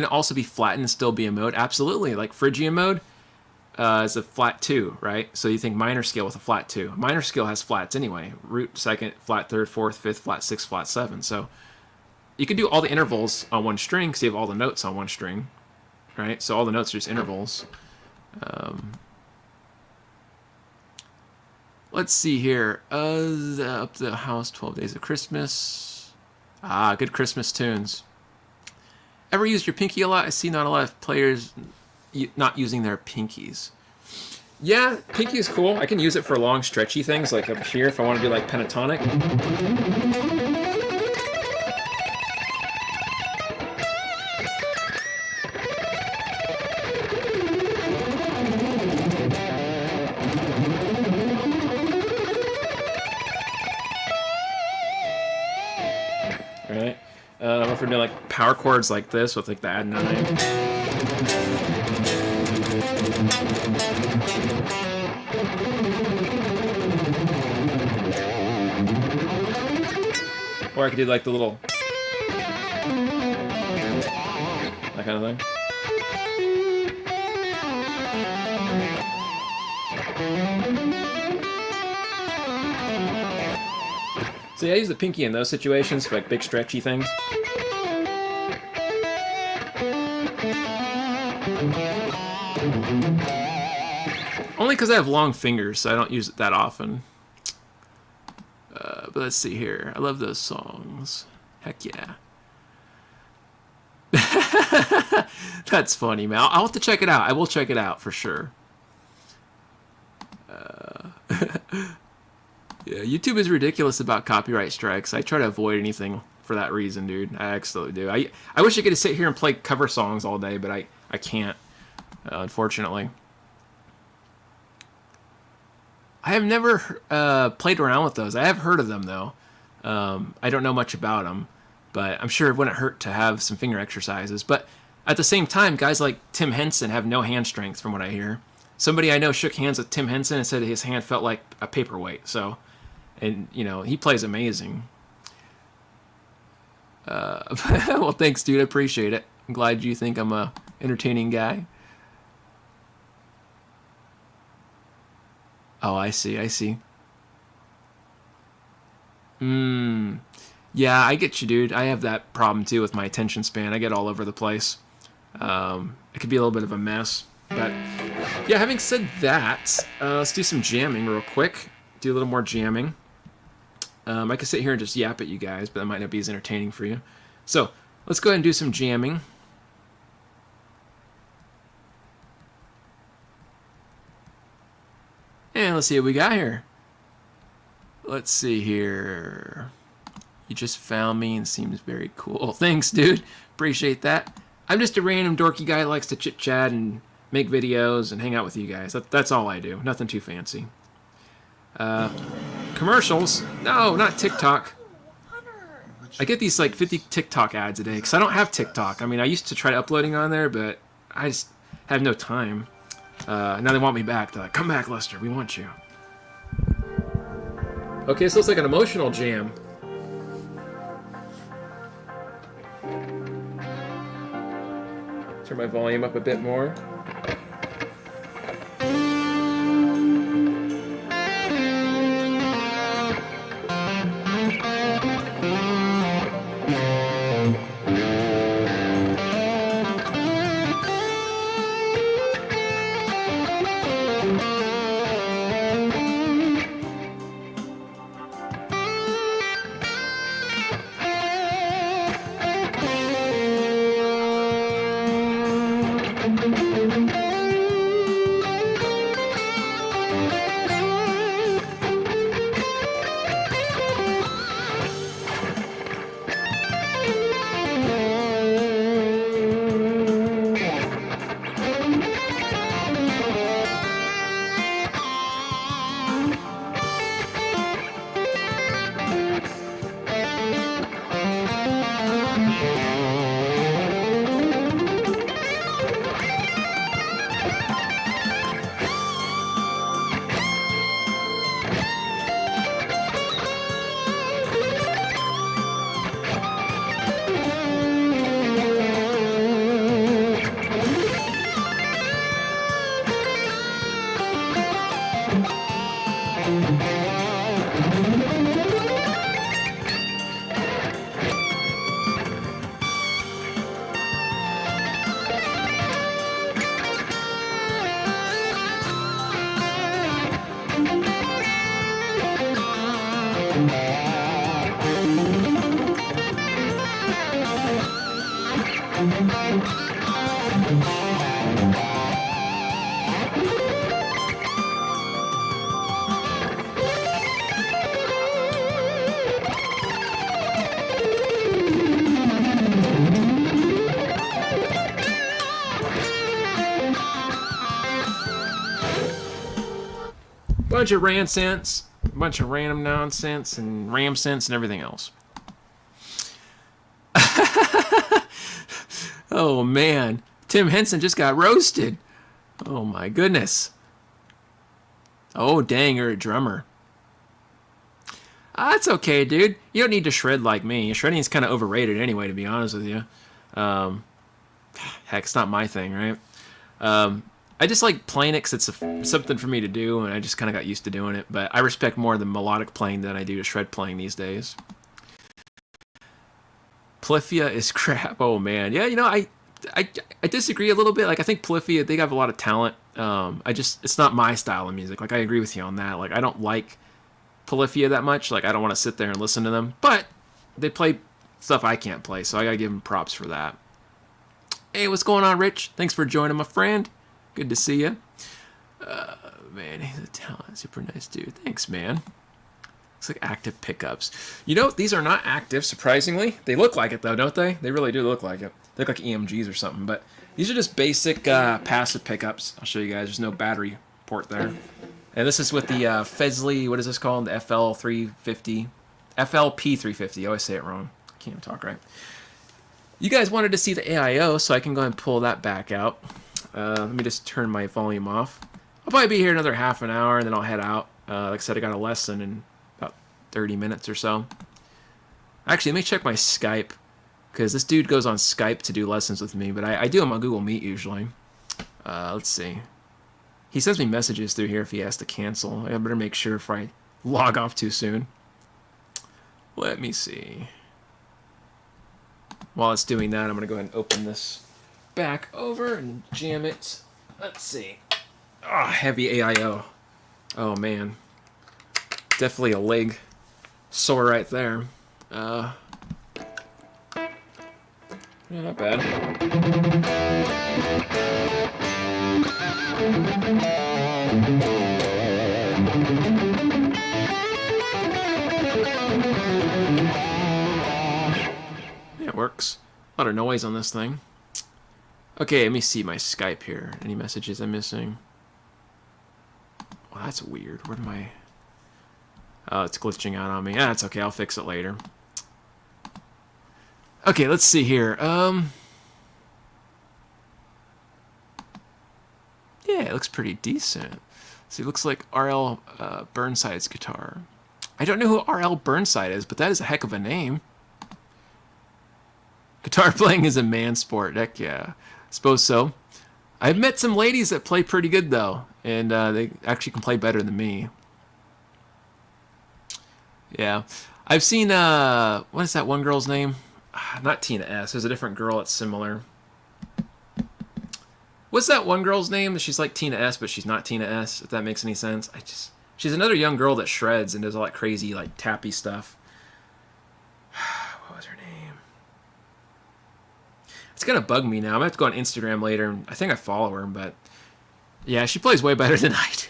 it also be flattened and still be a mode? Absolutely. Like Phrygian mode is a flat 2, right? So you think minor scale with a flat 2. Minor scale has flats anyway. Root 2nd, flat 3rd, 4th, 5th, flat 6, flat 7. So you can do all the intervals on 1 string because you have all the notes on 1 string, right? So all the notes are just intervals. Let's see here. Up the house, 12 Days of Christmas. Ah, good Christmas tunes. Ever used your pinky a lot? I see not a lot of players not using their pinkies. Yeah, pinky is cool. I can use it for long, stretchy things, like up here if I want to do like pentatonic. Right? If we're doing like power chords like this with like the add 9. Or I could do like the little, that kind of thing. So yeah, I use the pinky in those situations for like big stretchy things. Only because I have long fingers, so I don't use it that often. But let's see here. I love those songs. Heck yeah. That's funny, man. I'll have to check it out. I will check it out for sure. Yeah, YouTube is ridiculous about copyright strikes. I try to avoid anything for that reason, dude. I absolutely do. I wish I could sit here and play cover songs all day, but I can't, unfortunately. I have never played around with those. I have heard of them, though. I don't know much about them, but I'm sure it wouldn't hurt to have some finger exercises. But at the same time, guys like Tim Henson have no hand strength, from what I hear. Somebody I know shook hands with Tim Henson and said his hand felt like a paperweight. So, and, you know, he plays amazing. Well, thanks, dude. I appreciate it. I'm glad you think I'm a entertaining guy. Oh, I see. I see. Yeah, I get you, dude. I have that problem too with my attention span. I get all over the place. It could be a little bit of a mess. But yeah, having said that, let's do some jamming real quick. Do a little more jamming. I could sit here and just yap at you guys, but that might not be as entertaining for you. So let's go ahead and do some jamming. And let's see what we got here. Let's see here. You just found me and seems very cool. Thanks, dude. Appreciate that. I'm just a random dorky guy that likes to chit-chat and make videos and hang out with you guys. That's all I do. Nothing too fancy. Commercials? No, not TikTok. I get these like 50 TikTok ads a day because I don't have TikTok. I mean, I used to try uploading on there, but I just have no time. Now they want me back. They're like, come back, Lester. We want you. Okay, so it's like an emotional jam. Turn my volume up a bit more. Bunch of ransense, bunch of random nonsense, and ram sense, and everything else. Oh man, Tim Henson just got roasted. Oh my goodness. Oh dang, you're a drummer. That's okay, dude. You don't need to shred like me. Shredding is kind of overrated anyway, to be honest with you. Heck, it's not my thing, right? I just like playing it because it's something for me to do, and I just kind of got used to doing it. But I respect more the melodic playing than I do to shred playing these days. Polyphia is crap. Oh man, yeah. You know, I disagree a little bit. Like I think Polyphia, they have a lot of talent. It's not my style of music. Like I agree with you on that. Like I don't like Polyphia that much. Like I don't want to sit there and listen to them. But they play stuff I can't play, so I gotta give them props for that. Hey, what's going on, Rich? Thanks for joining, my friend. Good to see you. Man, he's a talent. Super nice dude. Thanks, man. Looks like active pickups. You know, these are not active, surprisingly. They look like it, though, don't they? They really do look like it. They look like EMGs or something, but these are just basic passive pickups. I'll show you guys. There's no battery port there. And this is with the Fesley, what is this called? The FL350. FLP350. I always say it wrong. I can't even talk right. You guys wanted to see the AIO, so I can go ahead and pull that back out. Let me just turn my volume off. I'll probably be here another half an hour, and then I'll head out. Like I said, I got a lesson in about 30 minutes or so. Actually, let me check my Skype, because this dude goes on Skype to do lessons with me, but I do them on Google Meet usually. Let's see. He sends me messages through here if he has to cancel. I better make sure if I log off too soon. Let me see. While it's doing that, I'm going to go ahead and open this back over and jam it. Let's see. Ah, oh, heavy AIO. Oh, man. Definitely a leg sore right there. Yeah, not bad. Yeah, it works. A lot of noise on this thing. Okay, let me see my Skype here. Any messages I'm missing? Well, that's weird. Where am I? Oh, it's glitching out on me. Ah, it's okay. I'll fix it later. Okay, let's see here. Yeah, it looks pretty decent. See, it looks like R.L. Burnside's guitar. I don't know who R.L. Burnside is, but that is a heck of a name. Guitar playing is a man sport. Heck yeah. I suppose so. I've met some ladies that play pretty good, though. And they actually can play better than me. Yeah. I've seen, what is that one girl's name? Not Tina S. There's a different girl that's similar. What's that one girl's name? She's like Tina S, but she's not Tina S, if that makes any sense. She's another young girl that shreds and does all that crazy, like, tappy stuff. What was her name? It's gonna bug me now. I'm gonna have to go on Instagram later. I think I follow her, but yeah, she plays way better than I do.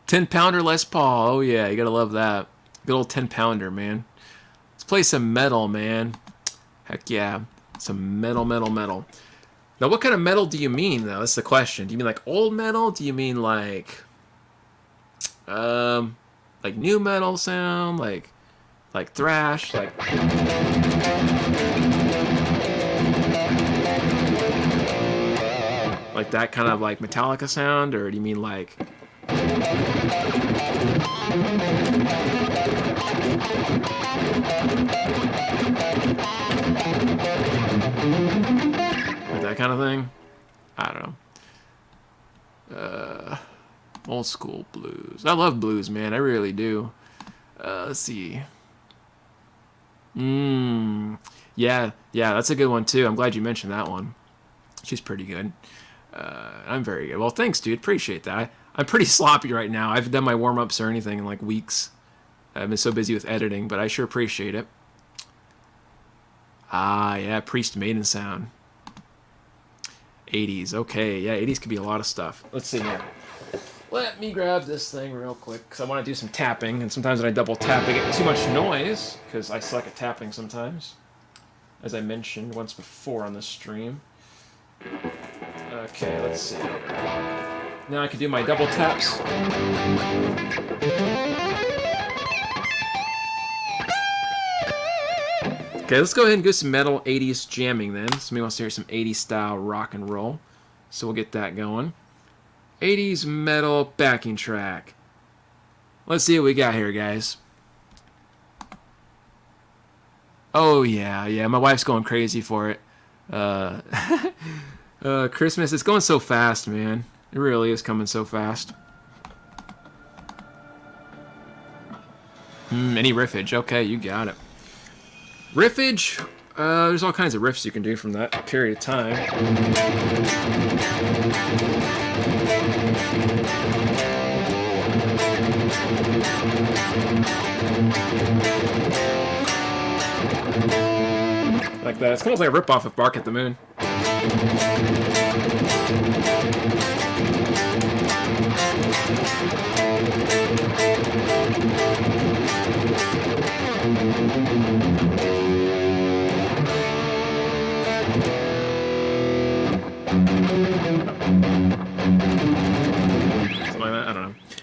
10-pounder Les Paul. Oh yeah, you gotta love that. Good old 10-pounder, man. Let's play some metal, man. Heck yeah. Some metal. Now, what kind of metal do you mean, though? That's the question. Do you mean like old metal? Do you mean like new metal sound? Like thrash? Like that kind of like Metallica sound? Or do you mean like that kind of thing? I don't know. Old school blues. I love blues, man. I really do. Let's see. Yeah, that's a good one too. I'm glad you mentioned that one. She's pretty good. I'm very good. Well, thanks, dude. Appreciate that. I'm pretty sloppy right now. I haven't done my warm-ups or anything in like weeks. I've been so busy with editing, but I sure appreciate it. Ah, yeah, Priest Maiden sound. 80s, okay. Yeah, 80s could be a lot of stuff. Let's see here. Let me grab this thing real quick, because I want to do some tapping, and sometimes when I double tap, I get too much noise, because I suck at tapping sometimes, as I mentioned once before on this stream. Okay, let's see here. Now I can do my double taps. Okay, let's go ahead and do some metal 80s jamming then. Somebody wants to hear some 80s style rock and roll. So we'll get that going. 80s metal backing track. Let's see what we got here, guys. Oh, yeah, my wife's going crazy for it. Christmas, it's going so fast, man. It really is coming so fast. Any riffage. Okay, you got it. Riffage, there's all kinds of riffs you can do from that period of time. Like that. It's almost like a ripoff of Bark at the Moon.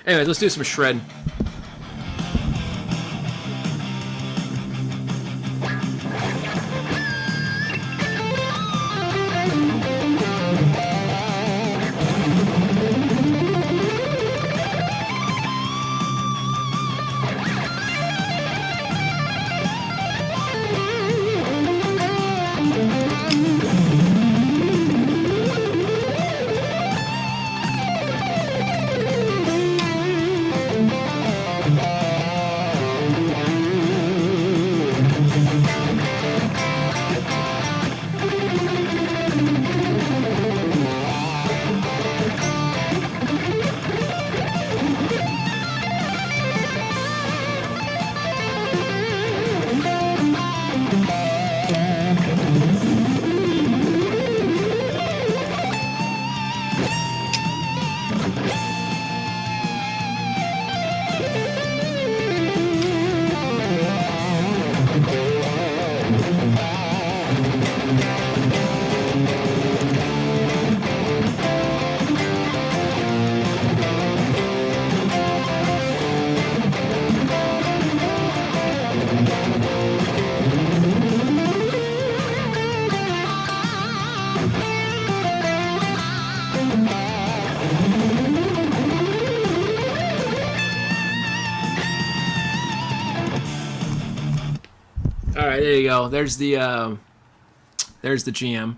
Anyway, let's do some shred. All right, there you go. There's the GM.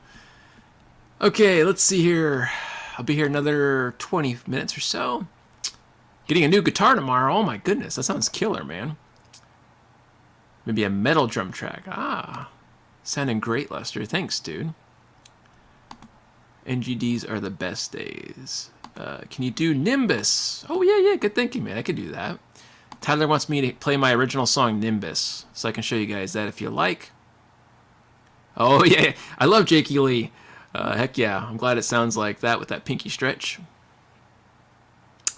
Okay, let's see here. I'll be here another 20 minutes or so. Getting a new guitar tomorrow. Oh my goodness, that sounds killer, man. Maybe a metal drum track. Ah, sounding great, Lester. Thanks, dude. NGDs are the best days. Can you do Nimbus? Oh yeah, good thinking, man. I could do that. Tyler wants me to play my original song, Nimbus, so I can show you guys that if you like. Oh, yeah. I love Jakey Lee. Heck yeah. I'm glad it sounds like that with that pinky stretch.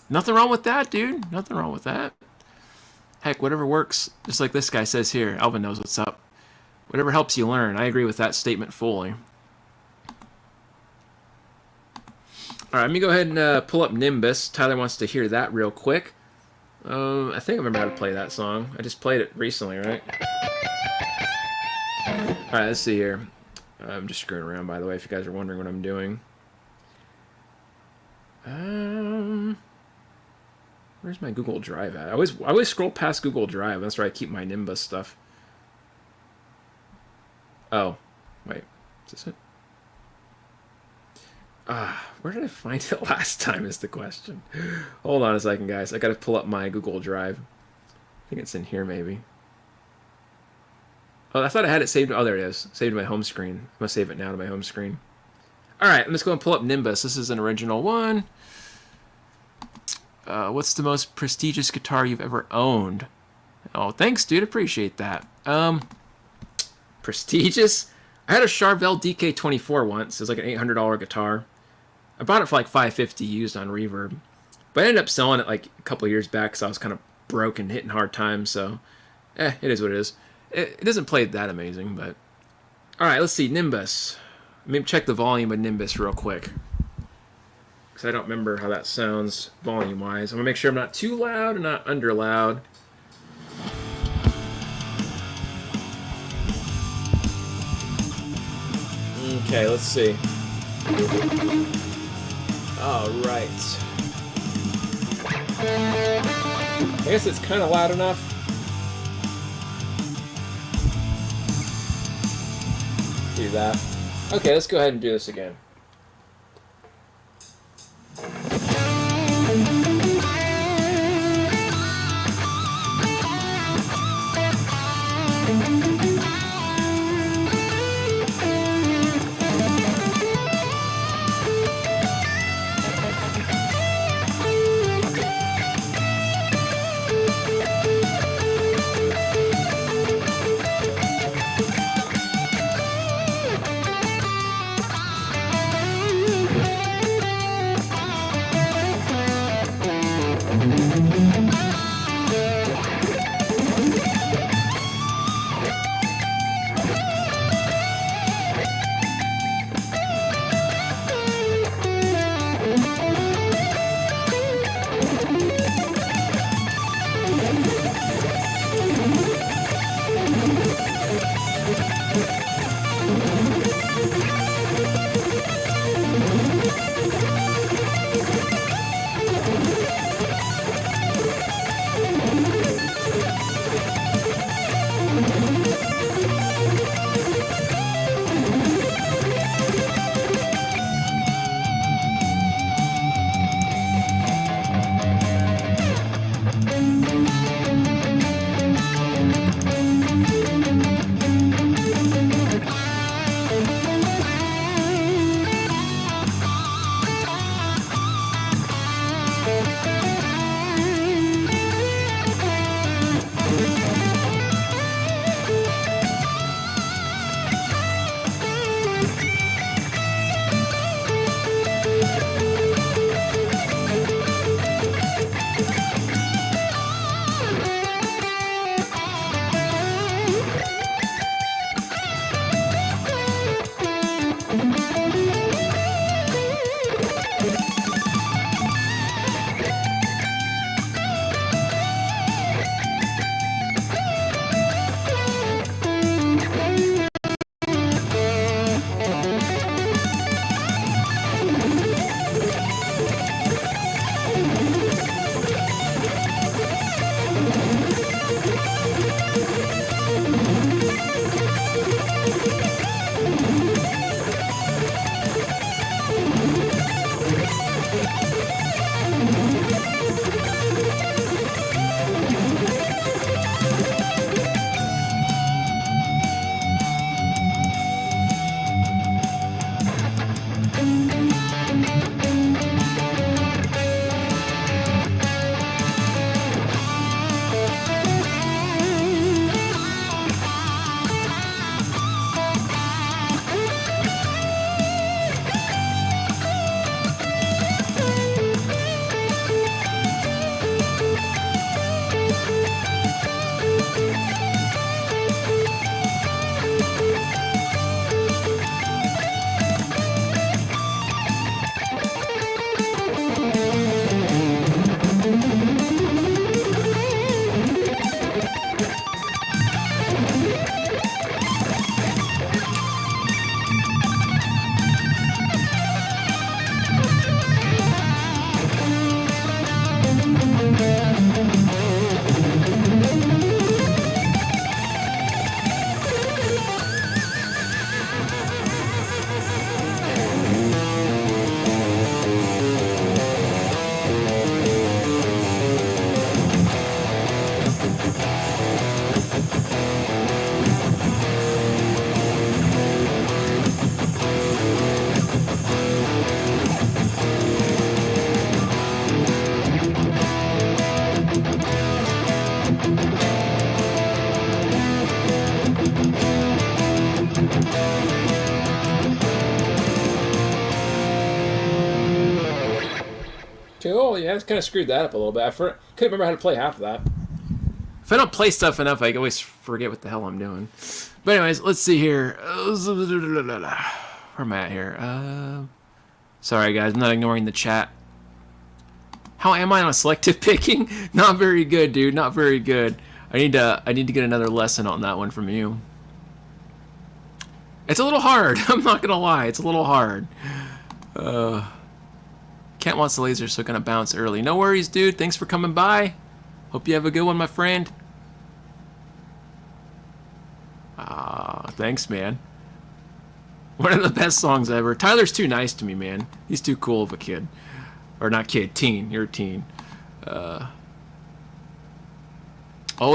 Nothing wrong with that, dude. Nothing wrong with that. Heck, whatever works. Just like this guy says here. Alvin knows what's up. Whatever helps you learn. I agree with that statement fully. All right, let me go ahead and pull up Nimbus. Tyler wants to hear that real quick. I think I remember how to play that song. I just played it recently, right? Alright, let's see here. I'm just screwing around, by the way, if you guys are wondering what I'm doing. Where's my Google Drive at? I always scroll past Google Drive. That's where I keep my Nimbus stuff. Oh, wait. Is this it? Where did I find it last time is the question. Hold on a second, guys. I gotta pull up my Google Drive. I think it's in here, maybe. Oh, I thought I had it saved. Oh, there it is. Saved to my home screen. I'm gonna save it now to my home screen. Alright, I'm just gonna pull up Nimbus. This is an original one. What's the most prestigious guitar you've ever owned? Oh, thanks, dude. Appreciate that. Prestigious? I had a Charvel DK24 once. It was like an $800 guitar. I bought it for like $550 used on Reverb. But I ended up selling it like a couple of years back because I was kind of broke and hitting hard times. So, it is what it is. It doesn't play that amazing, but... Alright, let's see. Nimbus. Maybe check the volume of Nimbus real quick. Because I don't remember how that sounds volume-wise. I'm going to make sure I'm not too loud and not under loud. Okay, let's see. Alright. I guess it's kind of loud enough. Do that. Okay, let's go ahead and do this again. Cool, yeah, it's kind of screwed that up a little bit. couldn't remember how to play half of that. If I don't play stuff enough, I always forget what the hell I'm doing. But anyways, let's see here. Where am I at here? Sorry, guys, I'm not ignoring the chat. How am I on selective picking? Not very good, dude. Not very good. I need to get another lesson on that one from you. It's a little hard. I'm not gonna lie. It's a little hard. Can't watch the laser, so gonna bounce early. No worries, dude. Thanks for coming by. Hope you have a good one, my friend. Thanks, man. One of the best songs ever. Tyler's too nice to me, man. He's too cool of a kid. Or not kid, teen. You're a teen. Oh,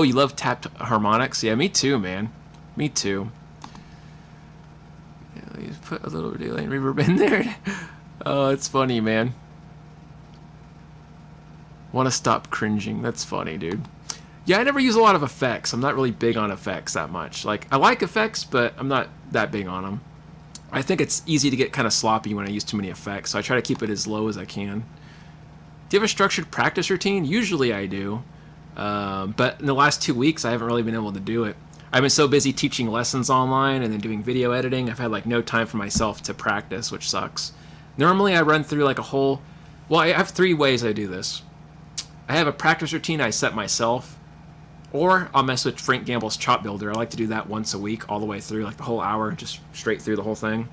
you love tapped harmonics? Yeah, me too, man. Me too. Yeah, you put a little delay and reverb in there. Oh, it's funny, man. Want to stop cringing. That's funny, dude. Yeah, I never use a lot of effects. I'm not really big on effects that much. Like, I like effects, but I'm not that big on them. I think it's easy to get kind of sloppy when I use too many effects, so I try to keep it as low as I can. Do you have a structured practice routine? Usually I do. But in the last 2 weeks, I haven't really been able to do it. I've been so busy teaching lessons online and then doing video editing, I've had like no time for myself to practice, which sucks. Normally I run through like a whole... Well, I have 3 ways I do this. I have a practice routine I set myself, or I'll mess with Frank Gamble's Chop Builder. I like to do that once a week, all the way through, like the whole hour, just straight through the whole thing.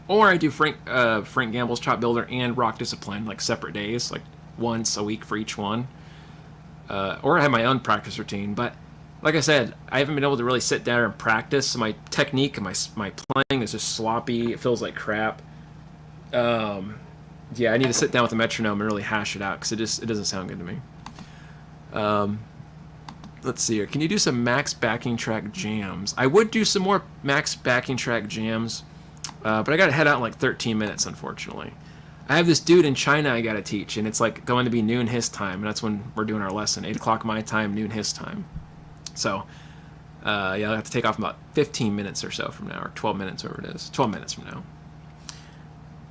Or I do Frank Gamble's Chop Builder and Rock Discipline, like separate days, like once a week for each one. Or I have my own practice routine, but like I said, I haven't been able to really sit down and practice. So my technique and my playing is just sloppy. It feels like crap. Yeah, I need to sit down with a metronome and really hash it out because it doesn't sound good to me. Let's see here. Can you do some max backing track jams? I would do some more max backing track jams, but I got to head out in like 13 minutes, unfortunately. I have this dude in China I got to teach, and it's like going to be noon his time, and that's when we're doing our lesson. 8 o'clock my time, noon his time. So, yeah, I'll have to take off about 15 minutes or so from now, or 12 minutes, whatever it is. 12 minutes from now.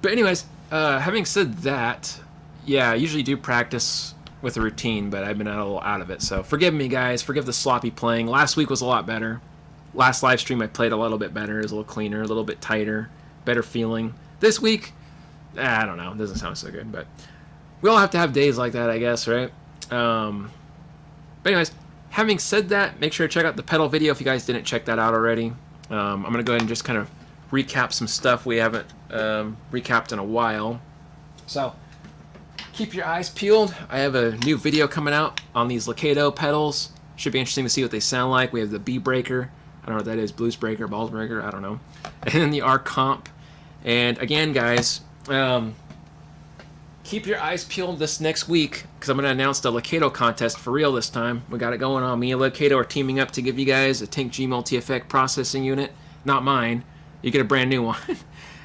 But anyways, having said that, yeah, I usually do practice with a routine, but I've been a little out of it. So forgive me, guys. Forgive the sloppy playing. Last week was a lot better. Last live stream I played a little bit better. It was a little cleaner, a little bit tighter, better feeling. This week, I don't know. It doesn't sound so good, but we all have to have days like that, I guess, right? But anyways, having said that, make sure to check out the pedal video if you guys didn't check that out already. I'm going to go ahead and just kind of recap some stuff we haven't recapped in a while. So keep your eyes peeled. I have a new video coming out on these Lacato pedals. Should be interesting to see what they sound like. We have the B breaker. I don't know what that is. Blues breaker, balls breaker. I don't know. And then the R comp. And again, guys, keep your eyes peeled this next week because I'm going to announce the Lacato contest for real this time. We got it going on. Me and Lacato are teaming up to give you guys a Tank G multi-effect processing unit. Not mine. You get a brand new one.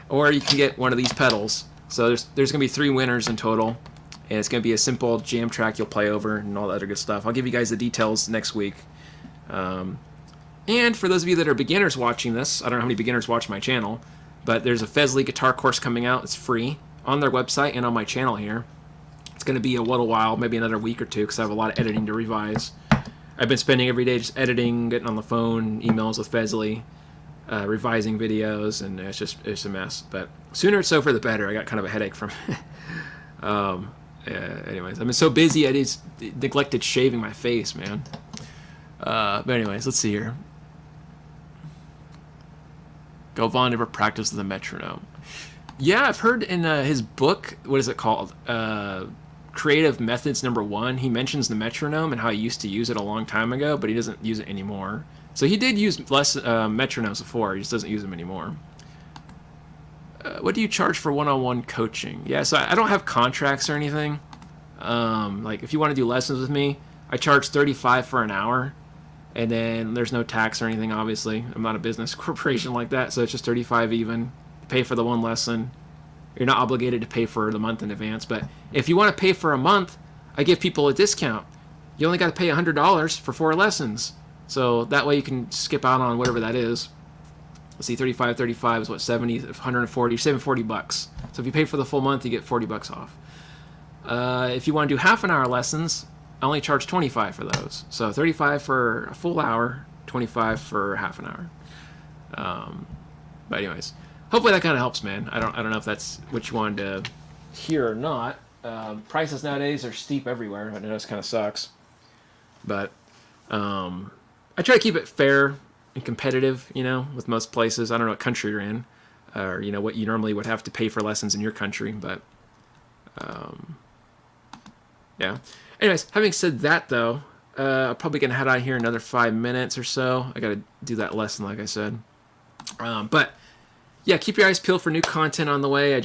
Or you can get one of these pedals. So there's going to be 3 winners in total. And it's going to be a simple jam track you'll play over and all that other good stuff. I'll give you guys the details next week. And for those of you that are beginners watching this, I don't know how many beginners watch my channel, but there's a Fesley guitar course coming out. It's free on their website and on my channel here. It's going to be a little while, maybe another week or 2, because I have a lot of editing to revise. I've been spending every day just editing, getting on the phone, emails with Fesley, revising videos, and it's a mess. But sooner it's over, the better. I got kind of a headache from it. Anyways, I've been so busy I just neglected shaving my face, man. But anyways, let's see here. Govan never practiced the metronome. Yeah, I've heard in his book, what is it called? Creative Methods #1, he mentions the metronome and how he used to use it a long time ago, but he doesn't use it anymore. So he did use less metronomes before, he just doesn't use them anymore. What do you charge for one-on-one coaching? Yeah, so I don't have contracts or anything. Like, if you want to do lessons with me, I charge $35 for an hour, and then there's no tax or anything, obviously. I'm not a business corporation like that, so it's just $35 even. Pay for the one lesson. You're not obligated to pay for the month in advance, but if you want to pay for a month, I give people a discount. You only got to pay $100 for 4 lessons, so that way you can skip out on whatever that is. Let's see, 35 is what, 70, 140, you're saving $40. So if you pay for the full month, you get $40 off. If you want to do half an hour lessons, I only charge 25 for those. So 35 for a full hour, 25 for half an hour. But anyways, hopefully that kind of helps, man. I don't know if that's what you wanted to hear or not. Prices nowadays are steep everywhere. I know this kind of sucks, but I try to keep it fair and competitive. You know, with most places. I don't know what country you're in, or you know what you normally would have to pay for lessons in your country, but yeah. Anyways, having said that, though, I'm probably gonna head out here another 5 minutes or so. I gotta do that lesson, like I said. But yeah, keep your eyes peeled for new content on the way. I've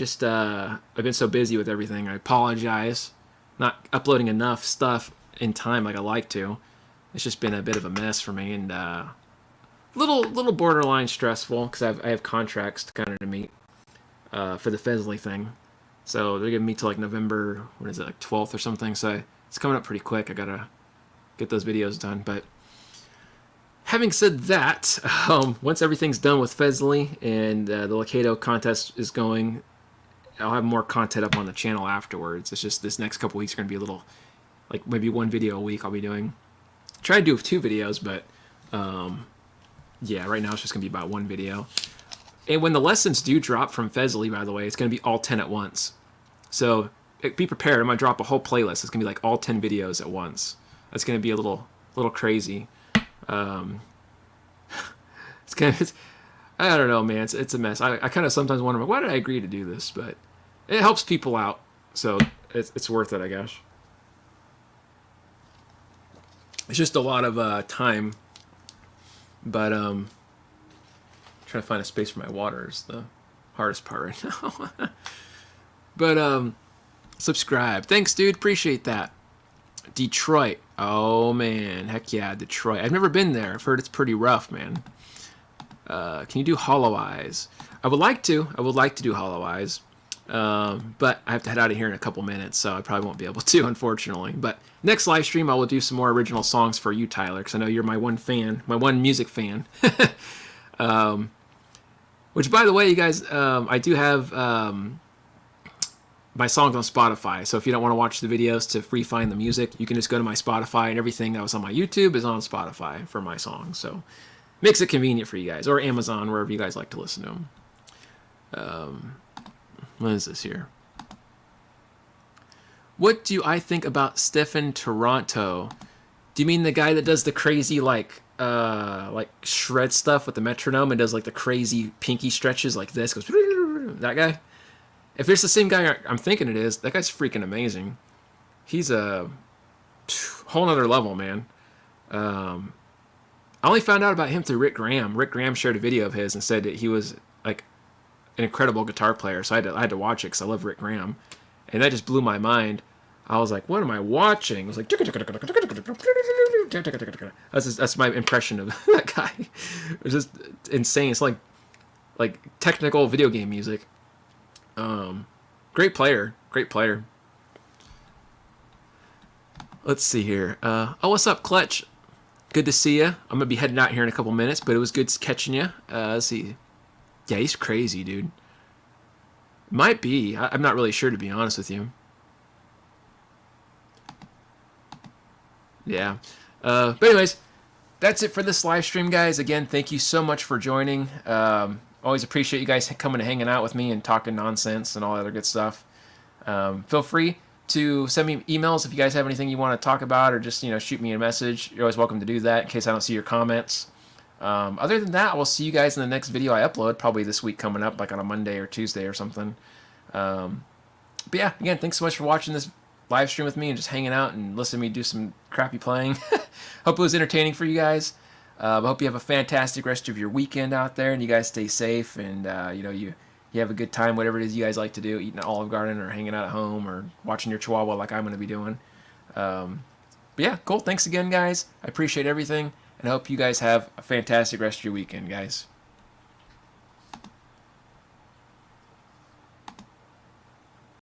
been so busy with everything. I apologize, not uploading enough stuff in time like I like to. It's just been a bit of a mess for me, and little borderline stressful because I have contracts to kind of meet for the Fesley thing. So they're giving me till like November, what is it, like 12th or something. So it's coming up pretty quick. I gotta get those videos done. But having said that, once everything's done with Fesley and the Locato contest is going, I'll have more content up on the channel afterwards. It's just this next couple weeks are gonna be a little, like maybe one video a week I'll be doing. Try to do 2 videos, but yeah, right now it's just gonna be about 1 video. And when the lessons do drop from Fesley, by the way, it's gonna be all 10 at once. So be prepared. I'm gonna drop a whole playlist. It's gonna be like all 10 videos at once. That's gonna be a little crazy. I don't know, man. It's a mess. I kind of sometimes wonder, why did I agree to do this? But it helps people out, so it's worth it, I guess. It's just a lot of time, but trying to find a space for my water is the hardest part right now. But subscribe. Thanks, dude. Appreciate that. Detroit. Oh man, heck yeah, Detroit. I've never been there. I've heard it's pretty rough, man. Can you do Hollow Eyes? I would like to. I would like to do Hollow Eyes, but I have to head out of here in a couple minutes, so I probably won't be able to, unfortunately. But next live stream, I will do some more original songs for you, Tyler, because I know you're my one fan, my one music fan. Which, by the way, you guys, I do have my songs on Spotify. So if you don't want to watch the videos to free find the music, you can just go to my Spotify, and everything that was on my YouTube is on Spotify for my songs. So makes it convenient for you guys, or Amazon, wherever you guys like to listen to them. What is this here? What do I think about Stephen Toronto? Do you mean the guy that does the crazy like shred stuff with the metronome and does like the crazy pinky stretches like this? Goes that guy? If it's the same guy I'm thinking it is, that guy's freaking amazing. He's a whole nother level, man. I only found out about him through Rick Graham. Rick Graham shared a video of his and said that he was like an incredible guitar player. So I had to watch it because I love Rick Graham, and that just blew my mind. I was like, what am I watching? I was like, that's my impression of that guy. It was just insane. It's like technical video game music. Great player. Let's see here. Oh, what's up, Clutch? Good to see you. I'm gonna be heading out here in a couple minutes, but it was good catching you. Let's see. Yeah, he's crazy, dude. Might be. I'm not really sure, to be honest with you. Yeah. But anyways, that's it for this live stream, guys. Again, thank you so much for joining. Always appreciate you guys coming and hanging out with me and talking nonsense and all that other good stuff. Feel free to send me emails if you guys have anything you want to talk about, or just shoot me a message. You're always welcome to do that in case I don't see your comments. Other than that, I will see you guys in the next video I upload, probably this week coming up, like on a Monday or Tuesday or something. But yeah, again, thanks so much for watching this live stream with me and just hanging out and listening to me do some crappy playing. Hope it was entertaining for you guys. I hope you have a fantastic rest of your weekend out there, and you guys stay safe, and you have a good time, whatever it is you guys like to do, eating at Olive Garden or hanging out at home or watching your Chihuahua like I'm going to be doing. But yeah, cool. Thanks again, guys. I appreciate everything, and I hope you guys have a fantastic rest of your weekend, guys.